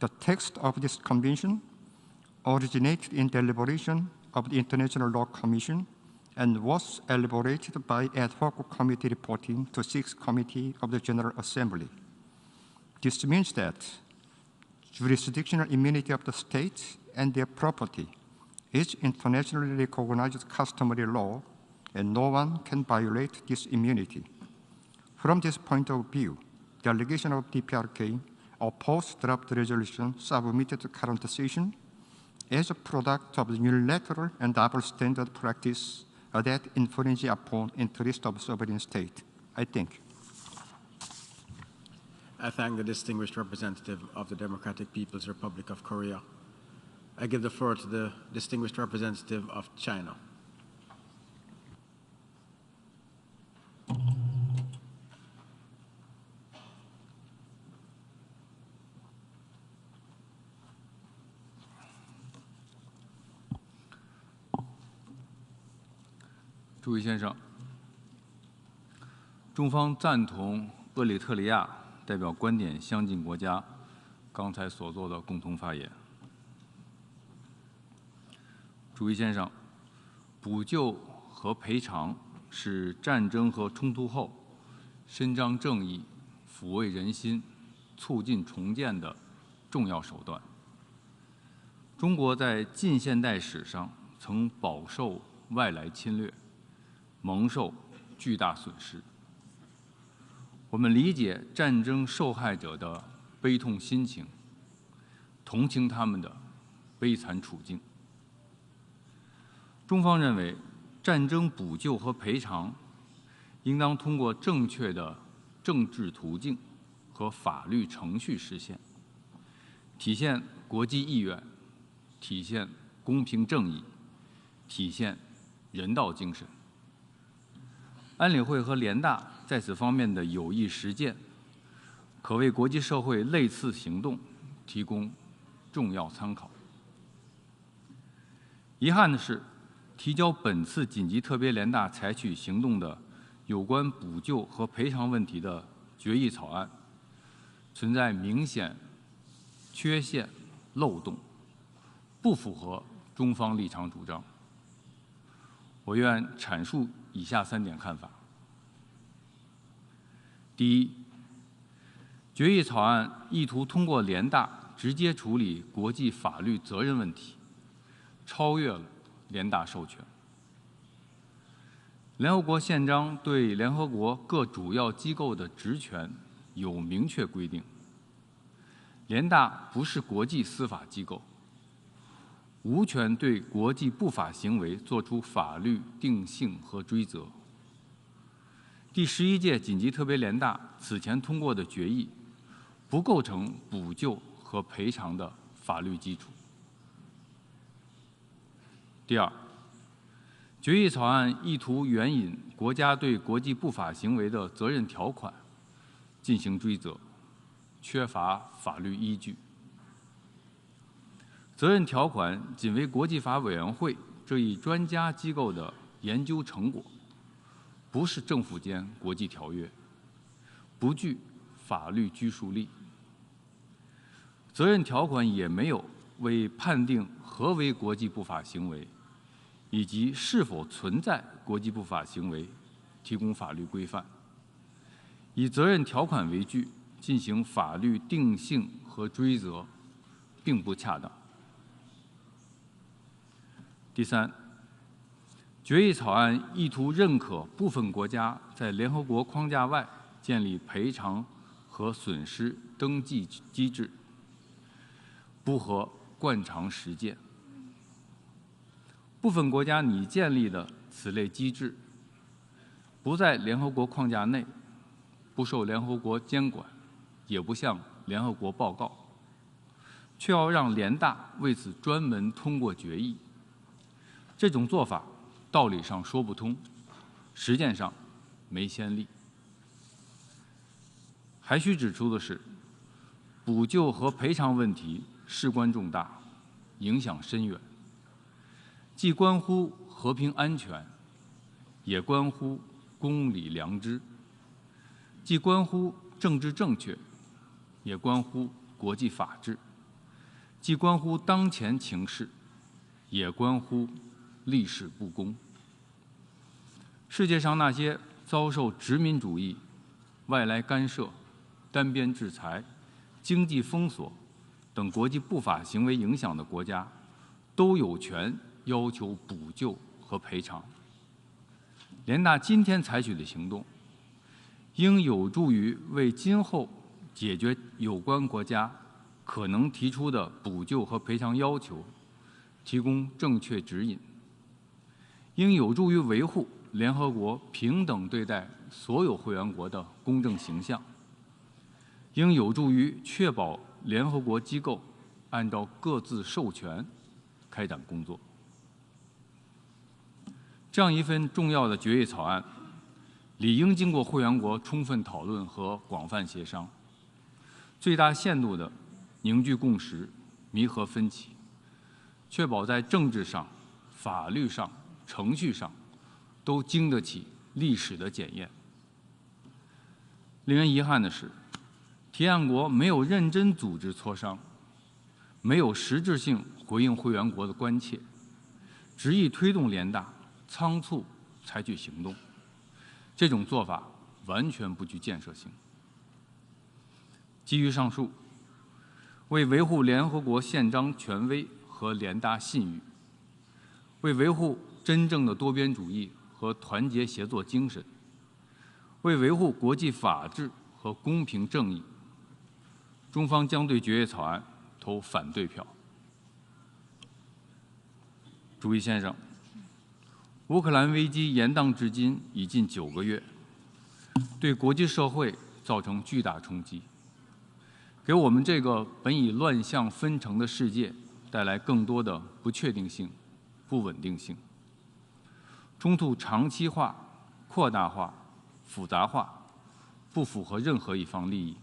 The text of this convention originated in deliberation of the International Law Commission and was elaborated by ad hoc committee reporting to 6th Committee of the General Assembly. This means that jurisdictional immunity of the state and their property is internationally recognized customary law, and no one can violate this immunity. From this point of view, the delegation of DPRK opposed draft resolution submitted to current session as a product of the unilateral and double standard practice that infringe upon interest of sovereign state. I think. I thank the distinguished representative of the Democratic People's Republic of Korea. I give the floor to the distinguished representative of China.诸位先生，中方赞同厄立特里亚代表观点相近国家刚才所做的共同发言。诸位先生，补救和赔偿是战争和冲突后伸张正义、抚慰人心、促进重建的重要手段。中国在近现代史上曾饱受外来侵略，蒙受巨大损失。我们理解战争受害者的悲痛心情，同情他们的悲惨处境。中方认为，战争补救和赔偿应当通过正确的政治途径和法律程序实现，体现国际意愿，体现公平正义，体现人道精神。安理会和联大在此方面的有益实践，可为国际社会类似行动提供重要参考。遗憾的是，提交本次紧急特别联大采取行动的有关补救和赔偿问题的决议草案，存在明显缺陷、漏洞，不符合中方立场主张。我愿阐述以下3点看法。第一，决议草案意图通过联大直接处理国际法律责任问题，超越了联大授权。联合国宪章对联合国各主要机构的职权有明确规定，联大不是国际司法机构，无权对国际不法行为作出法律定性和追责。第11届紧急特别联大此前通过的决议，不构成补救和赔偿的法律基础。第二，决议草案意图援引国家对国际不法行为的责任条款进行追责，缺乏法律依据。责任条款仅为国际法委员会这一专家机构的研究成果，不是政府间国际条约，不具法律拘束力。责任条款也没有为判定何为国际不法行为，以及是否存在国际不法行为提供法律规范。以责任条款为据进行法律定性和追责，并不恰当。第三，决议草案意图认可部分国家在联合国框架外建立赔偿和和损失登记机制，不合惯常实践。部分国家拟建立的此类机制，不在联合国框架内，不受联合国监管，也不向联合国报告，却要让联大为此专门通过决议。这种做法道理上说不通，实践上没先例。还需指出的是，补救和赔偿问题事关重大，影响深远，既关乎和平安全，也关乎公理良知；既关乎政治正确，也关乎国际法治；既关乎当前情势，也关乎历史不公。世界上那些遭受殖民主义、外来干涉、单边制裁、经济封锁等国际不法行为影响的国家，都有权要求补救和赔偿。联大今天采取的行动，应有助于为今后解决有关国家可能提出的补救和赔偿要求提供正确指引，应有助于维护联合国平等对待所有会员国的公正形象，应有助于确保联合国机构按照各自授权开展工作。这样一份重要的决议草案，理应经过会员国充分讨论和广泛协商，最大限度地凝聚共识，弥合分歧，确保在政治上、法律上、程序上都经得起历史的检验。令人遗憾的是，提案国没有认真组织磋商，没有实质性回应会员国的关切，执意推动联大仓促采取行动，这种做法完全不具建设性。基于上述，为维护联合国宪章权威和联大信誉，为维护真正的多边主义和团结协作精神，为维护国际法治和公平正义，中方将对决议草案投反对票。主席先生，乌克兰危机延宕至今已近9个月，对国际社会造成巨大冲击，给我们这个本已乱象纷呈的世界带来更多的不确定性、不稳定性。冲突长期化、扩大化、复杂化，不符合任何一方利益，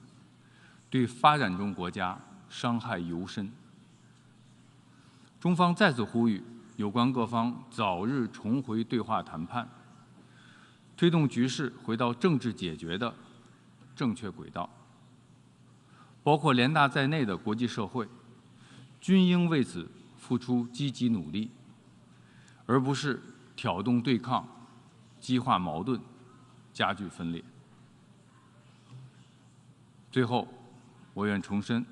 对发展中国家伤害尤深。中方再次呼吁有关各方早日重回对话谈判，推动局势回到政治解决的正确轨道。包括联大在内的国际社会，均应为此付出积极努力，而不是挑动对抗、激化矛盾、加剧分裂。最后，我愿重申，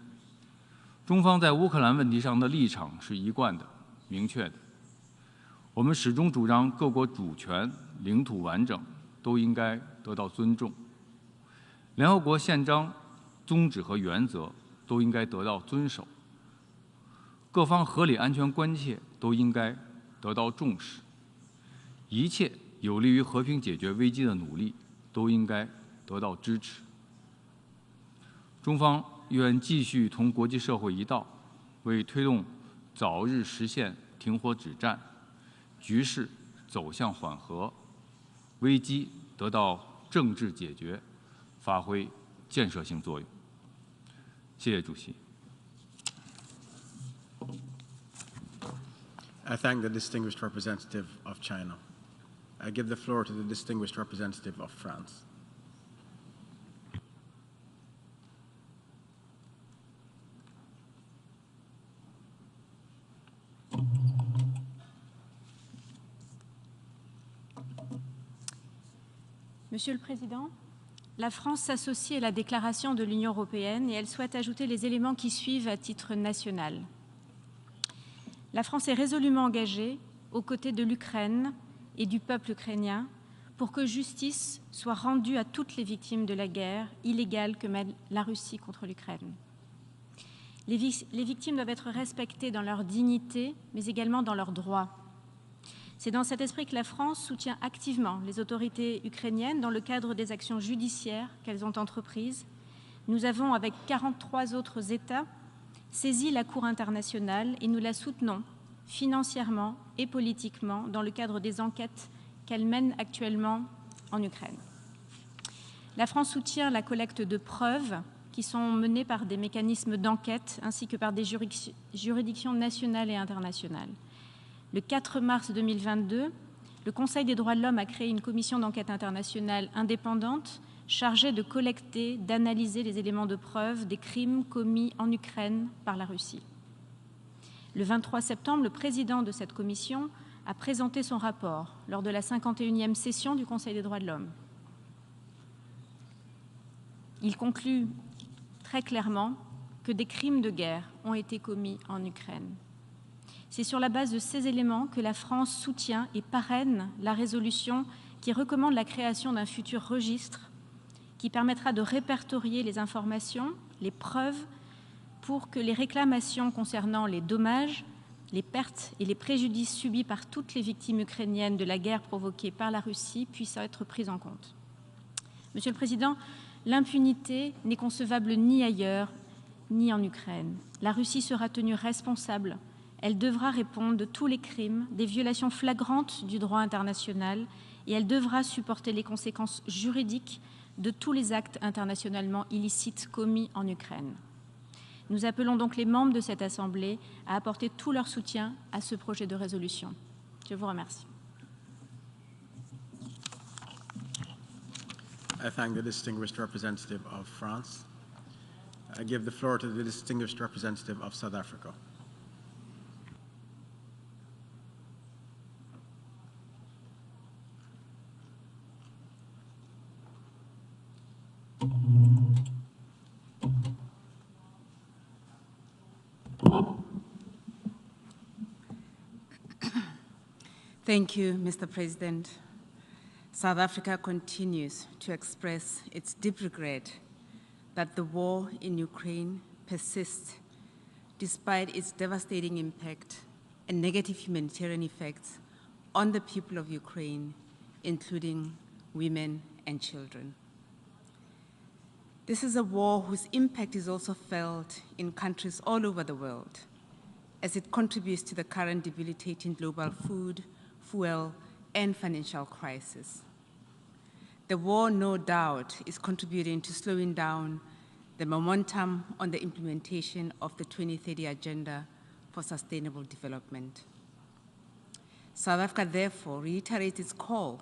中方在乌克兰问题上的立场是一贯的、明确的。我们始终主张各国主权、领土完整都应该得到尊重，联合国宪章宗旨和原则都应该得到遵守，各方合理安全关切都应该得到重视，一切有利于和平解决危机的努力都应该得到支持。中方愿继续同国际社会一道，为推动早日实现停火止战，局势走向缓和，危机得到政治解决，发挥建设性作用。谢谢主席。I thank the distinguished representative of China. I give the floor to the distinguished representative of France. Monsieur le Président, la France s'associe à la déclaration de l'Union européenne et elle souhaite ajouter les éléments qui suivent à titre national. La France est résolument engagée aux côtés de l'Ukraine et du peuple ukrainien pour que justice soit rendue à toutes les victimes de la guerre illégale que mène la Russie contre l'Ukraine. Les victimes doivent être respectées dans leur dignité, mais également dans leurs droits. C'est dans cet esprit que la France soutient activement les autorités ukrainiennes dans le cadre des actions judiciaires qu'elles ont entreprises. Nous avons, avec 43 autres États, saisi la Cour internationale et nous la soutenons financièrement et politiquement dans le cadre des enquêtes qu'elle mène actuellement en Ukraine. La France soutient la collecte de preuves qui sont menées par des mécanismes d'enquête ainsi que par des juridictions nationales et internationales. Le 4 mars 2022, le Conseil des droits de l'homme a créé une commission d'enquête internationale indépendante chargée de collecter, d'analyser les éléments de preuve des crimes commis en Ukraine par la Russie. Le 23 septembre, le président de cette commission a présenté son rapport lors de la 51e session du Conseil des droits de l'homme. Il conclut très clairement que des crimes de guerre ont été commis en Ukraine. C'est sur la base de ces éléments que la France soutient et parraine la résolution qui recommande la création d'un futur registre qui permettra de répertorier les informations, les preuves, pour que les réclamations concernant les dommages, les pertes et les préjudices subis par toutes les victimes ukrainiennes de la guerre provoquée par la Russie puissent être prises en compte. Monsieur le Président, l'impunité n'est concevable ni ailleurs, ni en Ukraine. La Russie sera tenue responsable. Elle devra répondre de tous les crimes, des violations flagrantes du droit international, et elle devra supporter les conséquences juridiques de tous les actes internationalement illicites commis en Ukraine. Nous appelons donc les membres de cette Assemblée à apporter tout leur soutien à ce projet de résolution. Je vous remercie. I thank the distinguished representative of France. I give the floor to the distinguished representative of South Africa. Thank you, Mr. President. South Africa continues to express its deep regret that the war in Ukraine persists despite its devastating impact and negative humanitarian effects on the people of Ukraine, including women and children. This is a war whose impact is also felt in countries all over the world, as it contributes to the current debilitating global food, fuel, and financial crisis. The war, no doubt, is contributing to slowing down the momentum on the implementation of the 2030 Agenda for Sustainable Development. South Africa, therefore, reiterates its call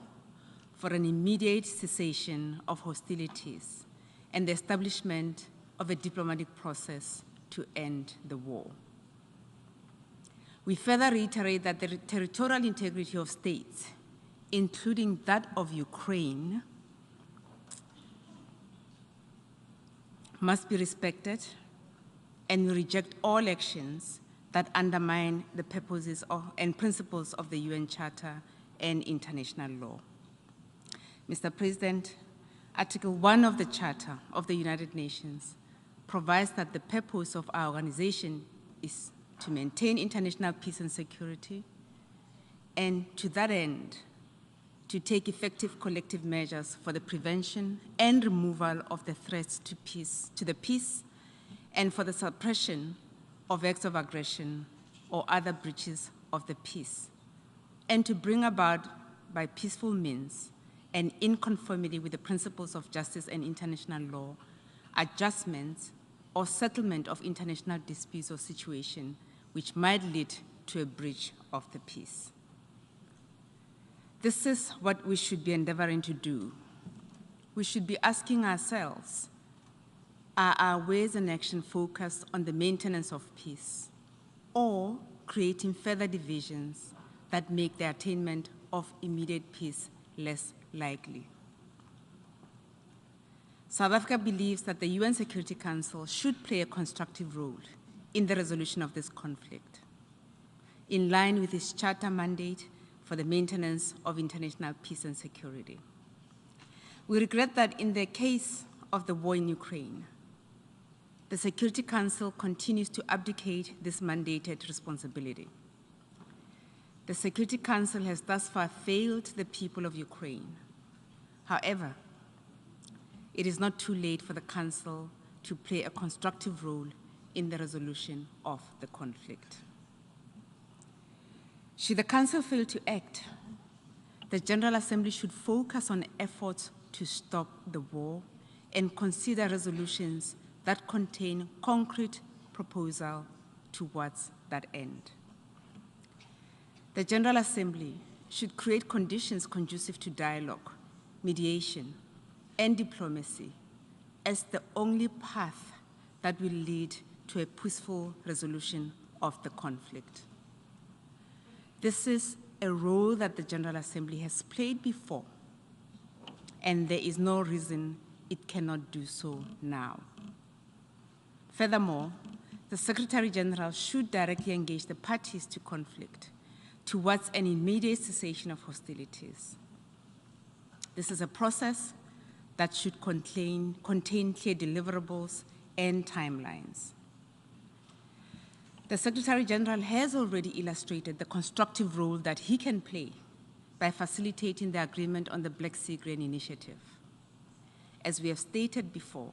for an immediate cessation of hostilities and the establishment of a diplomatic process to end the war. We further reiterate that the territorial integrity of states, including that of Ukraine, must be respected, and we reject all actions that undermine the purposes and principles of the UN Charter and international law. Mr. President, Article 1 of the Charter of the United Nations provides that the purpose of our organization is to maintain international peace and security, and to that end, to take effective collective measures for the prevention and removal of the threats to the peace, and for the suppression of acts of aggression or other breaches of the peace, and to bring about by peaceful means and in conformity with the principles of justice and international law, adjustments or settlement of international disputes or situations which might lead to a breach of the peace. This is what we should be endeavoring to do. We should be asking ourselves, are our ways and action focused on the maintenance of peace, or creating further divisions that make the attainment of immediate peace less likely? South Africa believes that the UN Security Council should play a constructive role in the resolution of this conflict, in line with its charter mandate for the maintenance of international peace and security. We regret that in the case of the war in Ukraine, the Security Council continues to abdicate this mandated responsibility. The Security Council has thus far failed the people of Ukraine. However, it is not too late for the Council to play a constructive role in the resolution of the conflict. Should the Council fail to act, the General Assembly should focus on efforts to stop the war and consider resolutions that contain concrete proposal towards that end. The General Assembly should create conditions conducive to dialogue, mediation, and diplomacy as the only path that will lead to a peaceful resolution of the conflict. This is a role that the General Assembly has played before, and there is no reason it cannot do so now. Furthermore, the Secretary General should directly engage the parties to conflict towards an immediate cessation of hostilities. This is a process that should contain clear deliverables and timelines. The Secretary General has already illustrated the constructive role that he can play by facilitating the agreement on the Black Sea Grain Initiative. As we have stated before,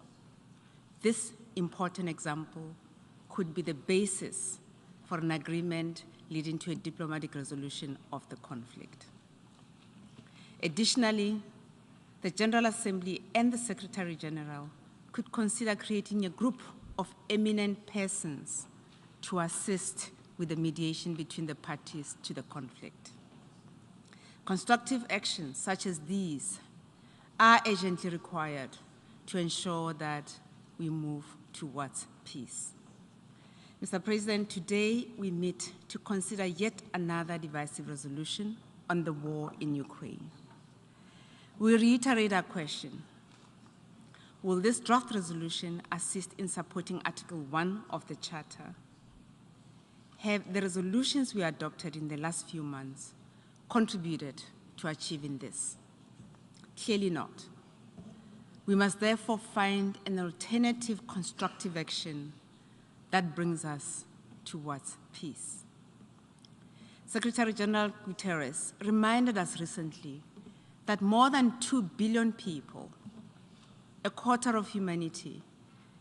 this important example could be the basis for an agreement leading to a diplomatic resolution of the conflict. Additionally, the General Assembly and the Secretary General could consider creating a group of eminent persons to assist with the mediation between the parties to the conflict. Constructive actions such as these are urgently required to ensure that we move towards peace. Mr. President, today we meet to consider yet another divisive resolution on the war in Ukraine. We reiterate our question: will this draft resolution assist in supporting Article 1 of the Charter? Have the resolutions we adopted in the last few months contributed to achieving this? Clearly not. We must therefore find an alternative constructive action that brings us towards peace. Secretary General Guterres reminded us recently that more than 2 billion people, a quarter of humanity,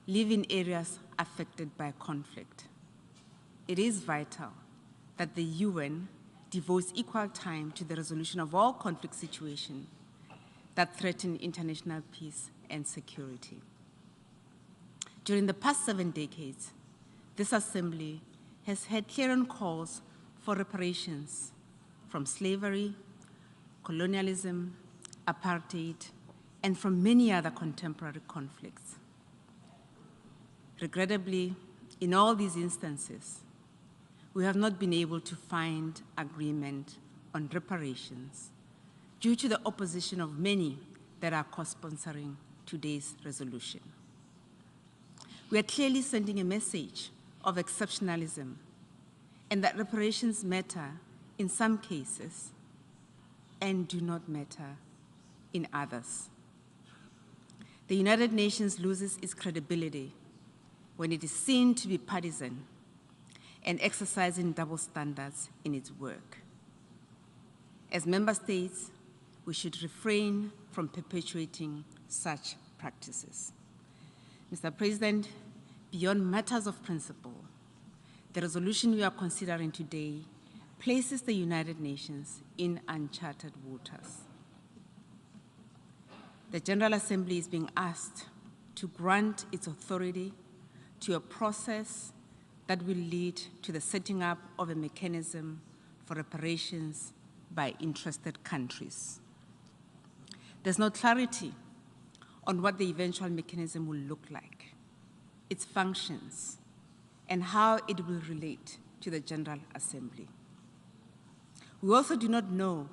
live in areas affected by conflict. It is vital that the UN devotes equal time to the resolution of all conflict situations that threaten international peace and security. During the past 7 decades, this Assembly has had clear calls for reparations from slavery, colonialism, apartheid, and from many other contemporary conflicts. Regrettably, in all these instances, we have not been able to find agreement on reparations due to the opposition of many that are co-sponsoring today's resolution. We are clearly sending a message of exceptionalism and that reparations matter in some cases and do not matter in others. The United Nations loses its credibility when it is seen to be partisan and exercising double standards in its work. As member states, we should refrain from perpetuating such practices. Mr. President, beyond matters of principle, the resolution we are considering today places the United Nations in uncharted waters. The General Assembly is being asked to grant its authority to a process that will lead to the setting up of a mechanism for reparations by interested countries. There's no clarity on what the eventual mechanism will look like, its functions, and how it will relate to the General Assembly. We also do not know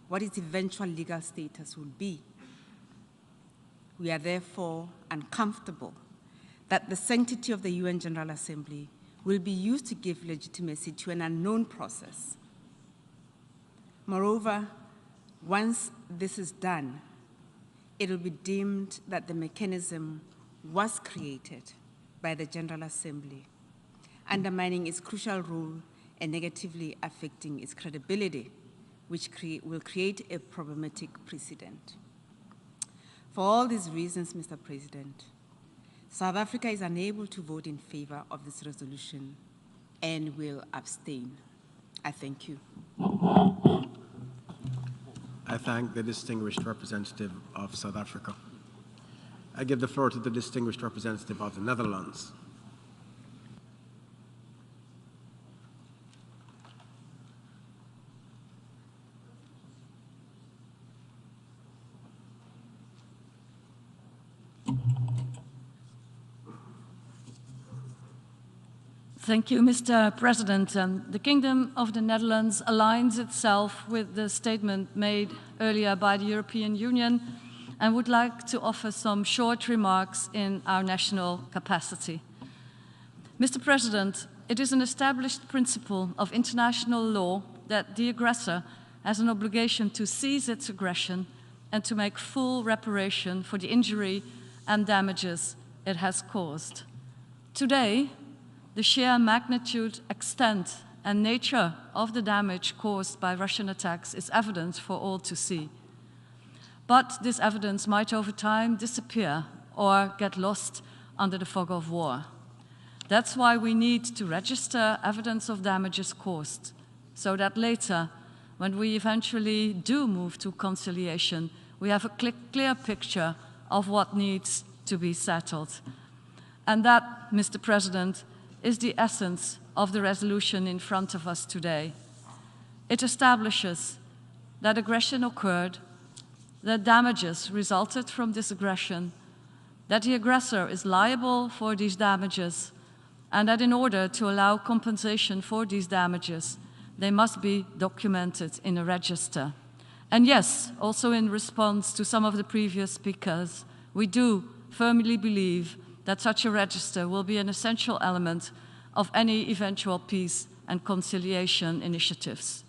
what its eventual legal status will be. We are therefore uncomfortable that the sanctity of the UN General Assembly will be used to give legitimacy to an unknown process. Moreover, once this is done, it will be deemed that the mechanism was created by the General Assembly, undermining its crucial role and negatively affecting its credibility, which will create a problematic precedent. For all these reasons, Mr. President, South Africa is unable to vote in favor of this resolution and will abstain. I thank you. I thank the distinguished representative of South Africa. I give the floor to the distinguished representative of the Netherlands. Thank you, Mr. President. The Kingdom of the Netherlands aligns itself with the statement made earlier by the European Union and would like to offer some short remarks in our national capacity. Mr. President, it is an established principle of international law that the aggressor has an obligation to cease its aggression and to make full reparation for the injury and damages it has caused. Today, the sheer magnitude, extent, and nature of the damage caused by Russian attacks is evident for all to see. But this evidence might over time disappear or get lost under the fog of war. That's why we need to register evidence of damages caused, so that later, when we eventually do move to conciliation, we have a clear picture of what needs to be settled. And that, Mr. President, is the essence of the resolution in front of us today. It establishes that aggression occurred, that damages resulted from this aggression, that the aggressor is liable for these damages, and that in order to allow compensation for these damages, they must be documented in a register. And yes, also in response to some of the previous speakers, we do firmly believe that such a register will be an essential element of any eventual peace and conciliation initiatives.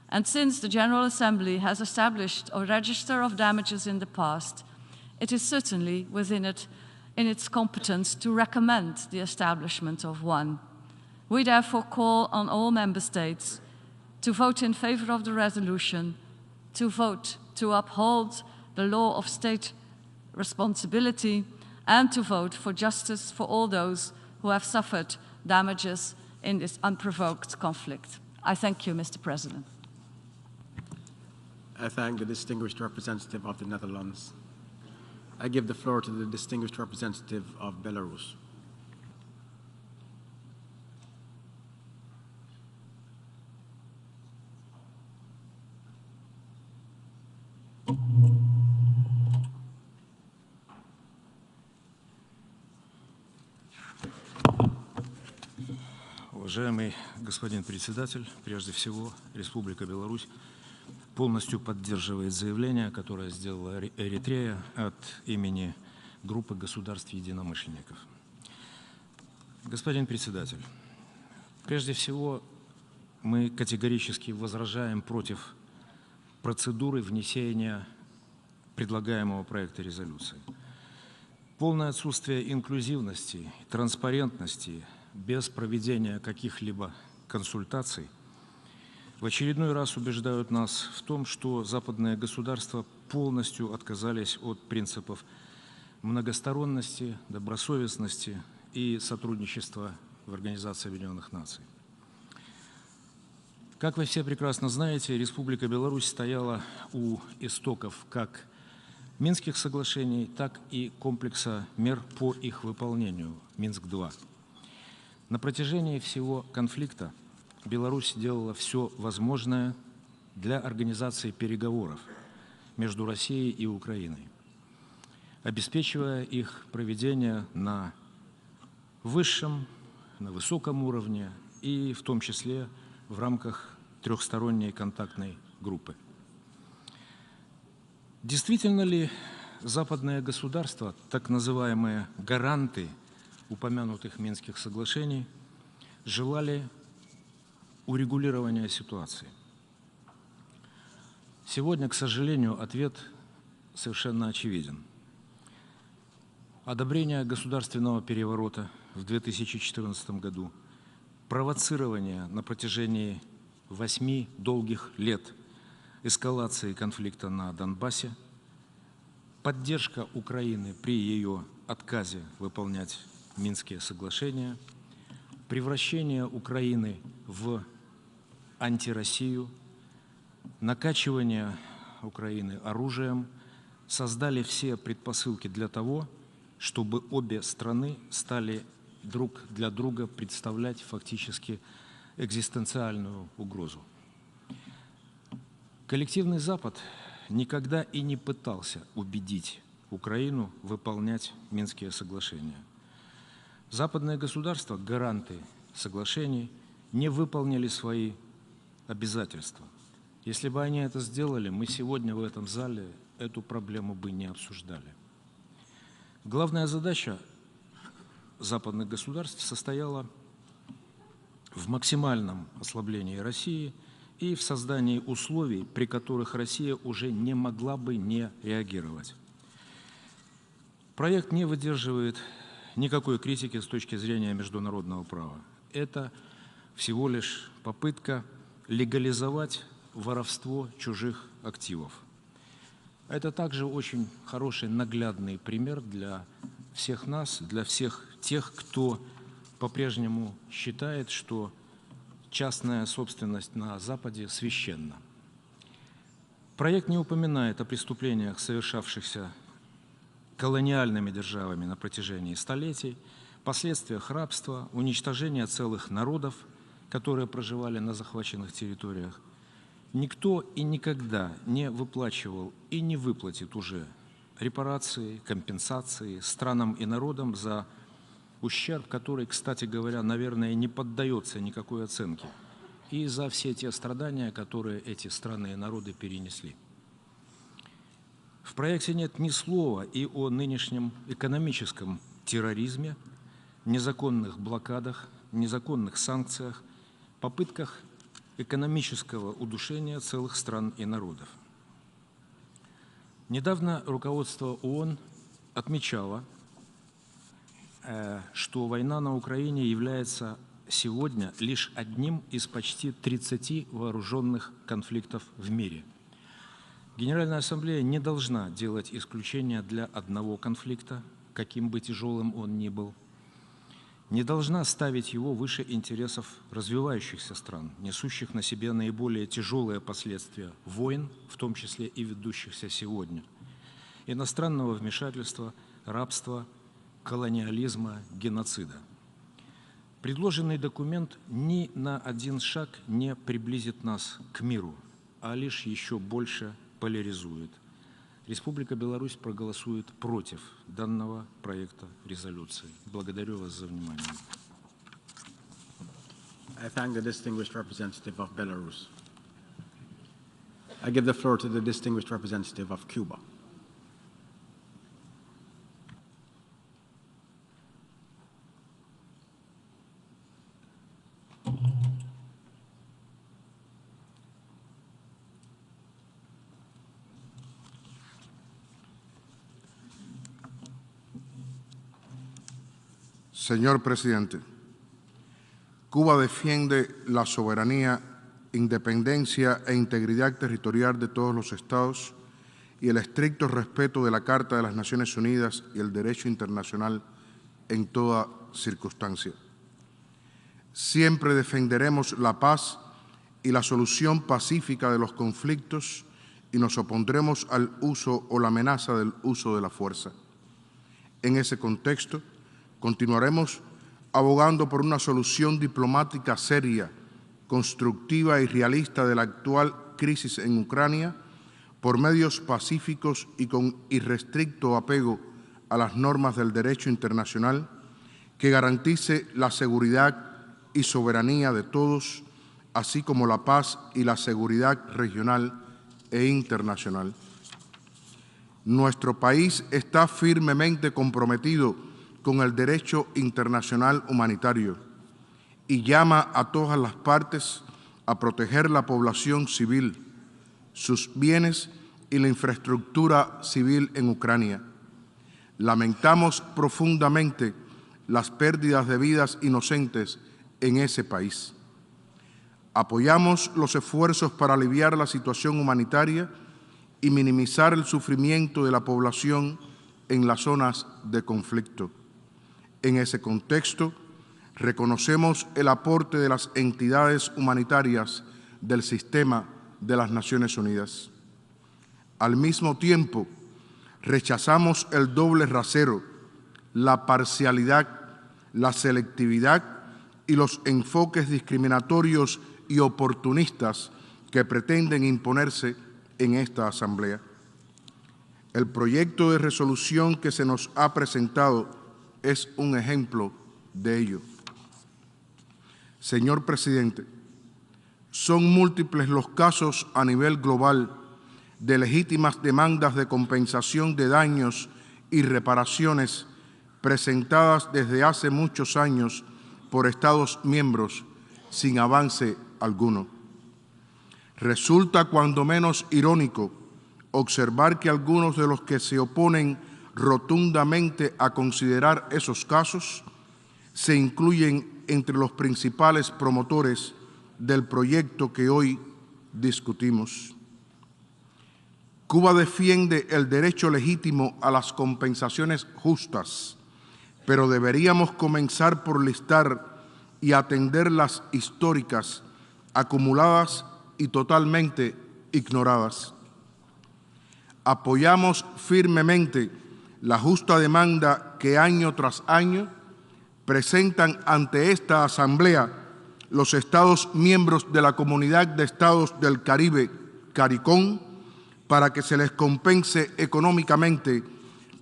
And since the General Assembly has established a register of damages in the past, it is certainly within its competence to recommend the establishment of one. We therefore call on all member states to vote in favor of the resolution, to vote to uphold the law of state responsibility, and to vote for justice for all those who have suffered damages in this unprovoked conflict. I thank you, Mr. President. I thank the distinguished representative of the Netherlands. I give the floor to the distinguished representative of Belarus. Уважаемый господин председатель, прежде всего, Республика Беларусь полностью поддерживает заявление, которое сделала Эритрея от имени группы государств-единомышленников. Господин председатель, прежде всего, мы категорически возражаем против процедуры внесения предлагаемого проекта резолюции. Полное отсутствие инклюзивности, транспарентности, без проведения каких-либо консультаций в очередной раз убеждают нас в том, что западные государства полностью отказались от принципов многосторонности, добросовестности и сотрудничества в Организации Объединенных Наций. Как вы все прекрасно знаете, Республика Беларусь стояла у истоков как Минских соглашений, так и комплекса мер по их выполнению, Минск-2. На протяжении всего конфликта Беларусь делала все возможное для организации переговоров между Россией и Украиной, обеспечивая их проведение на высшем, на высоком уровне и в том числе в рамках трехсторонней контактной группы. Действительно ли западные государства, так называемые гаранты упомянутых Минских соглашений, желали урегулирования ситуации? Сегодня, к сожалению, ответ совершенно очевиден. Одобрение государственного переворота в 2014 году, провоцирование на протяжении 8 долгих лет эскалации конфликта на Донбассе, поддержка Украины при ее отказе выполнять Минские соглашения, превращение Украины в антироссию, накачивание Украины оружием создали все предпосылки для того, чтобы обе страны стали друг для друга представлять фактически экзистенциальную угрозу. Коллективный Запад никогда и не пытался убедить Украину выполнять Минские соглашения. Западные государства, гаранты соглашений, не выполнили свои обязательства. Если бы они это сделали, мы сегодня в этом зале эту проблему бы не обсуждали. Главная задача западных государств состояла в максимальном ослаблении России и в создании условий, при которых Россия уже не могла бы не реагировать. Проект не выдерживает никакой критики с точки зрения международного права. Это всего лишь попытка легализовать воровство чужих активов. Это также очень хороший наглядный пример для всех нас, для всех тех, кто по-прежнему считает, что частная собственность на Западе священна. Проект не упоминает о преступлениях, совершавшихся колониальными державами на протяжении столетий, последствиях рабства, уничтожения целых народов, которые проживали на захваченных территориях. Никто и никогда не выплачивал и не выплатит уже репарации, компенсации странам и народам за ущерб, который, кстати говоря, наверное, не поддается никакой оценке, и за все те страдания, которые эти страны и народы перенесли. В проекте нет ни слова и о нынешнем экономическом терроризме, незаконных блокадах, незаконных санкциях, попытках экономического удушения целых стран и народов. Недавно руководство ООН отмечало, что война на Украине является сегодня лишь одним из почти 30 вооруженных конфликтов в мире. Генеральная Ассамблея не должна делать исключения для одного конфликта, каким бы тяжелым он ни был, не должна ставить его выше интересов развивающихся стран, несущих на себе наиболее тяжелые последствия войн, в том числе и ведущихся сегодня, иностранного вмешательства, рабства, колониализма, геноцида. Предложенный документ ни на один шаг не приблизит нас к миру, а лишь еще больше поляризует. Республика Беларусь проголосует против данного проекта резолюции. Благодарю вас за внимание. I thank the distinguished representative of Belarus. I give the floor to the distinguished representative of Cuba. Señor presidente, Cuba defiende la soberanía, independencia e integridad territorial de todos los estados y el estricto respeto de la Carta de las Naciones Unidas y el derecho internacional en toda circunstancia. Siempre defenderemos la paz y la solución pacífica de los conflictos y nos opondremos al uso o la amenaza del uso de la fuerza. En ese contexto, continuaremos abogando por una solución diplomática seria, constructiva y realista de la actual crisis en Ucrania, por medios pacíficos y con irrestricto apego a las normas del derecho internacional, que garantice la seguridad y soberanía de todos, así como la paz y la seguridad regional e internacional. Nuestro país está firmemente comprometido con el derecho internacional humanitario y llama a todas las partes a proteger la población civil, sus bienes y la infraestructura civil en Ucrania. Lamentamos profundamente las pérdidas de vidas inocentes en ese país. Apoyamos los esfuerzos para aliviar la situación humanitaria y minimizar el sufrimiento de la población en las zonas de conflicto. En ese contexto, reconocemos el aporte de las entidades humanitarias del sistema de las Naciones Unidas. Al mismo tiempo, rechazamos el doble rasero, la parcialidad, la selectividad y los enfoques discriminatorios y oportunistas que pretenden imponerse en esta Asamblea. El proyecto de resolución que se nos ha presentado es un ejemplo de ello. Señor Presidente, son múltiples los casos a nivel global de legítimas demandas de compensación de daños y reparaciones presentadas desde hace muchos años por Estados miembros sin avance alguno. Resulta cuando menos irónico observar que algunos de los que se oponen rotundamente a considerar esos casos se incluyen entre los principales promotores del proyecto que hoy discutimos. Cuba defiende el derecho legítimo a las compensaciones justas, pero deberíamos comenzar por listar y atender las históricas, acumuladas y totalmente ignoradas. Apoyamos firmemente la justa demanda que año tras año presentan ante esta Asamblea los Estados miembros de la Comunidad de Estados del Caribe, CARICOM, para que se les compense económicamente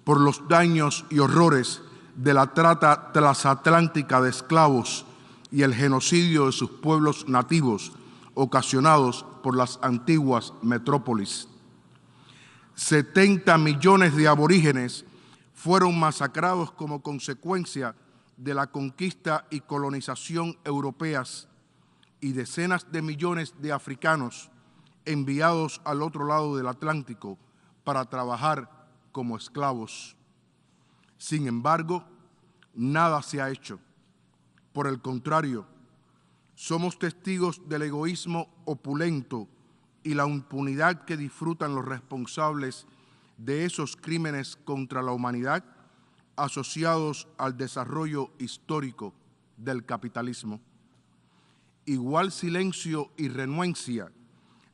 por los daños y horrores de la trata transatlántica de esclavos y el genocidio de sus pueblos nativos ocasionados por las antiguas metrópolis. 70 millones de aborígenes fueron masacrados como consecuencia de la conquista y colonización europeas y decenas de millones de africanos enviados al otro lado del Atlántico para trabajar como esclavos. Sin embargo, nada se ha hecho. Por el contrario, somos testigos del egoísmo opulento y la impunidad que disfrutan los responsables de esos crímenes contra la humanidad asociados al desarrollo histórico del capitalismo. Igual silencio y renuencia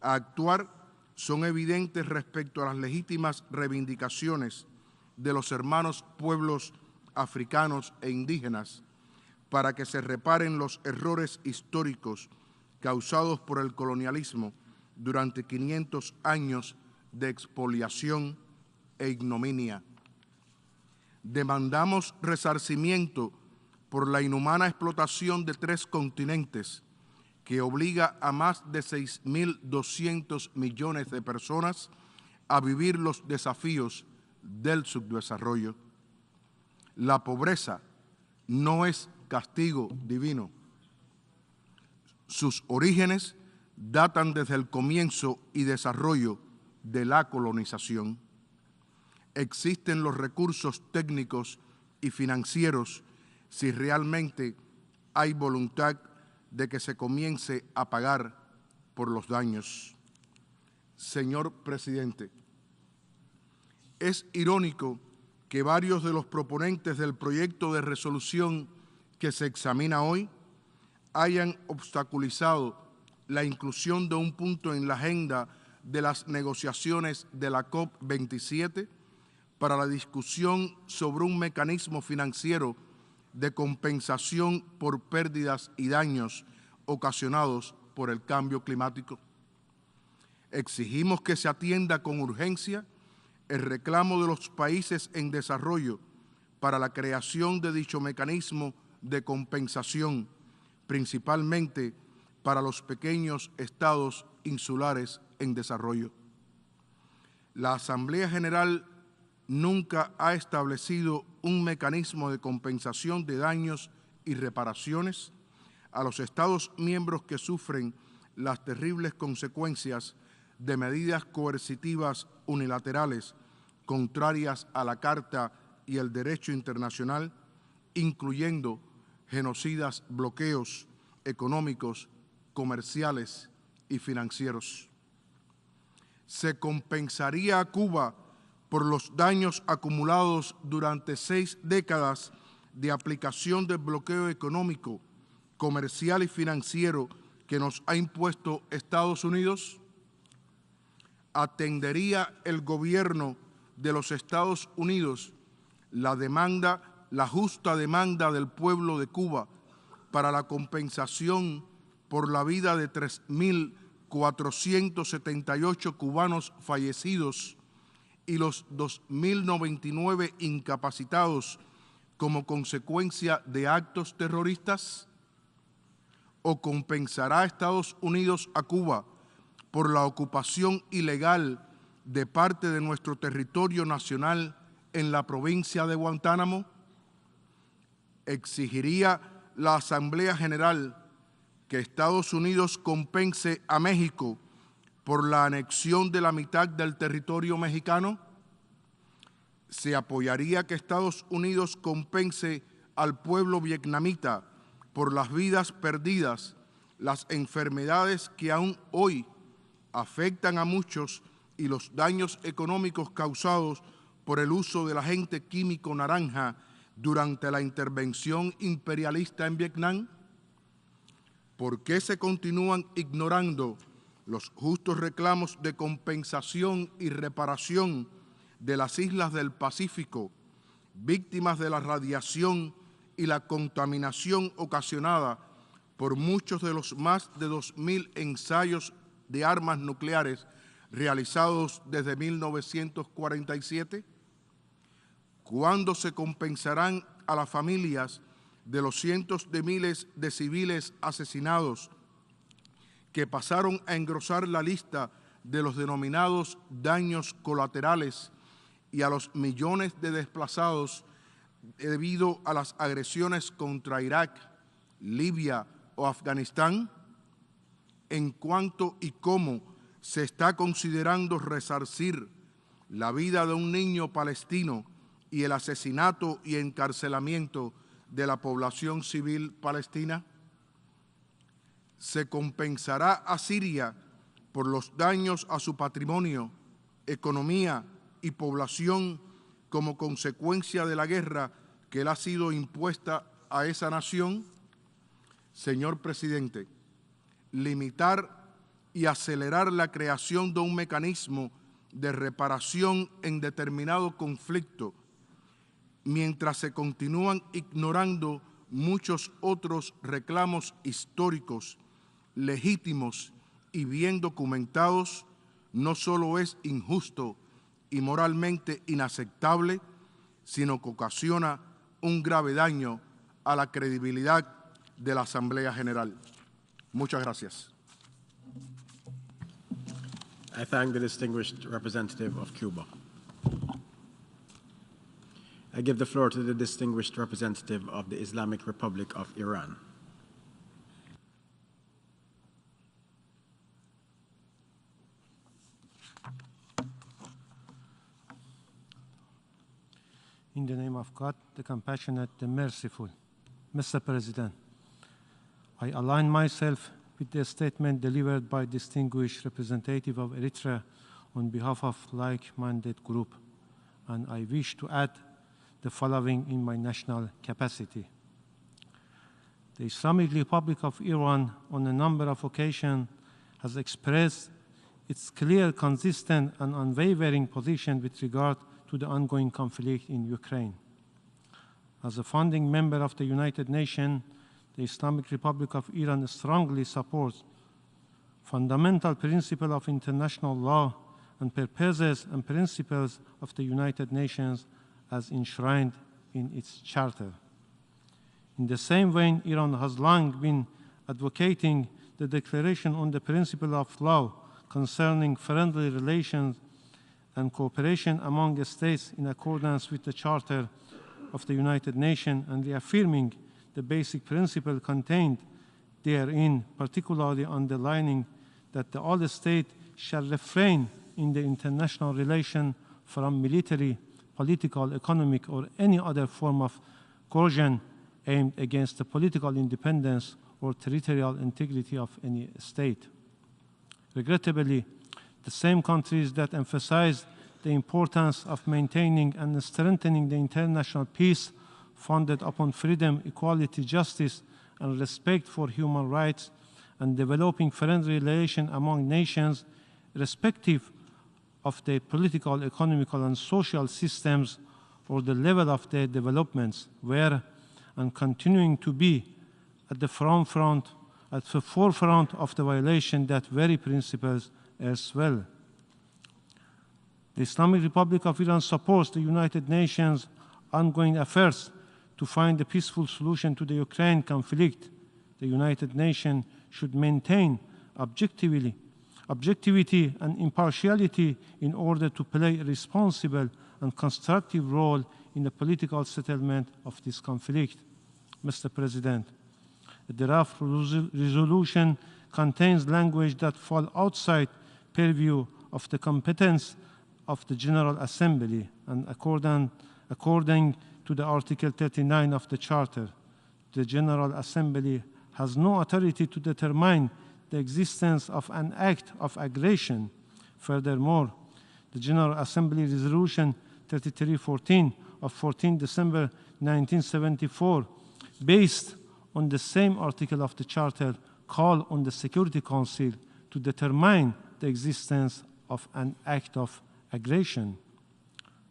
a actuar son evidentes respecto a las legítimas reivindicaciones de los hermanos pueblos africanos e indígenas para que se reparen los errores históricos causados por el colonialismo durante 500 años de expoliación e ignominia. Demandamos resarcimiento por la inhumana explotación de 3 continentes que obliga a más de 6.200 millones de personas a vivir los desafíos del subdesarrollo. La pobreza no es castigo divino. Sus orígenes datan desde el comienzo y desarrollo de la colonización. Existen los recursos técnicos y financieros si realmente hay voluntad de que se comience a pagar por los daños. Señor Presidente, es irónico que varios de los proponentes del proyecto de resolución que se examina hoy hayan obstaculizado la inclusión de un punto en la agenda de las negociaciones de la COP27 para la discusión sobre un mecanismo financiero de compensación por pérdidas y daños ocasionados por el cambio climático. Exigimos que se atienda con urgencia el reclamo de los países en desarrollo para la creación de dicho mecanismo de compensación, principalmente para los pequeños estados insulares en desarrollo. La Asamblea General nunca ha establecido un mecanismo de compensación de daños y reparaciones a los Estados miembros que sufren las terribles consecuencias de medidas coercitivas unilaterales contrarias a la Carta y el derecho internacional, incluyendo genocidas bloqueos económicos, comerciales y financieros. Se compensaría a Cuba por los daños acumulados durante 6 décadas de aplicación del bloqueo económico, comercial y financiero que nos ha impuesto Estados Unidos. ¿Atendería el gobierno de los Estados Unidos la justa demanda del pueblo de Cuba para la compensación por la vida de 3.478 cubanos fallecidos y los 2.099 incapacitados como consecuencia de actos terroristas? ¿O compensará Estados Unidos a Cuba por la ocupación ilegal de parte de nuestro territorio nacional en la provincia de Guantánamo? ¿Exigiría la Asamblea General que Estados Unidos compense a México por la anexión de la mitad del territorio mexicano? ¿Se apoyaría que Estados Unidos compense al pueblo vietnamita por las vidas perdidas, las enfermedades que aún hoy afectan a muchos y los daños económicos causados por el uso del agente químico naranja durante la intervención imperialista en Vietnam? ¿Por qué se continúan ignorando los justos reclamos de compensación y reparación de las islas del Pacífico, víctimas de la radiación y la contaminación ocasionada por muchos de los más de 2.000 ensayos de armas nucleares realizados desde 1947? ¿Cuándo se compensarán a las familias de los cientos de miles de civiles asesinados que pasaron a engrosar la lista de los denominados daños colaterales y a los millones de desplazados debido a las agresiones contra Irak, Libia o Afganistán? ¿En cuánto y cómo se está considerando resarcir la vida de un niño palestino y el asesinato y encarcelamiento de la población civil palestina? ¿Se compensará a Siria por los daños a su patrimonio, economía y población como consecuencia de la guerra que le ha sido impuesta a esa nación? Señor presidente, limitar y acelerar la creación de un mecanismo de reparación en determinado conflicto, mientras se continúan ignorando muchos otros reclamos históricos, legítimos y bien documentados, no solo es injusto y moralmente inaceptable, sino que ocasiona un grave daño a la credibilidad de la Asamblea General. Muchas gracias. I thank the distinguished representative of Cuba. I give the floor to the distinguished representative of the Islamic Republic of Iran. In the name of God, the compassionate, the merciful. Mr. President, I align myself with the statement delivered by distinguished representative of Eritrea on behalf of like-minded group, and I wish to add the following in my national capacity. The Islamic Republic of Iran on a number of occasions has expressed its clear, consistent, and unwavering position with regard to the ongoing conflict in Ukraine. As a founding member of the United Nations, the Islamic Republic of Iran strongly supports fundamental principles of international law and purposes and principles of the United Nations as enshrined in its charter. In the same vein, Iran has long been advocating the Declaration on the Principle of Law concerning friendly relations and cooperation among states in accordance with the Charter of the United Nations, and reaffirming the basic principle contained therein, particularly underlining that all states shall refrain in the international relation from military, political, economic, or any other form of coercion aimed against the political independence or territorial integrity of any state. Regrettably, the same countries that emphasize the importance of maintaining and strengthening the international peace founded upon freedom, equality, justice, and respect for human rights, and developing friendly relations among nations, irrespective of their political, economical, and social systems or the level of their developments, were and continuing to be at the forefront of the violation that very principles as well. The Islamic Republic of Iran supports the United Nations' ongoing efforts to find a peaceful solution to the Ukraine conflict. The United Nations should maintain objectivity and impartiality in order to play a responsible and constructive role in the political settlement of this conflict. Mr. President, the draft resolution contains language that falls outside purview of the competence of the General Assembly, and according to the Article 39 of the Charter, the General Assembly has no authority to determine the existence of an act of aggression. Furthermore, the General Assembly Resolution 3314 of 14 December 1974, based on the same article of the Charter, call on the Security Council to determine the existence of an act of aggression.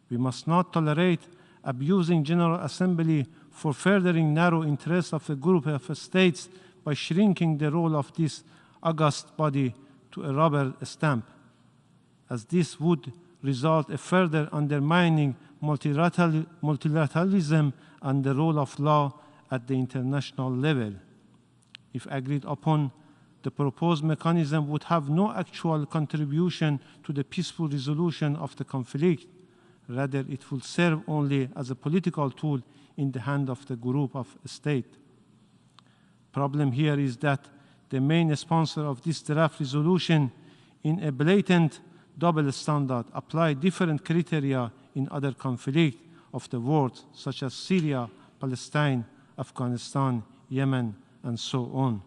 We must not tolerate abusing General Assembly for furthering narrow interests of a group of states by shrinking the role of this august body to a rubber stamp, as this would result in further undermining multilateralism and the role of law at the international level. If agreed upon, the proposed mechanism would have no actual contribution to the peaceful resolution of the conflict. Rather, it will serve only as a political tool in the hand of the group of states. Problem here is that the main sponsor of this draft resolution, in a blatant double standard, apply different criteria in other conflicts of the world, such as Syria, Palestine, Afghanistan, Yemen, and so on.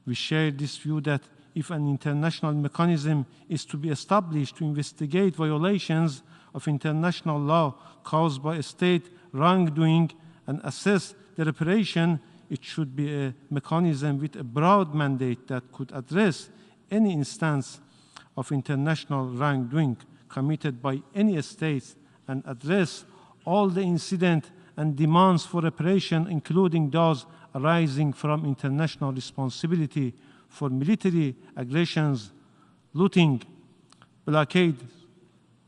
We share this view that if an international mechanism is to be established to investigate violations of international law caused by a state wrongdoing and assess the reparation, it should be a mechanism with a broad mandate that could address any instance of international wrongdoing committed by any state and address all the incidents and demands for reparation, including those arising from international responsibility for military aggressions, looting, blockade,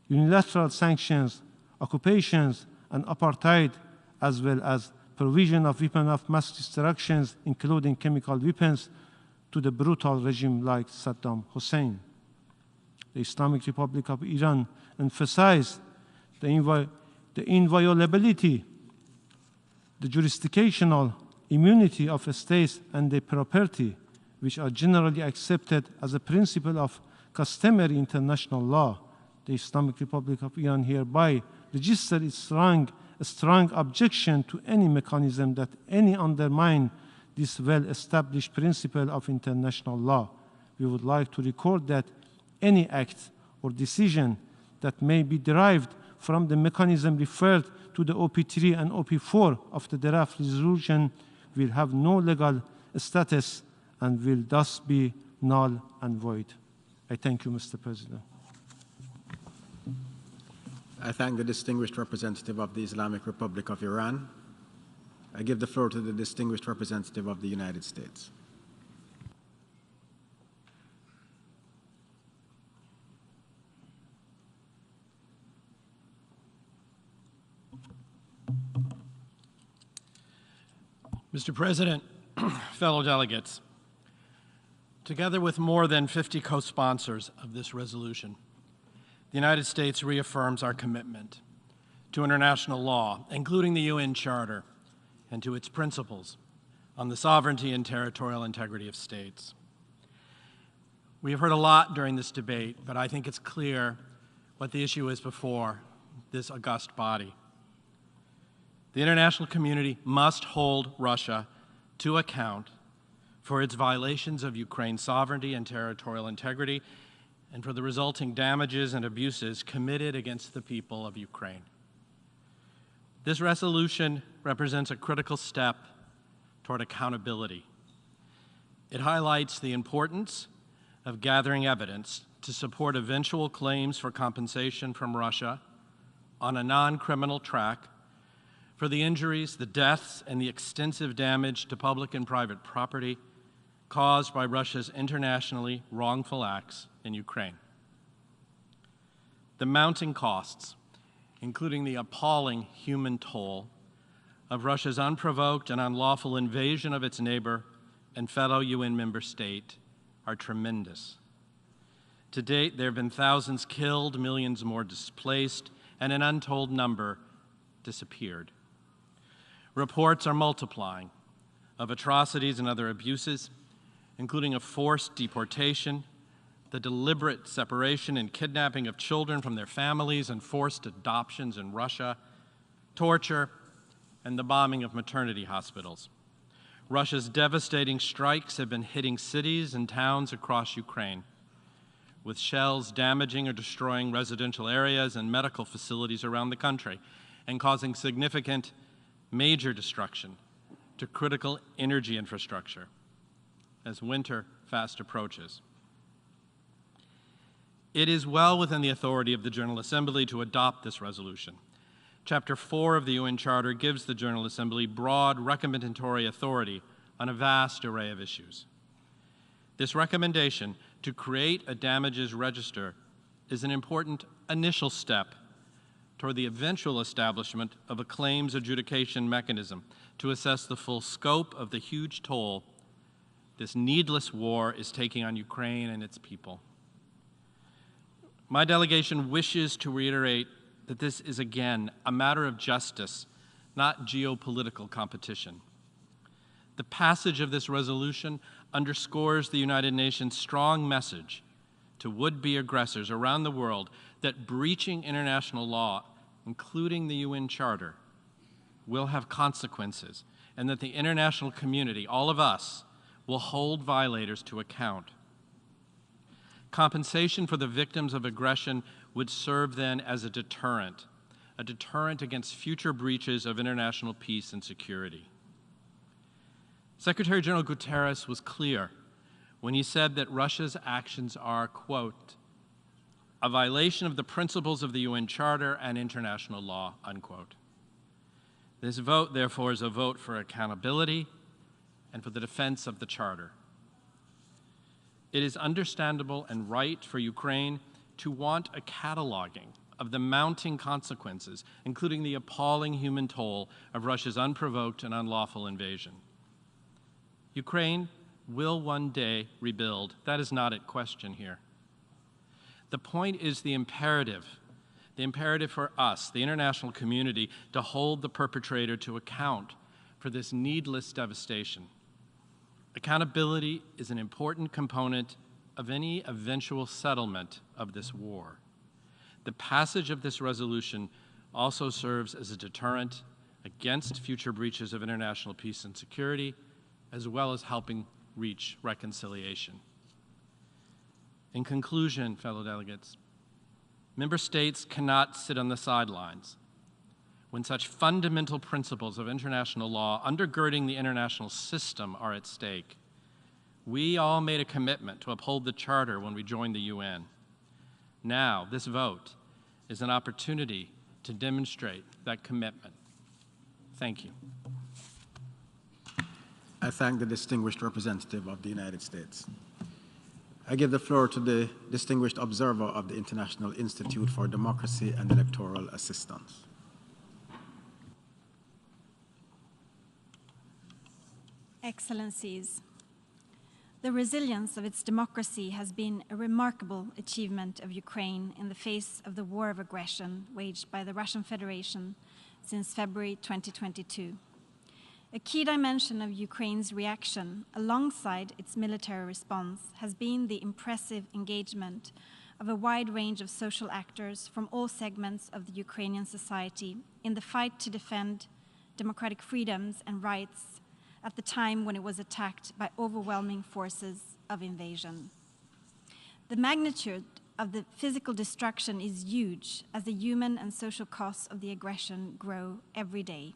unilateral sanctions, occupations, and apartheid, as well as provision of weapons of mass destruction, including chemical weapons, to the brutal regime like Saddam Hussein. The Islamic Republic of Iran emphasized the inviolability, the jurisdictional immunity of states and their property, which are generally accepted as a principle of customary international law. The Islamic Republic of Iran hereby registered its strong objection to any mechanism that undermine this well-established principle of international law. We would like to record that any act or decision that may be derived from the mechanism referred to the OP3 and OP4 of the draft resolution will have no legal status and will thus be null and void. I thank you, Mr. President. I thank the distinguished representative of the Islamic Republic of Iran. I give the floor to the distinguished representative of the United States. Mr. President, fellow delegates, together with more than 50 co-sponsors of this resolution, the United States reaffirms our commitment to international law, including the UN Charter, and to its principles on the sovereignty and territorial integrity of states. We have heard a lot during this debate, but I think it's clear what the issue is before this august body. The international community must hold Russia to account for its violations of Ukraine's sovereignty and territorial integrity, and for the resulting damages and abuses committed against the people of Ukraine. This resolution represents a critical step toward accountability. It highlights the importance of gathering evidence to support eventual claims for compensation from Russia on a non-criminal track for the injuries, the deaths, and the extensive damage to public and private property caused by Russia's internationally wrongful acts in Ukraine. The mounting costs, including the appalling human toll of Russia's unprovoked and unlawful invasion of its neighbor and fellow UN member state, are tremendous. To date, there have been thousands killed, millions more displaced, and an untold number disappeared. Reports are multiplying of atrocities and other abuses, including of forced deportation, the deliberate separation and kidnapping of children from their families and forced adoptions in Russia, torture, and the bombing of maternity hospitals. Russia's devastating strikes have been hitting cities and towns across Ukraine, with shells damaging or destroying residential areas and medical facilities around the country, and causing significant major destruction to critical energy infrastructure as winter fast approaches. It is well within the authority of the General Assembly to adopt this resolution. Chapter 4 of the UN Charter gives the General Assembly broad recommendatory authority on a vast array of issues. This recommendation to create a damages register is an important initial step toward the eventual establishment of a claims adjudication mechanism to assess the full scope of the huge toll this needless war is taking on Ukraine and its people. My delegation wishes to reiterate that this is, again, a matter of justice, not geopolitical competition. The passage of this resolution underscores the United Nations' strong message to would-be aggressors around the world that breaching international law, including the UN Charter, will have consequences, and that the international community, all of us, will hold violators to account. Compensation for the victims of aggression would serve then as a deterrent against future breaches of international peace and security. Secretary General Guterres was clear when he said that Russia's actions are, quote, a violation of the principles of the UN Charter and international law, unquote. This vote, therefore, is a vote for accountability and for the defense of the Charter. It is understandable and right for Ukraine to want a cataloging of the mounting consequences, including the appalling human toll of Russia's unprovoked and unlawful invasion. Ukraine will one day rebuild. That is not at question here. The point is the imperative for us, the international community, to hold the perpetrator to account for this needless devastation. Accountability is an important component of any eventual settlement of this war. The passage of this resolution also serves as a deterrent against future breaches of international peace and security, as well as helping reach reconciliation. In conclusion, fellow delegates, member states cannot sit on the sidelines when such fundamental principles of international law undergirding the international system are at stake. We all made a commitment to uphold the Charter when we joined the UN. Now, this vote is an opportunity to demonstrate that commitment. Thank you. I thank the distinguished representative of the United States. I give the floor to the distinguished observer of the International Institute for Democracy and Electoral Assistance. Excellencies, the resilience of its democracy has been a remarkable achievement of Ukraine in the face of the war of aggression waged by the Russian Federation since February 2022. A key dimension of Ukraine's reaction, alongside its military response, has been the impressive engagement of a wide range of social actors from all segments of the Ukrainian society in the fight to defend democratic freedoms and rights at the time when it was attacked by overwhelming forces of invasion. The magnitude of the physical destruction is huge as the human and social costs of the aggression grow every day.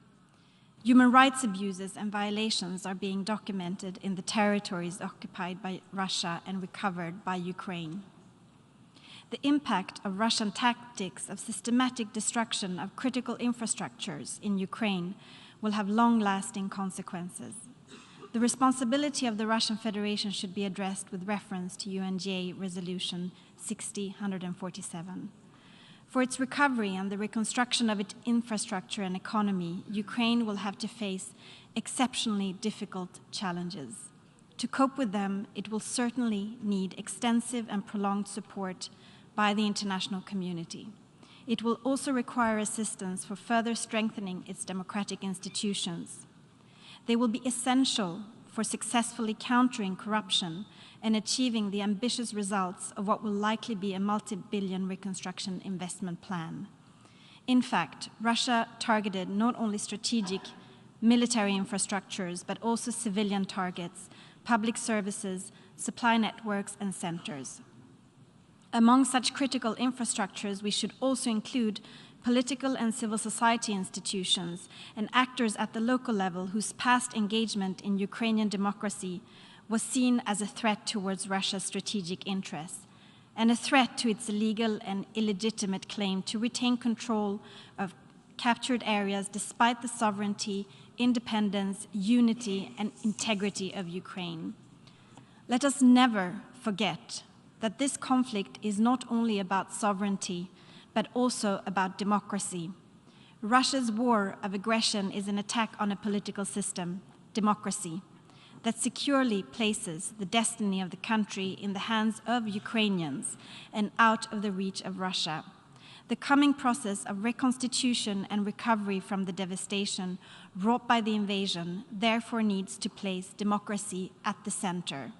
Human rights abuses and violations are being documented in the territories occupied by Russia and recovered by Ukraine. The impact of Russian tactics of systematic destruction of critical infrastructures in Ukraine will have long-lasting consequences. The responsibility of the Russian Federation should be addressed with reference to UNGA Resolution 60/147. For its recovery and the reconstruction of its infrastructure and economy, Ukraine will have to face exceptionally difficult challenges. To cope with them, it will certainly need extensive and prolonged support by the international community. It will also require assistance for further strengthening its democratic institutions. They will be essential for successfully countering corruption and achieving the ambitious results of what will likely be a multi-billion reconstruction investment plan. In fact, Russia targeted not only strategic military infrastructures, but also civilian targets, public services, supply networks, and centers. Among such critical infrastructures, we should also include political and civil society institutions and actors at the local level whose past engagement in Ukrainian democracy was seen as a threat towards Russia's strategic interests and a threat to its illegal and illegitimate claim to retain control of captured areas despite the sovereignty, independence, unity, and integrity of Ukraine. Let us never forget that this conflict is not only about sovereignty, but also about democracy. Russia's war of aggression is an attack on a political system, democracy, that securely places the destiny of the country in the hands of Ukrainians and out of the reach of Russia. The coming process of reconstitution and recovery from the devastation wrought by the invasion therefore needs to place democracy at the center.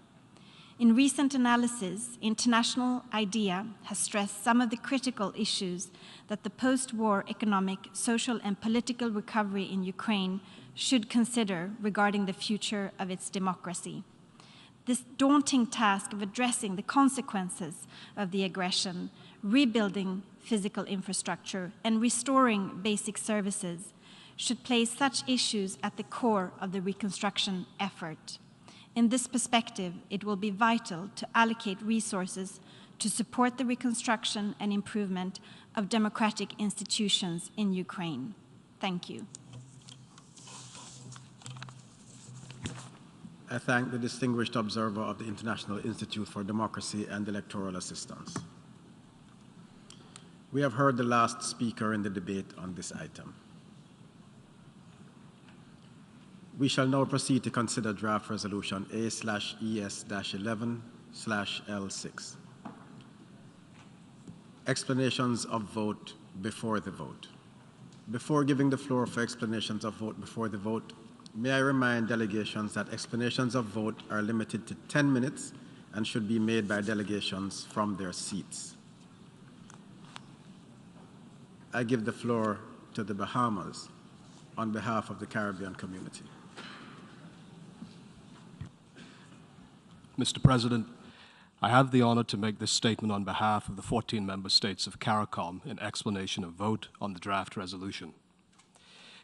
In recent analysis, International IDEA has stressed some of the critical issues that the post-war economic, social, and political recovery in Ukraine should consider regarding the future of its democracy. This daunting task of addressing the consequences of the aggression, rebuilding physical infrastructure, and restoring basic services should place such issues at the core of the reconstruction effort. In this perspective, it will be vital to allocate resources to support the reconstruction and improvement of democratic institutions in Ukraine. Thank you. I thank the distinguished observer of the International Institute for Democracy and Electoral Assistance. We have heard the last speaker in the debate on this item. We shall now proceed to consider draft resolution A/ES-11/L6. Explanations of vote before the vote. Before giving the floor for explanations of vote before the vote, may I remind delegations that explanations of vote are limited to 10 minutes and should be made by delegations from their seats. I give the floor to the Bahamas on behalf of the Caribbean community. Mr. President, I have the honor to make this statement on behalf of the 14 member states of CARICOM in explanation of vote on the draft resolution.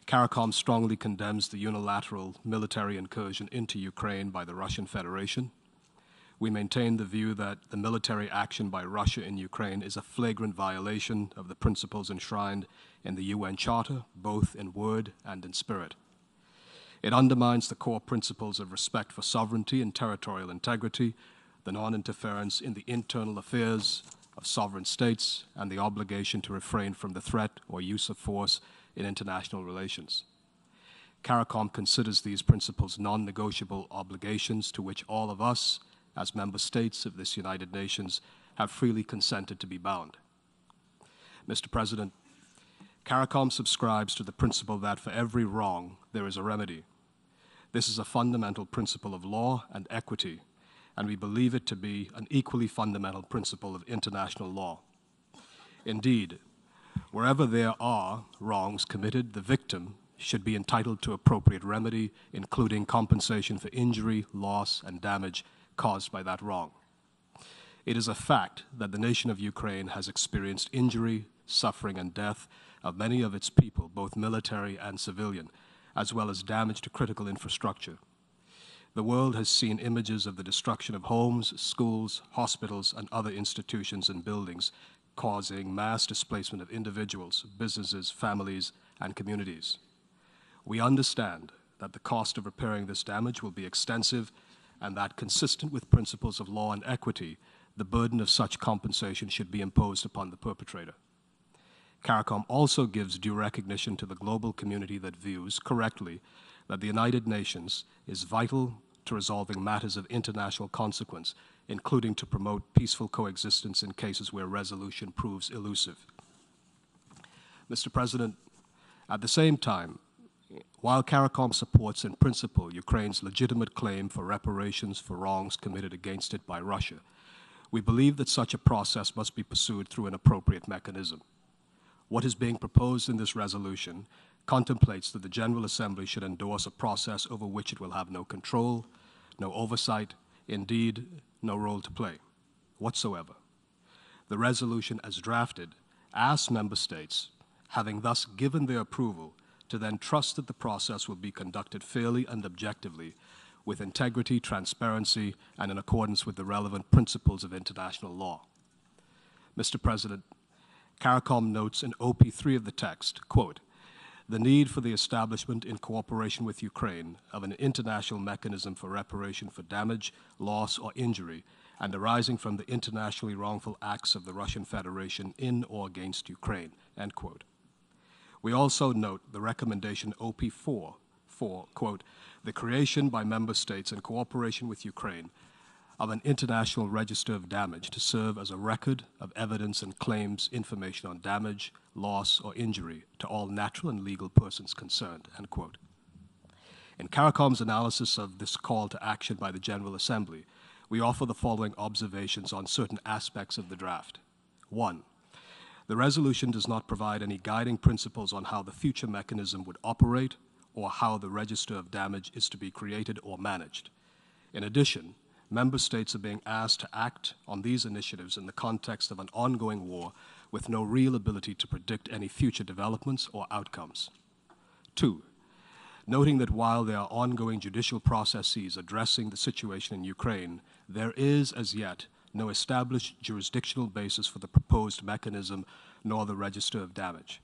CARICOM strongly condemns the unilateral military incursion into Ukraine by the Russian Federation. We maintain the view that the military action by Russia in Ukraine is a flagrant violation of the principles enshrined in the UN Charter, both in word and in spirit. It undermines the core principles of respect for sovereignty and territorial integrity, the non-interference in the internal affairs of sovereign states, and the obligation to refrain from the threat or use of force in international relations. CARICOM considers these principles non-negotiable obligations to which all of us, as member states of this United Nations, have freely consented to be bound. Mr. President, CARICOM subscribes to the principle that for every wrong, there is a remedy. This is a fundamental principle of law and equity, and we believe it to be an equally fundamental principle of international law. Indeed, wherever there are wrongs committed, the victim should be entitled to appropriate remedy, including compensation for injury, loss, and damage caused by that wrong. It is a fact that the nation of Ukraine has experienced injury, suffering, and death of many of its people, both military and civilian, as well as damage to critical infrastructure. The world has seen images of the destruction of homes, schools, hospitals, and other institutions and buildings, causing mass displacement of individuals, businesses, families, and communities. We understand that the cost of repairing this damage will be extensive, and that, consistent with principles of law and equity, the burden of such compensation should be imposed upon the perpetrator. CARICOM also gives due recognition to the global community that views, correctly, that the United Nations is vital to resolving matters of international consequence, including to promote peaceful coexistence in cases where resolution proves elusive. Mr. President, at the same time, while CARICOM supports in principle Ukraine's legitimate claim for reparations for wrongs committed against it by Russia, we believe that such a process must be pursued through an appropriate mechanism. What is being proposed in this resolution contemplates that the General Assembly should endorse a process over which it will have no control, no oversight, indeed, no role to play whatsoever. The resolution as drafted asks member states, having thus given their approval, to then trust that the process will be conducted fairly and objectively, with integrity, transparency, and in accordance with the relevant principles of international law. Mr. President, CARICOM notes in OP3 of the text, quote, the need for the establishment in cooperation with Ukraine of an international mechanism for reparation for damage, loss, or injury, and arising from the internationally wrongful acts of the Russian Federation in or against Ukraine, end quote. We also note the recommendation OP4 for, quote, the creation by member states in cooperation with Ukraine of an international register of damage to serve as a record of evidence and claims information on damage, loss, or injury to all natural and legal persons concerned, end quote. In CARICOM's analysis of this call to action by the General Assembly, we offer the following observations on certain aspects of the draft. 1. The resolution does not provide any guiding principles on how the future mechanism would operate or how the register of damage is to be created or managed. In addition, member states are being asked to act on these initiatives in the context of an ongoing war with no real ability to predict any future developments or outcomes. 2. Noting that while there are ongoing judicial processes addressing the situation in Ukraine, there is, as yet, no established jurisdictional basis for the proposed mechanism nor the register of damage.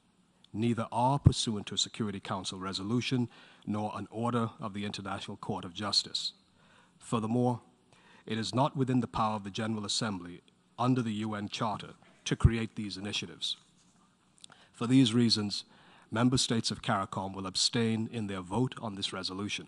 Neither are pursuant to a Security Council resolution nor an order of the International Court of Justice. Furthermore, it is not within the power of the General Assembly under the UN Charter to create these initiatives. For these reasons, member states of CARICOM will abstain in their vote on this resolution.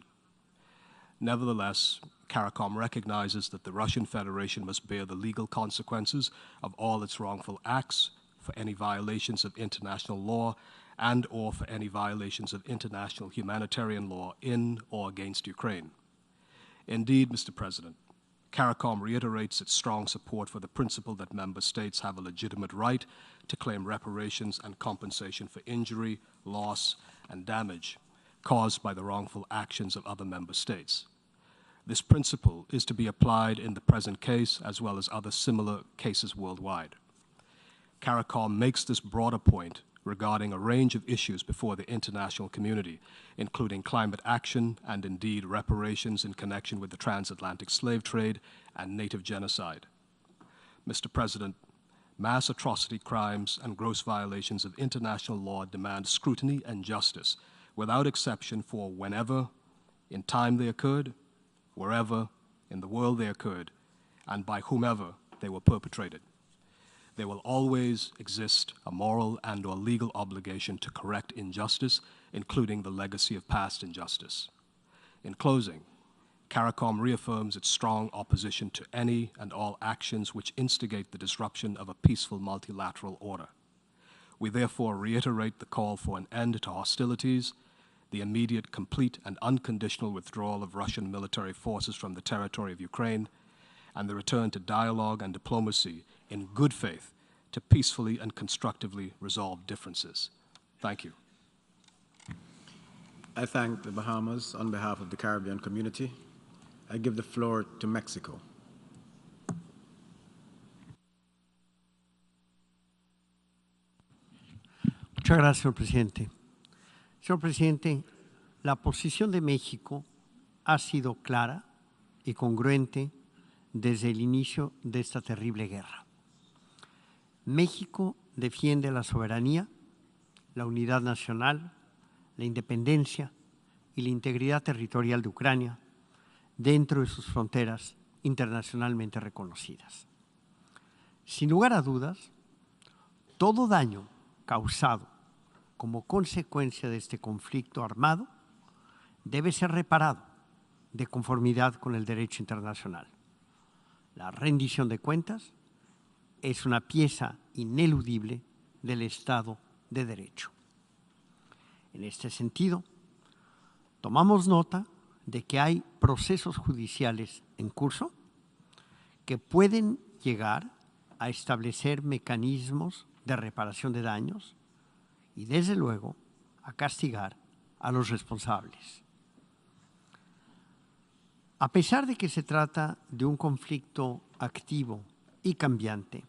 Nevertheless, CARICOM recognizes that the Russian Federation must bear the legal consequences of all its wrongful acts for any violations of international law and or for any violations of international humanitarian law in or against Ukraine. Indeed, Mr. President, CARICOM reiterates its strong support for the principle that member states have a legitimate right to claim reparations and compensation for injury, loss, and damage caused by the wrongful actions of other member states. This principle is to be applied in the present case as well as other similar cases worldwide. CARICOM makes this broader point regarding a range of issues before the international community, including climate action and indeed reparations in connection with the transatlantic slave trade and native genocide. Mr. President, mass atrocity crimes and gross violations of international law demand scrutiny and justice without exception for whenever, in time they occurred, wherever in the world they occurred, and by whomever they were perpetrated. There will always exist a moral and or legal obligation to correct injustice, including the legacy of past injustice. In closing, CARICOM reaffirms its strong opposition to any and all actions which instigate the disruption of a peaceful multilateral order. We therefore reiterate the call for an end to hostilities, the immediate, complete, and unconditional withdrawal of Russian military forces from the territory of Ukraine, and the return to dialogue and diplomacy in good faith to peacefully and constructively resolve differences. Thank you. I thank the Bahamas on behalf of the Caribbean community. I give the floor to Mexico. Muchas gracias, señor presidente. Señor presidente, la posición de México ha sido clara y congruente desde el inicio de esta terrible guerra. México defiende la soberanía, la unidad nacional, la independencia y la integridad territorial de Ucrania dentro de sus fronteras internacionalmente reconocidas. Sin lugar a dudas, todo daño causado como consecuencia de este conflicto armado debe ser reparado de conformidad con el derecho internacional. La rendición de cuentas es una pieza ineludible del Estado de Derecho. En este sentido, tomamos nota de que hay procesos judiciales en curso que pueden llegar a establecer mecanismos de reparación de daños y, desde luego, a castigar a los responsables. A pesar de que se trata de un conflicto activo y cambiante,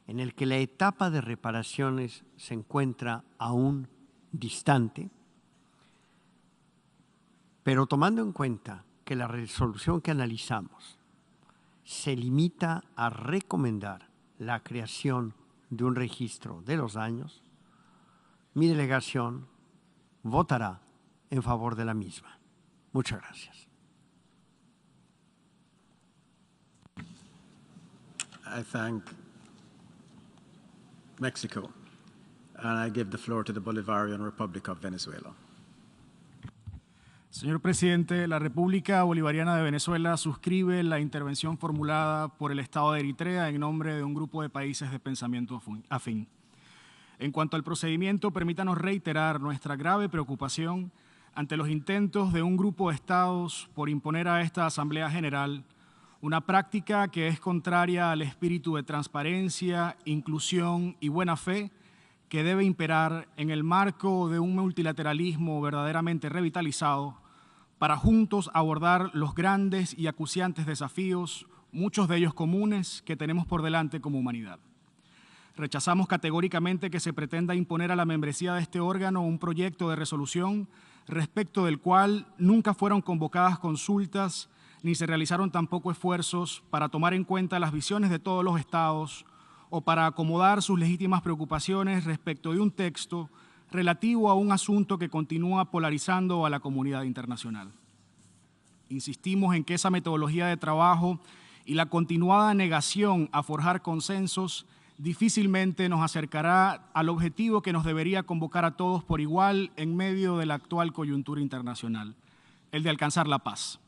en el que la etapa de reparaciones se encuentra aún distante, pero tomando en cuenta que la resolución que analizamos se limita a recomendar la creación de un registro de los daños, mi delegación votará en favor de la misma. Muchas gracias. I thank Mexico, and I give the floor to the Bolivarian Republic of Venezuela. Señor presidente, la República Bolivariana de Venezuela suscribe la intervención formulada por el Estado de Eritrea en nombre de un grupo de países de pensamiento afín. En cuanto al procedimiento, permítanos reiterar nuestra grave preocupación ante los intentos de un grupo de estados por imponer a esta Asamblea General una práctica que es contraria al espíritu de transparencia, inclusión y buena fe que debe imperar en el marco de un multilateralismo verdaderamente revitalizado para juntos abordar los grandes y acuciantes desafíos, muchos de ellos comunes, que tenemos por delante como humanidad. Rechazamos categóricamente que se pretenda imponer a la membresía de este órgano un proyecto de resolución respecto del cual nunca fueron convocadas consultas ni se realizaron tampoco esfuerzos para tomar en cuenta las visiones de todos los estados o para acomodar sus legítimas preocupaciones respecto de un texto relativo a un asunto que continúa polarizando a la comunidad internacional. Insistimos en que esa metodología de trabajo y la continuada negación a forjar consensos difícilmente nos acercará al objetivo que nos debería convocar a todos por igual en medio de la actual coyuntura internacional, el de alcanzar la paz.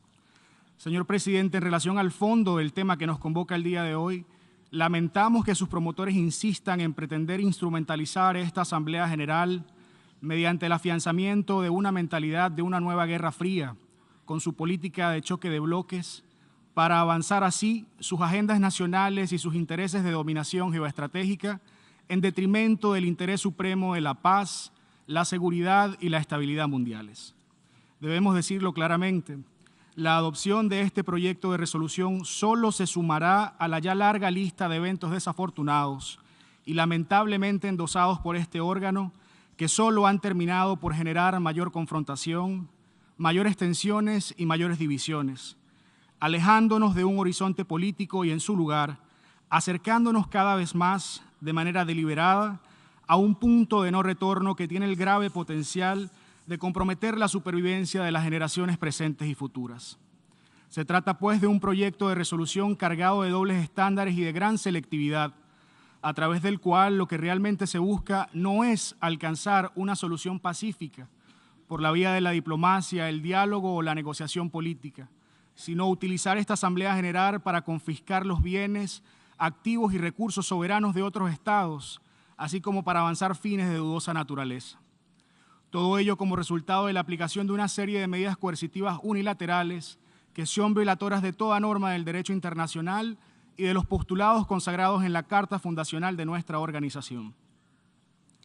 Señor presidente, en relación al fondo del tema que nos convoca el día de hoy, lamentamos que sus promotores insistan en pretender instrumentalizar esta Asamblea General mediante el afianzamiento de una mentalidad de una nueva guerra fría, con su política de choque de bloques, para avanzar así sus agendas nacionales y sus intereses de dominación geoestratégica en detrimento del interés supremo de la paz, la seguridad y la estabilidad mundiales. Debemos decirlo claramente, la adopción de este proyecto de resolución solo se sumará a la ya larga lista de eventos desafortunados y lamentablemente endosados por este órgano que solo han terminado por generar mayor confrontación, mayores tensiones y mayores divisiones, alejándonos de un horizonte político y, en su lugar, acercándonos cada vez más de manera deliberada a un punto de no retorno que tiene el grave potencial de comprometer la supervivencia de las generaciones presentes y futuras. Se trata, pues, de un proyecto de resolución cargado de dobles estándares y de gran selectividad, a través del cual lo que realmente se busca no es alcanzar una solución pacífica por la vía de la diplomacia, el diálogo o la negociación política, sino utilizar esta Asamblea General para confiscar los bienes, activos y recursos soberanos de otros estados, así como para avanzar fines de dudosa naturaleza. Todo ello como resultado de la aplicación de una serie de medidas coercitivas unilaterales que son violatorias de toda norma del derecho internacional y de los postulados consagrados en la Carta Fundacional de nuestra organización.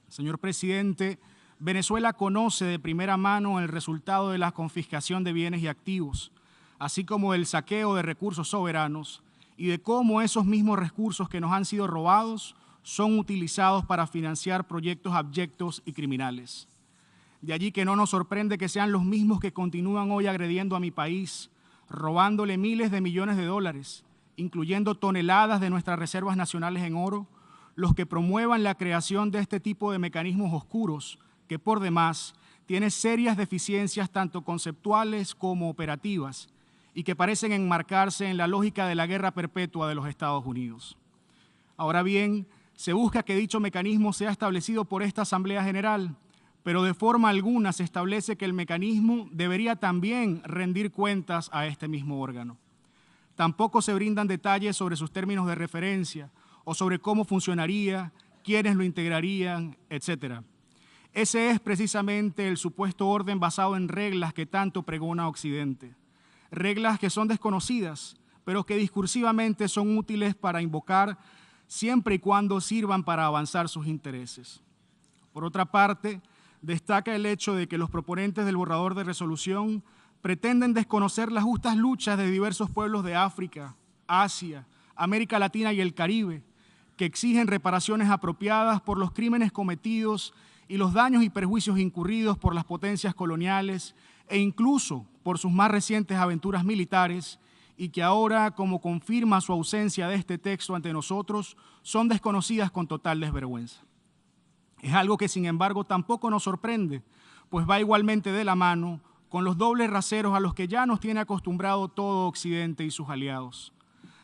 Señor presidente, Venezuela conoce de primera mano el resultado de la confiscación de bienes y activos, así como del saqueo de recursos soberanos y de cómo esos mismos recursos que nos han sido robados son utilizados para financiar proyectos abyectos y criminales. De allí que no nos sorprende que sean los mismos que continúan hoy agrediendo a mi país, robándole miles de millones de dólares, incluyendo toneladas de nuestras reservas nacionales en oro, los que promuevan la creación de este tipo de mecanismos oscuros que, por demás, tiene serias deficiencias tanto conceptuales como operativas y que parecen enmarcarse en la lógica de la guerra perpetua de los Estados Unidos. Ahora bien, se busca que dicho mecanismo sea establecido por esta Asamblea General, pero de forma alguna se establece que el mecanismo debería también rendir cuentas a este mismo órgano. Tampoco se brindan detalles sobre sus términos de referencia o sobre cómo funcionaría, quiénes lo integrarían, etc. Ese es precisamente el supuesto orden basado en reglas que tanto pregona Occidente. Reglas que son desconocidas, pero que discursivamente son útiles para invocar siempre y cuando sirvan para avanzar sus intereses. Por otra parte, destaca el hecho de que los proponentes del borrador de resolución pretenden desconocer las justas luchas de diversos pueblos de África, Asia, América Latina y el Caribe, que exigen reparaciones apropiadas por los crímenes cometidos y los daños y perjuicios incurridos por las potencias coloniales e incluso por sus más recientes aventuras militares, y que ahora, como confirma su ausencia de este texto ante nosotros, son desconocidas con total desvergüenza. Es algo que, sin embargo, tampoco nos sorprende, pues va igualmente de la mano con los dobles raseros a los que ya nos tiene acostumbrado todo Occidente y sus aliados.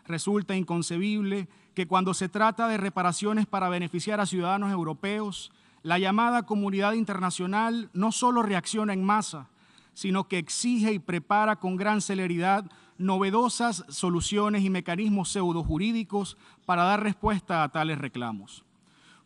Resulta inconcebible que cuando se trata de reparaciones para beneficiar a ciudadanos europeos, la llamada comunidad internacional no solo reacciona en masa, sino que exige y prepara con gran celeridad novedosas soluciones y mecanismos pseudojurídicos para dar respuesta a tales reclamos.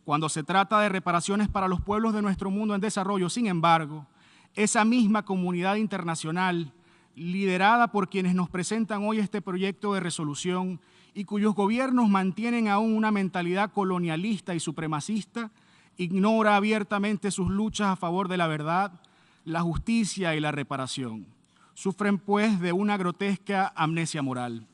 Cuando se trata de reparaciones para los pueblos de nuestro mundo en desarrollo, sin embargo, esa misma comunidad internacional, liderada por quienes nos presentan hoy este proyecto de resolución y cuyos gobiernos mantienen aún una mentalidad colonialista y supremacista, ignora abiertamente sus luchas a favor de la verdad, la justicia y la reparación. Sufren, pues, de una grotesca amnesia moral.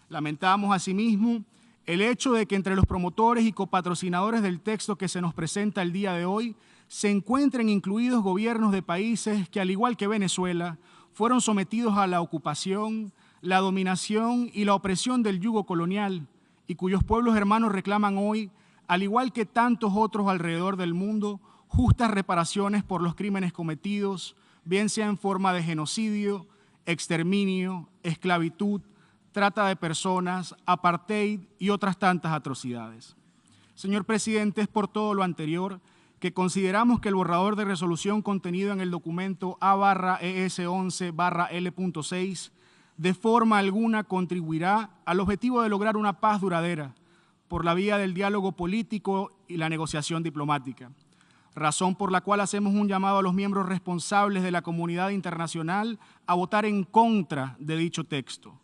Lamentamos, asimismo, el hecho de que entre los promotores y copatrocinadores del texto que se nos presenta el día de hoy se encuentren incluidos gobiernos de países que, al igual que Venezuela, fueron sometidos a la ocupación, la dominación y la opresión del yugo colonial y cuyos pueblos hermanos reclaman hoy, al igual que tantos otros alrededor del mundo, justas reparaciones por los crímenes cometidos, bien sea en forma de genocidio, exterminio, esclavitud, trata de personas, apartheid y otras tantas atrocidades. Señor presidente, es por todo lo anterior que consideramos que el borrador de resolución contenido en el documento A/ES11/L.6 de forma alguna contribuirá al objetivo de lograr una paz duradera por la vía del diálogo político y la negociación diplomática, razón por la cual hacemos un llamado a los miembros responsables de la comunidad internacional a votar en contra de dicho texto.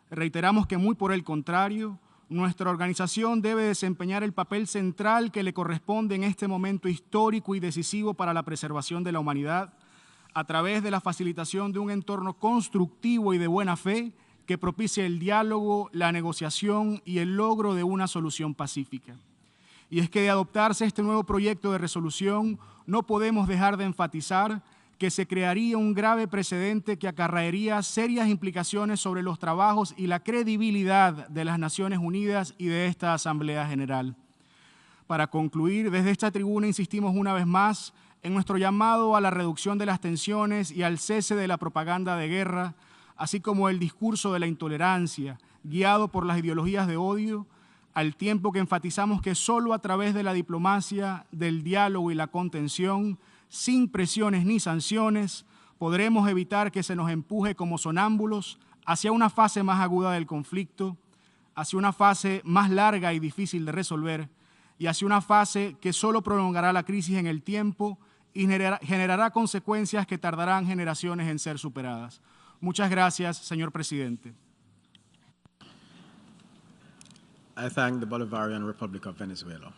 Reiteramos que, muy por el contrario, nuestra organización debe desempeñar el papel central que le corresponde en este momento histórico y decisivo para la preservación de la humanidad, a través de la facilitación de un entorno constructivo y de buena fe que propicie el diálogo, la negociación y el logro de una solución pacífica. Y es que de adoptarse este nuevo proyecto de resolución, no podemos dejar de enfatizar que se crearía un grave precedente que acarrearía serias implicaciones sobre los trabajos y la credibilidad de las Naciones Unidas y de esta Asamblea General. Para concluir, desde esta tribuna insistimos una vez más en nuestro llamado a la reducción de las tensiones y al cese de la propaganda de guerra, así como el discurso de la intolerancia, guiado por las ideologías de odio, al tiempo que enfatizamos que solo a través de la diplomacia, del diálogo y la contención, sin presiones ni sanciones, podremos evitar que se nos empuje como sonámbulos hacia una fase más aguda del conflicto, hacia una fase más larga y difícil de resolver, y hacia una fase que solo prolongará la crisis en el tiempo y generará consecuencias que tardarán generaciones en ser superadas. Muchas gracias, señor presidente. I thank the Bolivarian Republic of Venezuela.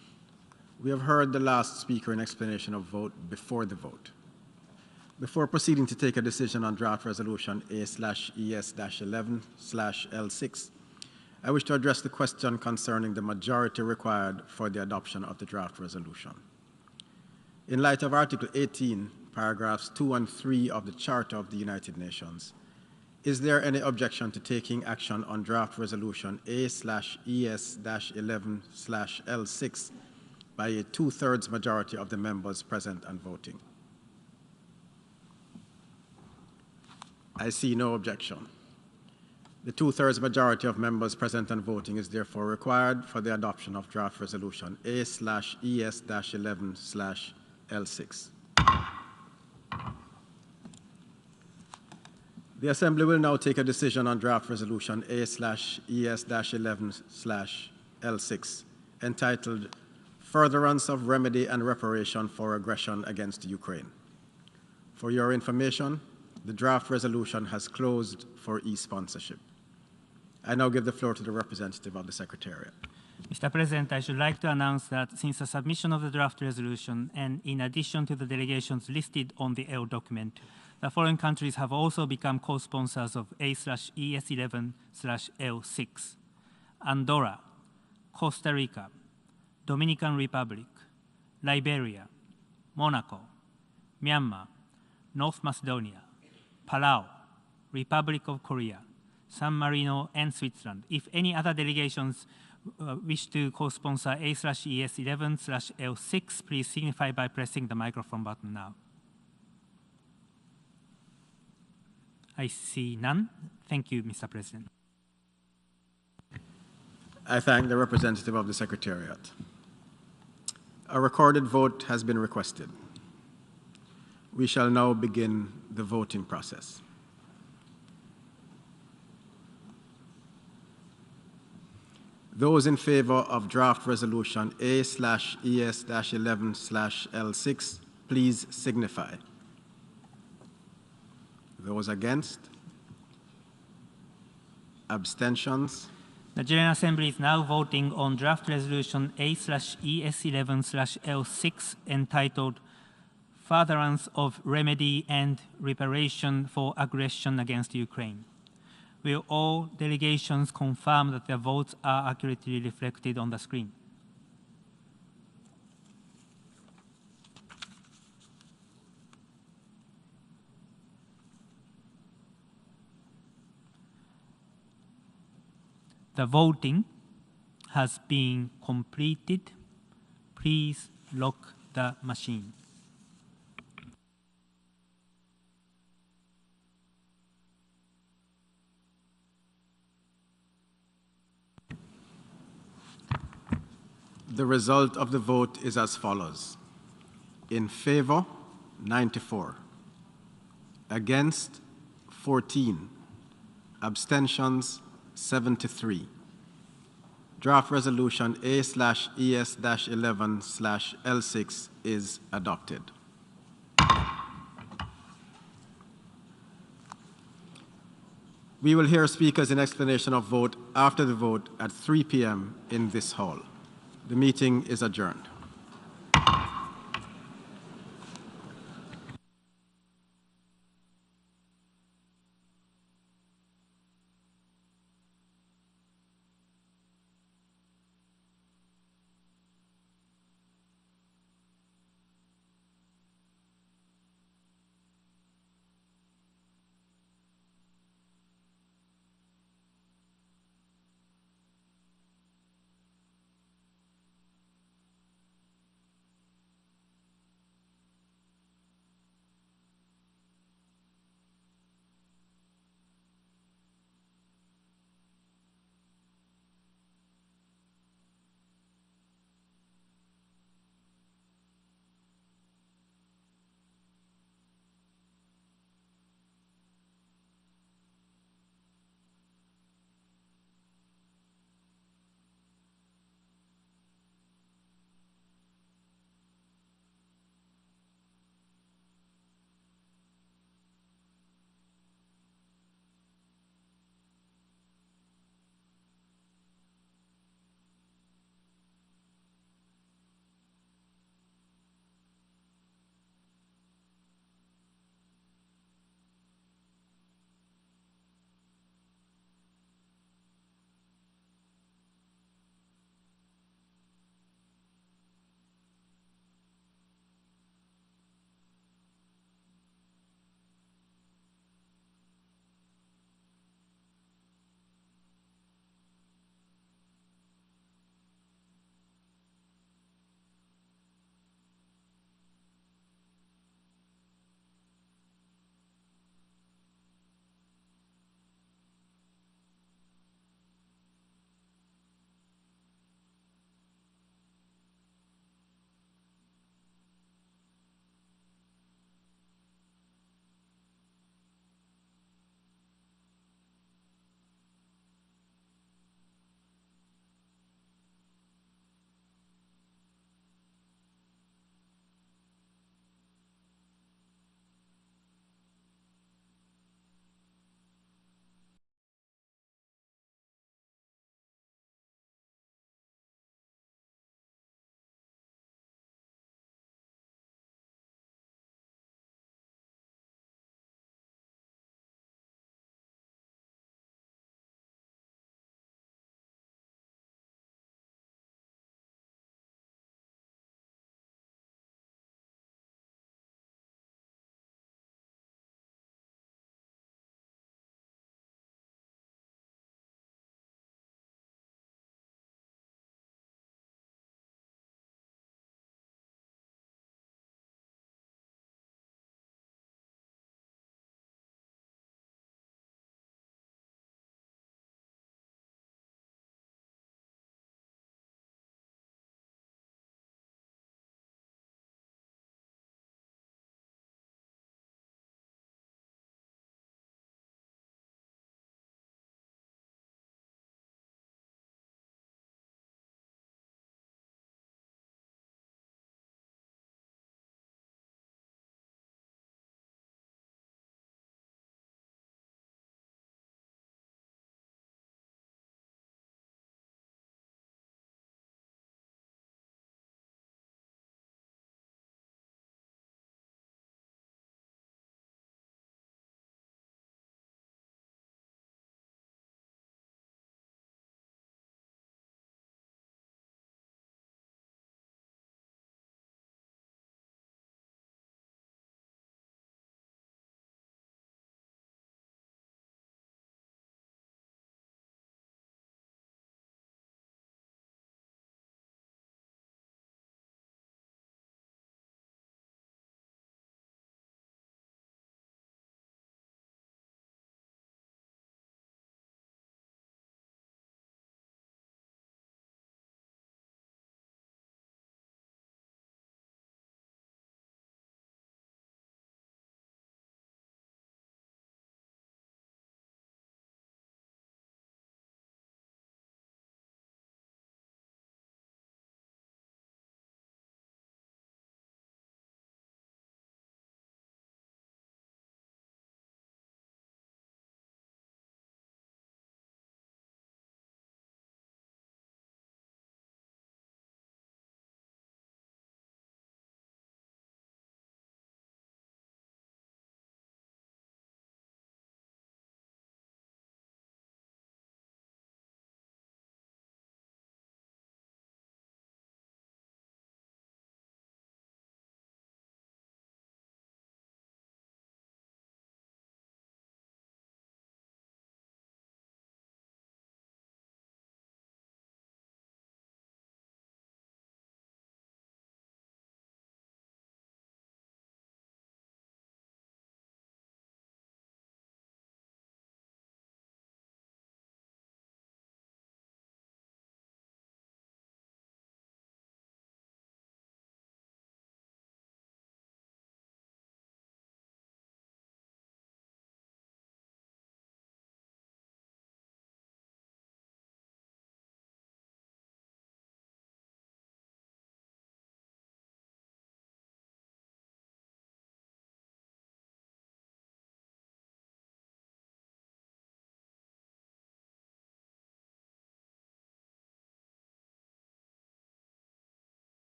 We have heard the last speaker in explanation of vote before the vote. Before proceeding to take a decision on draft resolution A/ES-11/L6, I wish to address the question concerning the majority required for the adoption of the draft resolution. In light of Article 18, paragraphs 2 and 3 of the Charter of the United Nations, is there any objection to taking action on draft resolution A/ES-11/L6 by a 2/3 majority of the members present and voting? I see no objection. The 2/3 majority of members present and voting is therefore required for the adoption of draft resolution A/ES-11/L6. The Assembly will now take a decision on draft resolution A/ES-11/L6 entitled Furtherance of Remedy and Reparation for Aggression Against Ukraine. For your information, the draft resolution has closed for e-sponsorship. I now give the floor to the representative of the Secretariat. Mr. President, I should like to announce that since the submission of the draft resolution, and in addition to the delegations listed on the L document, the following countries have also become co-sponsors of A/ES-11/L6: Andorra, Costa Rica, Dominican Republic, Liberia, Monaco, Myanmar, North Macedonia, Palau, Republic of Korea, San Marino, and Switzerland. If any other delegations wish to co-sponsor A/ES-11/L6, please signify by pressing the microphone button now. I see none. Thank you, Mr. President. I thank the representative of the Secretariat. A recorded vote has been requested. We shall now begin the voting process. Those in favor of draft resolution A/ES-11/L6, please signify. Those against? Abstentions? The General Assembly is now voting on draft resolution A/ES-11/L6 entitled Furtherance of Remedy and Reparation for Aggression Against Ukraine. Will all delegations confirm that their votes are accurately reflected on the screen? The voting has been completed. Please lock the machine. The result of the vote is as follows. In favor, 94. Against, 14. Abstentions, 73. Draft resolution A/ES-11/L6 is adopted. We will hear speakers in explanation of vote after the vote at 3 p.m. in this hall. The meeting is adjourned.